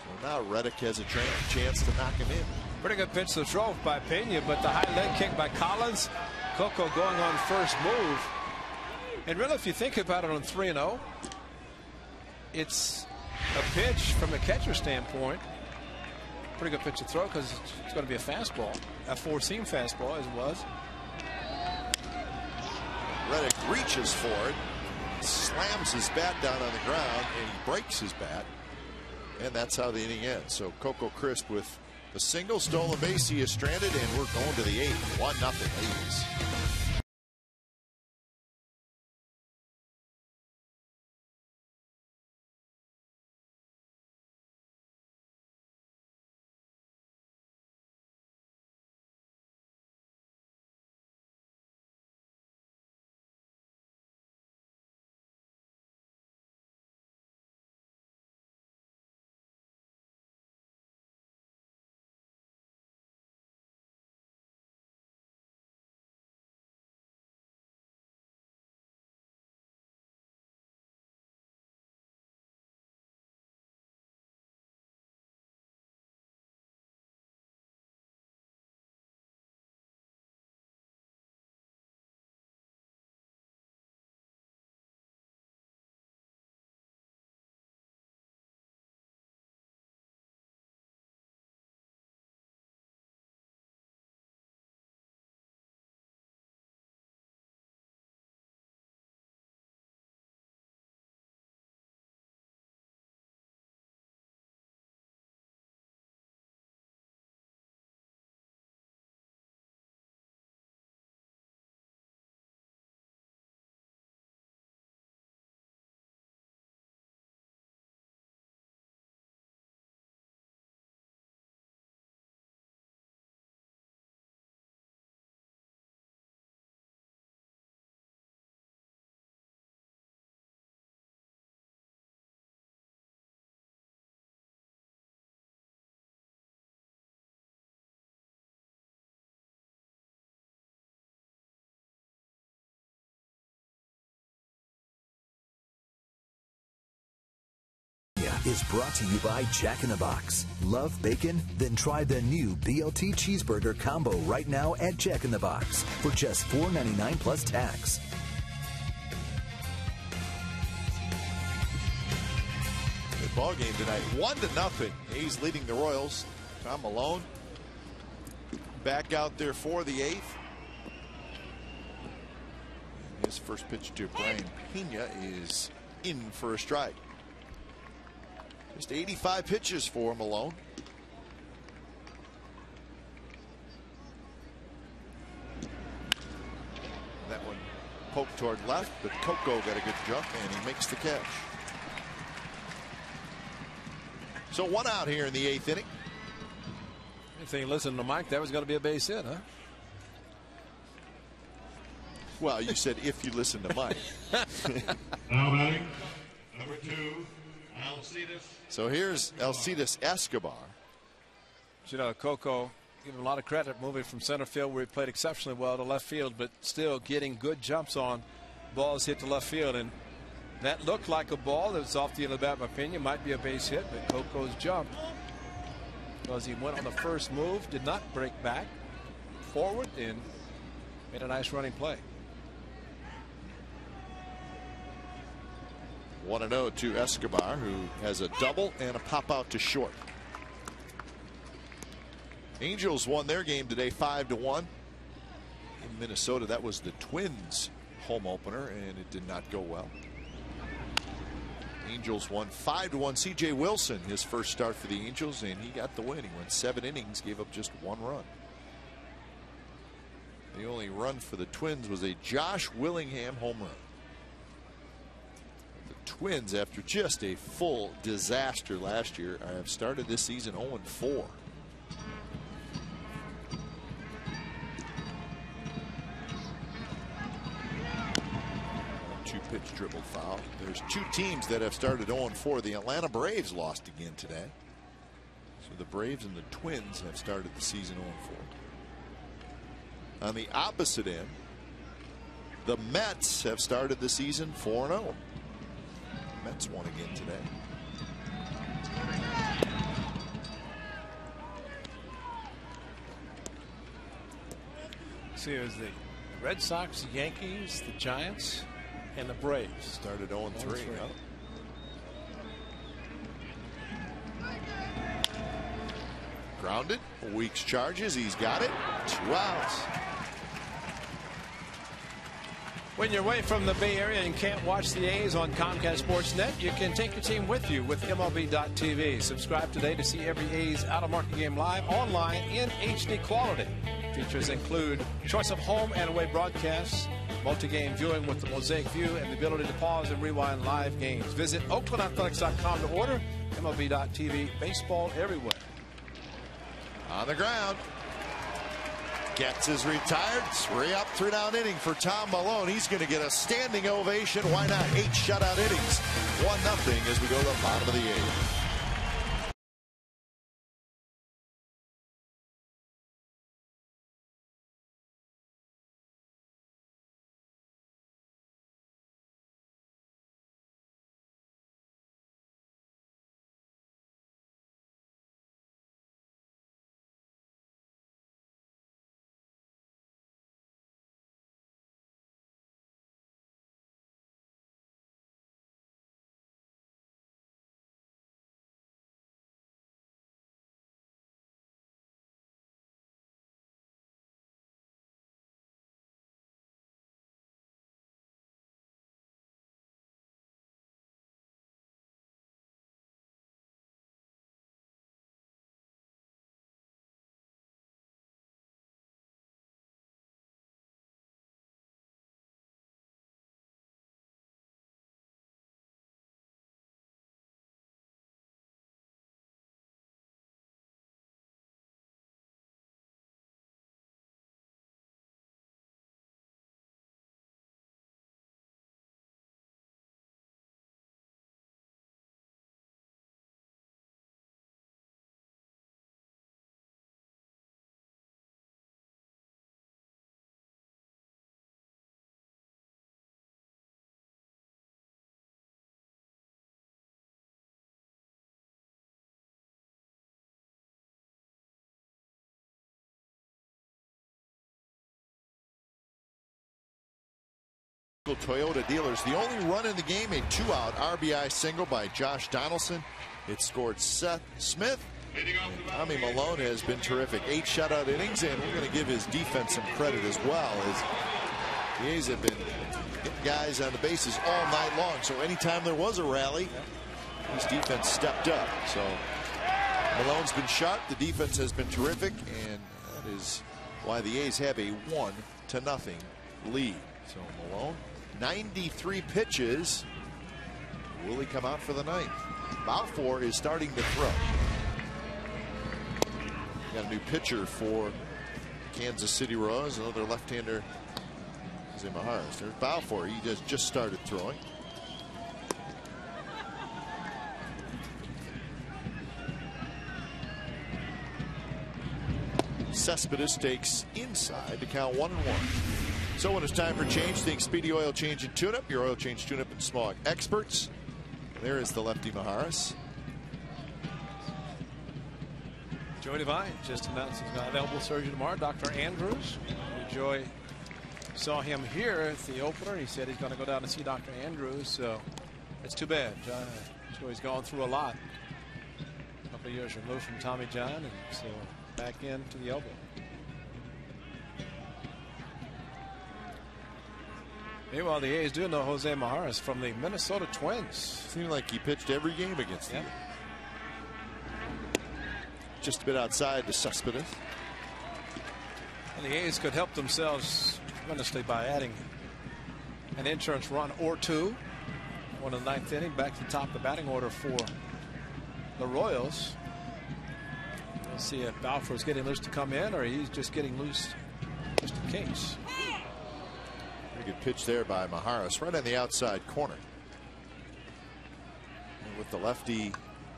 So now Reddick has a chance to knock him in. Pretty good pitch to throw by Pena, but the high leg kick by Collins. Coco going on first move. And really, if you think about it on 3-0, it's a pitch from a catcher standpoint. Pretty good pitch to throw because it's going to be a fastball, a four-seam fastball as it was. Reddick reaches for it, slams his bat down on the ground, and he breaks his bat. And that's how the inning ends. So Coco Crisp with a single, stolen base. He is stranded, and we're going to the 8th. 1-0 A's. Is brought to you by Jack in the Box. Love bacon? Then try the new BLT cheeseburger combo right now at Jack in the Box for just $4.99 plus tax. Good ball game tonight. 1-0. A's leading the Royals. Tom Malone back out there for the 8th. His first pitch to Brian Pena is in for a strike. Just 85 pitches for Malone. That one poked toward left, but Coco got a good jump and he makes the catch. So 1 out here in the 8th inning. If you listen to Mike, that was going to be a base hit, huh? Well, you said if you listen to Mike. Now batting, number 2, Alcides. So here's Alcides Escobar. You know, Coco, give him a lot of credit moving from center field where he played exceptionally well to left field, but still getting good jumps on balls hit to left field. And That looked like a ball that was off the end of the bat, in my opinion. Might be a base hit, but Coco's jump, because he went on the first move, did not break back forward, and made a nice running play. 1-0 to Escobar, who has a double and a pop out to short. Angels won their game today 5-1 in Minnesota. That was the Twins home opener, and it did not go well. Angels won 5-1. C.J. Wilson, his first start for the Angels, and he got the win. He went 7 innings, gave up just 1 run. The only run for the Twins was a Josh Willingham home run. The Twins, after just a full disaster last year, have started this season 0-4. 2-pitch dribble foul. There's 2 teams that have started 0-4. The Atlanta Braves lost again today. So the Braves and the Twins have started the season 0-4. On the opposite end, the Mets have started the season 4-0. Mets won again today. See, it was the Red Sox, the Yankees, the Giants, and the Braves. Started 0-3. Huh? Grounded. Weeks charges. He's got it. 2 outs. When you're away from the Bay Area and can't watch the A's on Comcast Sportsnet, you can take your team with you with MLB.tv. Subscribe today to see every A's out-of-market game live online in HD quality. Features include choice of home and away broadcasts, multi-game viewing with the Mosaic View, and the ability to pause and rewind live games. Visit OaklandAthletics.com to order. MLB.tv, baseball everywhere. On the ground. Gets his retired. 3-up, 3-down inning for Tom Malone. He's going to get a standing ovation. Why not? 8 shutout innings. 1-0 as we go to the bottom of the 8th. Toyota dealers. The only run in the game, a 2-out RBI single by Josh Donaldson. It scored Seth Smith. Tommy Malone has been terrific. 8 shutout innings, and we're going to give his defense some credit as well, as the A's have been getting guys on the bases all night long. So anytime there was a rally, his defense stepped up. So Malone's been sharp. The defense has been terrific, and that is why the A's have a 1-0 lead. So Malone, 93 pitches. Will he come out for the ninth? Balfour is starting to throw. Got a new pitcher for Kansas City Royals, another left-hander, Jose Maharas. There's Balfour. He just started throwing. Cespedes takes inside to count 1-1. So when it's time for change, think Speedy Oil Change and Tune-Up, your oil change tune-up and smog experts. There is the lefty Maharis. Joey Devine just announced he's got elbow surgery tomorrow. Dr. Andrews. Joey saw him here at the opener. He said he's going to go down and see Dr. Andrews. So it's too bad. Joey's gone through a lot. A couple of years removed from Tommy John, and so back into the elbow. Meanwhile, the A's do know Jose Maharis from the Minnesota Twins. Seemed like he pitched every game against them. Just a bit outside the Cespedes. And the A's could help themselves tremendously by adding an insurance run or two. One in the ninth inning, back to the top of the batting order for the Royals. We'll see if Balfour's getting loose to come in, or he's just getting loose just in case. Pretty good pitch there by Maharis, right on the outside corner. And with the lefty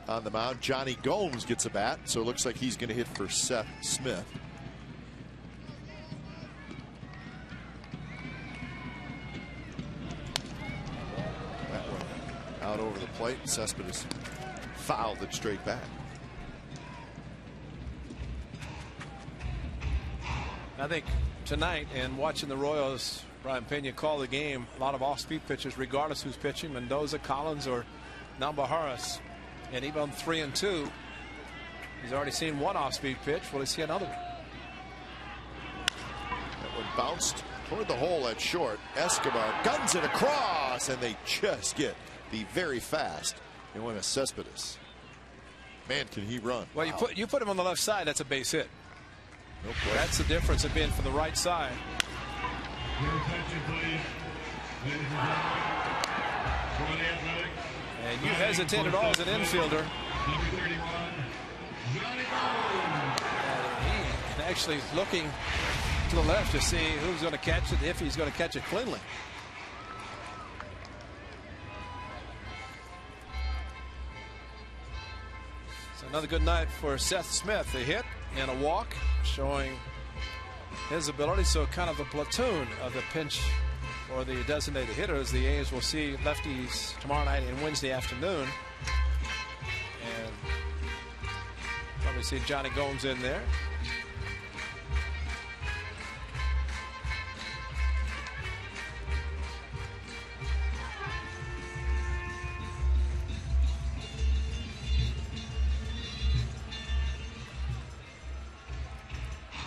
on the mound, Johnny Gomes gets a bat, so it looks like he's going to hit for Seth Smith. That one out over the plate. Cespedes fouled it straight back. I think tonight, and watching the Royals, Brian Pena call the game, a lot of off-speed pitches, regardless who's pitching, Mendoza, Collins, or now Maharis. And even on 3-2, he's already seen one off-speed pitch. Will he see another one? That one bounced toward the hole at short. Escobar guns it across, and they just get the very fast Yoenis Cespedes. Man, can he run. Well, wow. you put him on the left side, that's a base hit. No question. That's the difference of being from the right side. Your attention, please. Ladies and gentlemen, for the Athletics. And you hesitate at all as an infielder. Number 31, Johnny Gomes. He's actually looking to the left to see who's going to catch it, if he's going to catch it cleanly. So another good night for Seth Smith. A hit and a walk, showing his ability. So kind of a platoon of the pinch or the designated hitters. The A's will see lefties tomorrow night and Wednesday afternoon. And probably see Johnny Gomes in there.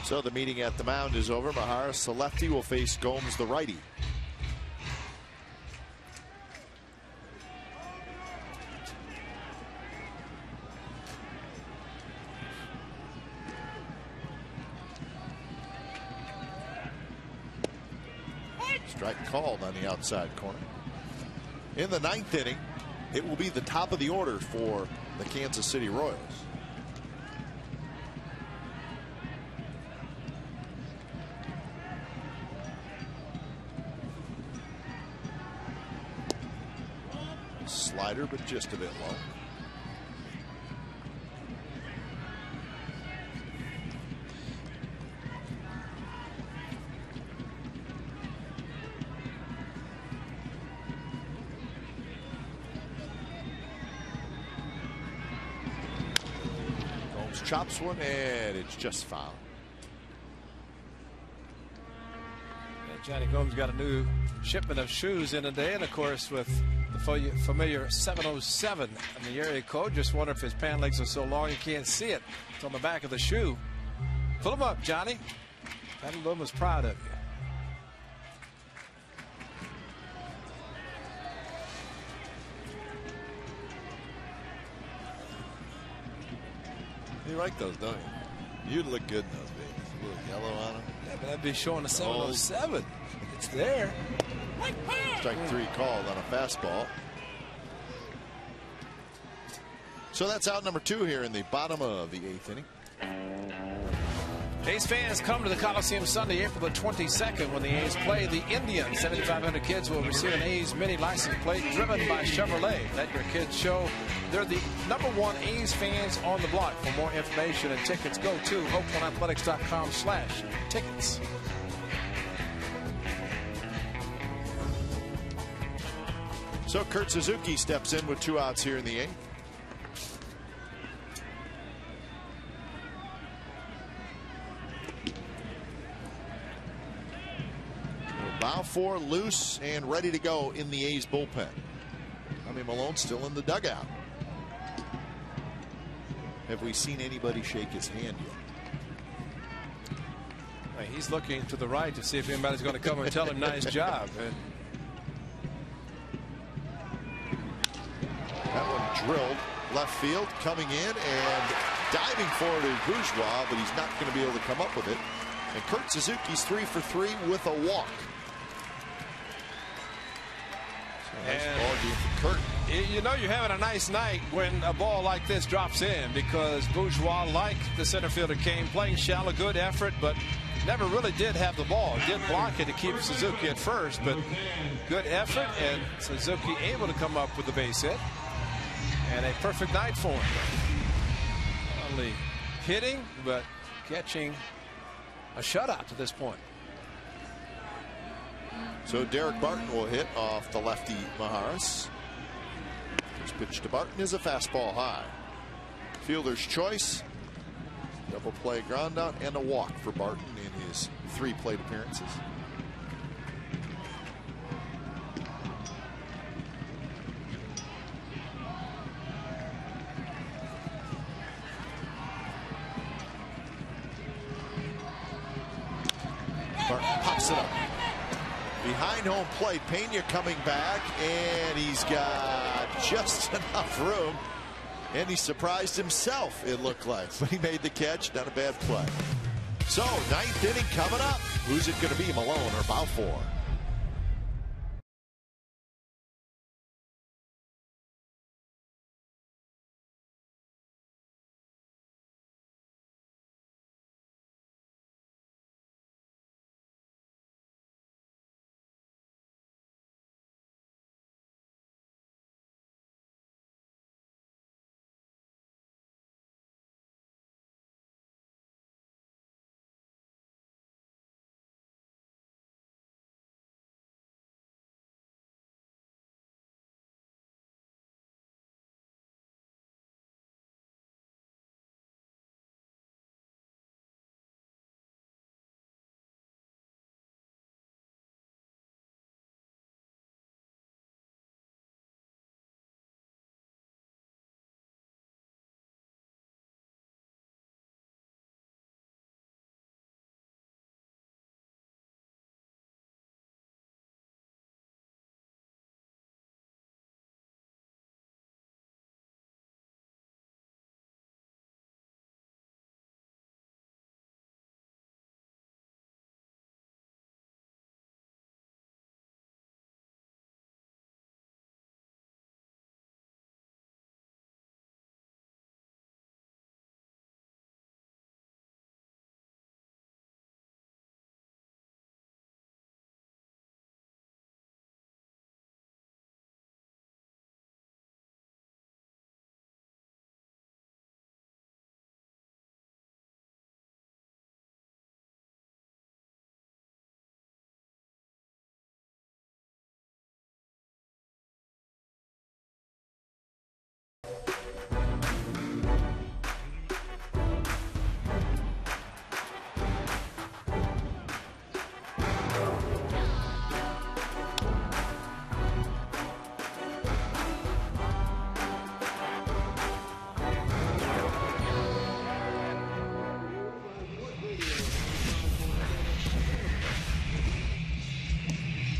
So the meeting at the mound is over. Maharis, the lefty, will face Gomes, the righty. Strike called on the outside corner. In the ninth inning, it will be the top of the order for the Kansas City Royals. Slider, but just a bit low. Gomes chops one, and it's just foul. Johnny Gomes got a new shipment of shoes in today, and of course with the familiar 707 in the area code. Just wonder if his pant legs are so long you can't see it. It's on the back of the shoe. Pull them up, Johnny. Patty Bloom was proud of you. You like those, don't you? You'd look good in those babies. A little yellow on them. Yeah, but that'd be showing a 707. It's there. Strike three called on a fastball. So that's out number two here in the bottom of the eighth inning. A's fans, come to the Coliseum Sunday, April the 22nd, when the A's play the Indians. 7,500 kids will receive an A's mini license plate driven by Chevrolet. Let your kids show they're the #1 A's fans on the block. For more information and tickets, go to oaklandathletics.com/tickets. So Kurt Suzuki steps in with 2 outs here in the 8th. Balfour loose and ready to go in the A's bullpen. Tommy Milone still in the dugout. Have we seen anybody shake his hand yet? He's looking to the right to see if anybody's going to come and tell him nice job. And that one drilled left field, coming in and diving forward is Bourgeois, but he's not going to be able to come up with it. And Kurt Suzuki's 3 for 3 with a walk. Nice ball game for Kurt. You know you're having a nice night when a ball like this drops in, because Bourgeois, like the center fielder, came playing shallow, good effort, but never really did have the ball. Did block it to keep Suzuki at first, but good effort, and Suzuki able to come up with the base hit. And a perfect night for him. Not only hitting, but catching a shutout to this point. So Derek Barton will hit off the lefty Maharis. First pitch to Barton is a fastball high. Fielder's choice. Double play ground out and a walk for Barton in his 3 plate appearances. Barton pops it up. Behind home plate, Pena coming back, and he's got just enough room. And he surprised himself, it looked like. But he made the catch, not a bad play. So, 9th inning coming up. Who's it going to be, Malone or Balfour?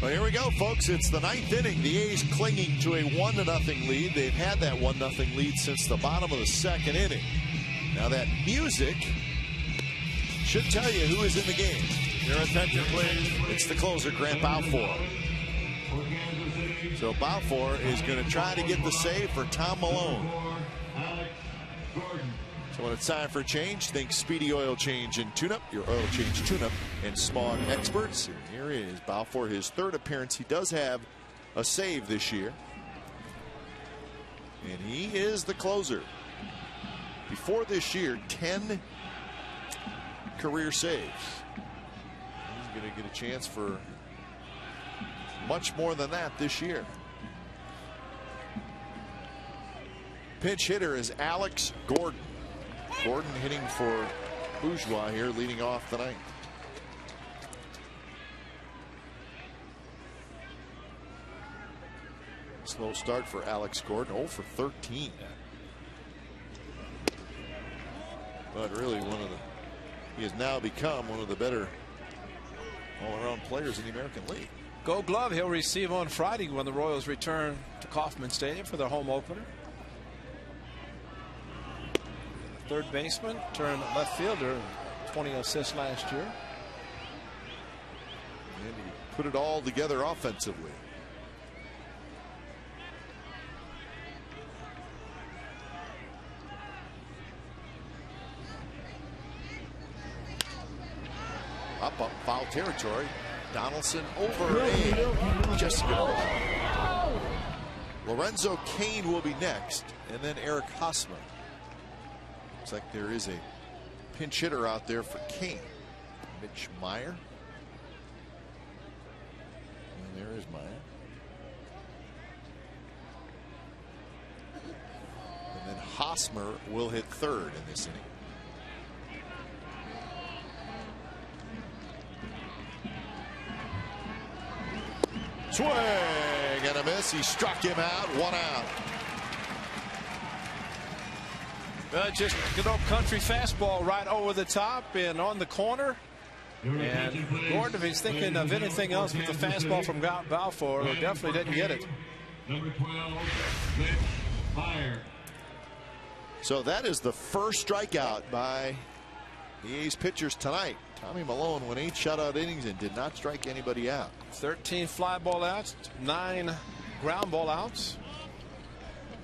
Well, here we go, folks. It's the 9th inning. The A's clinging to a 1-0 lead. They've had that 1-0 lead since the bottom of the 2nd inning. Now that music should tell you who is in the game. Your attention, please. It's the closer, Grant Balfour. So Balfour is going to try to get the save for Tom Malone. So when it's time for a change, think Speedy Oil Change and Tune-Up, your oil change tune-up and smog experts. And here is Balfour, his 3rd appearance. He does have a save this year. And he is the closer. Before this year, 10 career saves. He's going to get a chance for much more than that this year. pinch hitter is Alex Gordon. Gordon hitting for Bourgeois here, leading off the ninth. Slow start for Alex Gordon, 0 for 13. But really he has now become one of the better all-around players in the American League. Gold Glove he'll receive on Friday when the Royals return to Kauffman Stadium for their home opener. Third baseman turned left fielder, 20 assists last year. And he put it all together offensively. Up foul territory. Donaldson over and just Lorenzo Cain will be next, and then Eric Hosmer. Looks like there is a pinch hitter out there for Cain. Mitch Meyer. And there is Meyer. And then Hosmer will hit third in this inning. Swing and a miss. He struck him out. 1 out. Just good old country fastball right over the top and on the corner. And Gordon, if he's thinking of anything else with the fastball from Balfour, definitely didn't get it. Number 12, Mitch Meyer. So that is the first strikeout by the A's pitchers tonight. Tommy Malone went 8 shutout innings and did not strike anybody out. 13 fly ball outs, 9 ground ball outs,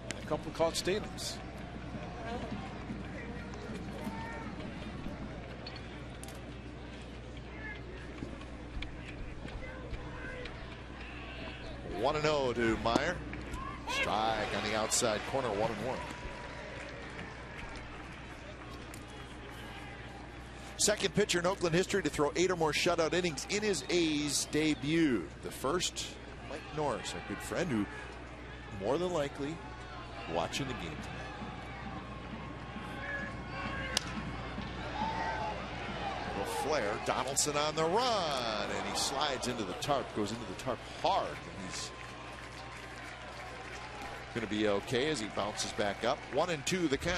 and a couple caught stealings. One and 0 to Meyer. Strike on the outside corner, 1-1. Second pitcher in Oakland history to throw 8 or more shutout innings in his A's debut. The first, Mike Norris, our good friend, who more than likely watching the game tonight. Little flare. Donaldson on the run, and he slides into the tarp, goes into the tarp hard, and he's going to be okay as he bounces back up. 1-2 the count.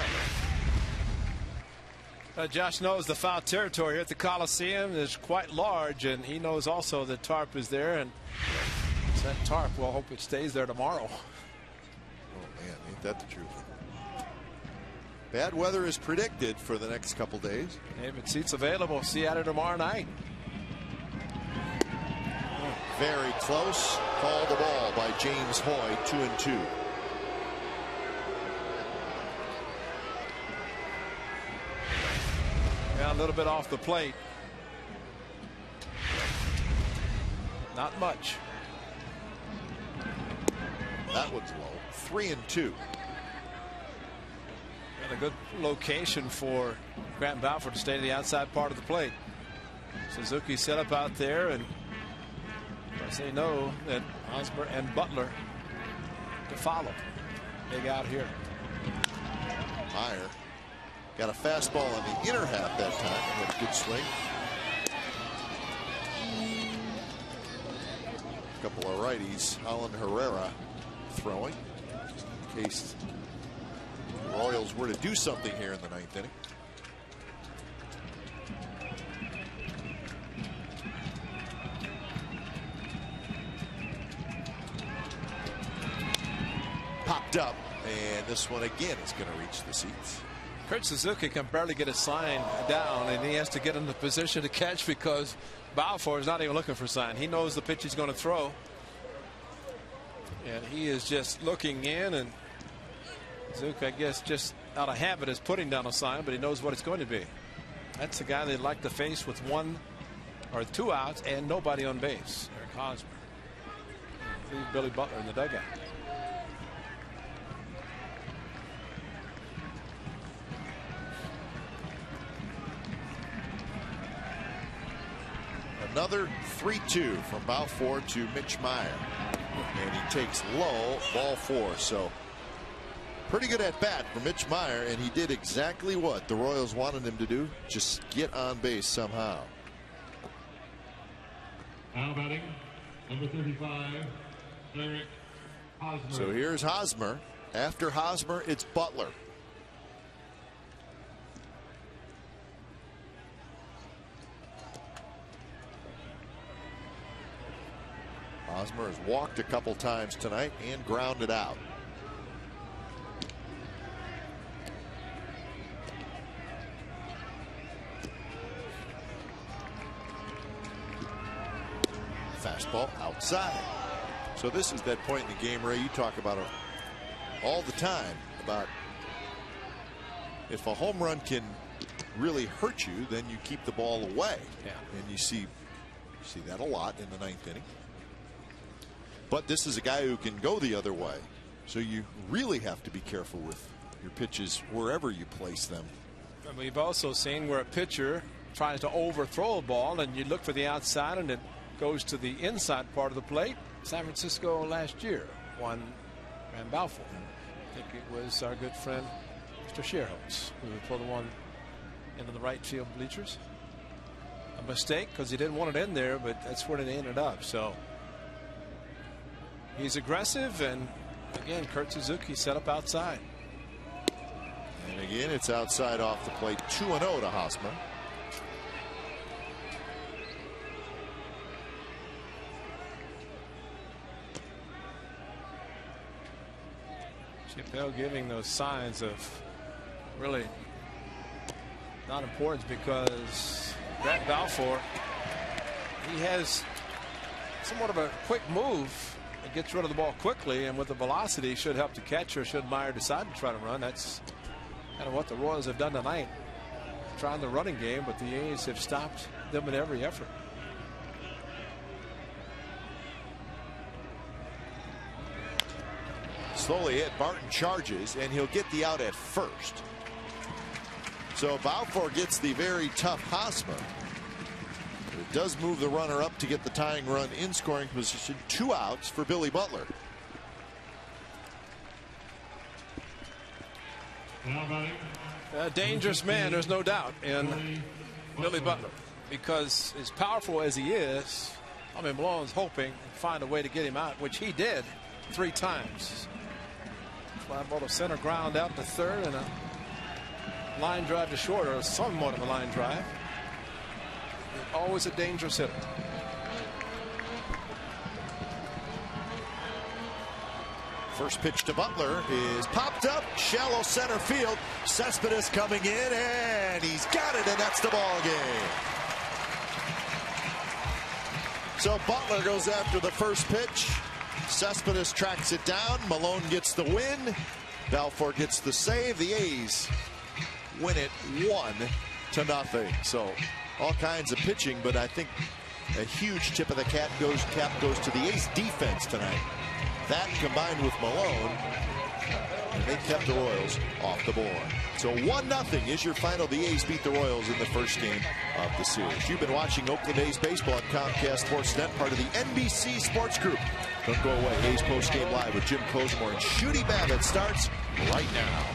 Josh knows the foul territory here at the Coliseum is quite large, and he knows also the tarp is there, and it's that tarp. We'll hope it stays there tomorrow. Oh man, ain't that the truth? Bad weather is predicted for the next couple days. Hey, but seats available. See you at it tomorrow night. Very close. Called the ball by James Hoy. 2-2. Yeah, a little bit off the plate. Not much. That one's low. 3-2. And a good location for Grant Balfour to stay to the outside part of the plate. Suzuki set up out there, and they know that Hosmer and Butler to follow. Big out here. Meyer got a fastball on the inner half that time. Had a good swing. A couple of righties. Holland Herrera throwing in case the Royals were to do something here in the ninth inning. Popped up, and this one again is going to reach the seats. Kurt Suzuki can barely get a sign down, and he has to get in the position to catch because Balfour is not even looking for a sign. He knows the pitch he's going to throw, and he is just looking in, and Suzuki, I guess, just out of habit is putting down a sign, but he knows what it's going to be. That's the guy they'd like to face with 1 or 2 outs and nobody on base. Eric Hosmer. Leave Billy Butler in the dugout. Another 3-2 from Balfour to Mitch Meyer. And he takes low, ball 4. So Pretty good at bat for Mitch Meyer, and he did exactly what the Royals wanted him to do, just get on base somehow. Now batting, number 35, Eric Hosmer. So here's Hosmer. After Hosmer, it's Butler. Hosmer has walked a couple times tonight and grounded out. Fastball outside. So this is that point in the game, Ray, you talk about it all the time, about if a home run can really hurt you, then you keep the ball away. Yeah. And you see that a lot in the 9th inning. But this is a guy who can go the other way. So you really have to be careful with your pitches wherever you place them. And we've also seen where a pitcher tries to overthrow a ball and you look for the outside and it goes to the inside part of the plate. San Francisco last year won Ran Balfour. I think it was our good friend Mr. Sherholtz who pulled the one into the right field bleachers. A mistake because he didn't want it in there, but that's where it ended up. So he's aggressive, and again, Kurt Suzuki set up outside. And again, it's outside off the plate. 2-0 to Hosmer. Chappelle giving those signs of really not importance, because Brett Balfour, he has somewhat of a quick move. It gets rid of the ball quickly, and with the velocity should help the catcher should Meyer decide to try to run. That's kind of what the Royals have done tonight, trying the running game, but the A's have stopped them in every effort. Slowly hit. Barton charges, and he'll get the out at first. So Balfour gets the very tough Hosmer. It does move the runner up to get the tying run in scoring position. 2 outs for Billy Butler. Now batting, A dangerous man, there's no doubt, in Billy Butler, because as powerful as he is, I mean, Malone's hoping to find a way to get him out, which he did 3 times. Fly ball to center, ground out to third, and a line drive to short, or somewhat of a line drive. Always a dangerous hitter. First pitch to Butler is popped up, shallow center field. Cespedes coming in, and he's got it, and that's the ball game. So Butler goes after the first pitch. Cespedes tracks it down. Malone gets the win. Balfour gets the save. The A's win it 1-0. So all kinds of pitching, but I think a huge tip of the cap goes to the A's defense tonight. That combined with Malone, and they kept the Royals off the board. So 1-0 is your final. The A's beat the Royals in the first game of the series. You've been watching Oakland A's baseball on Comcast Sportsnet, part of the NBC Sports Group. Don't go away. A's postgame live with Jim Cosmore and Shooty Babbitt starts right now.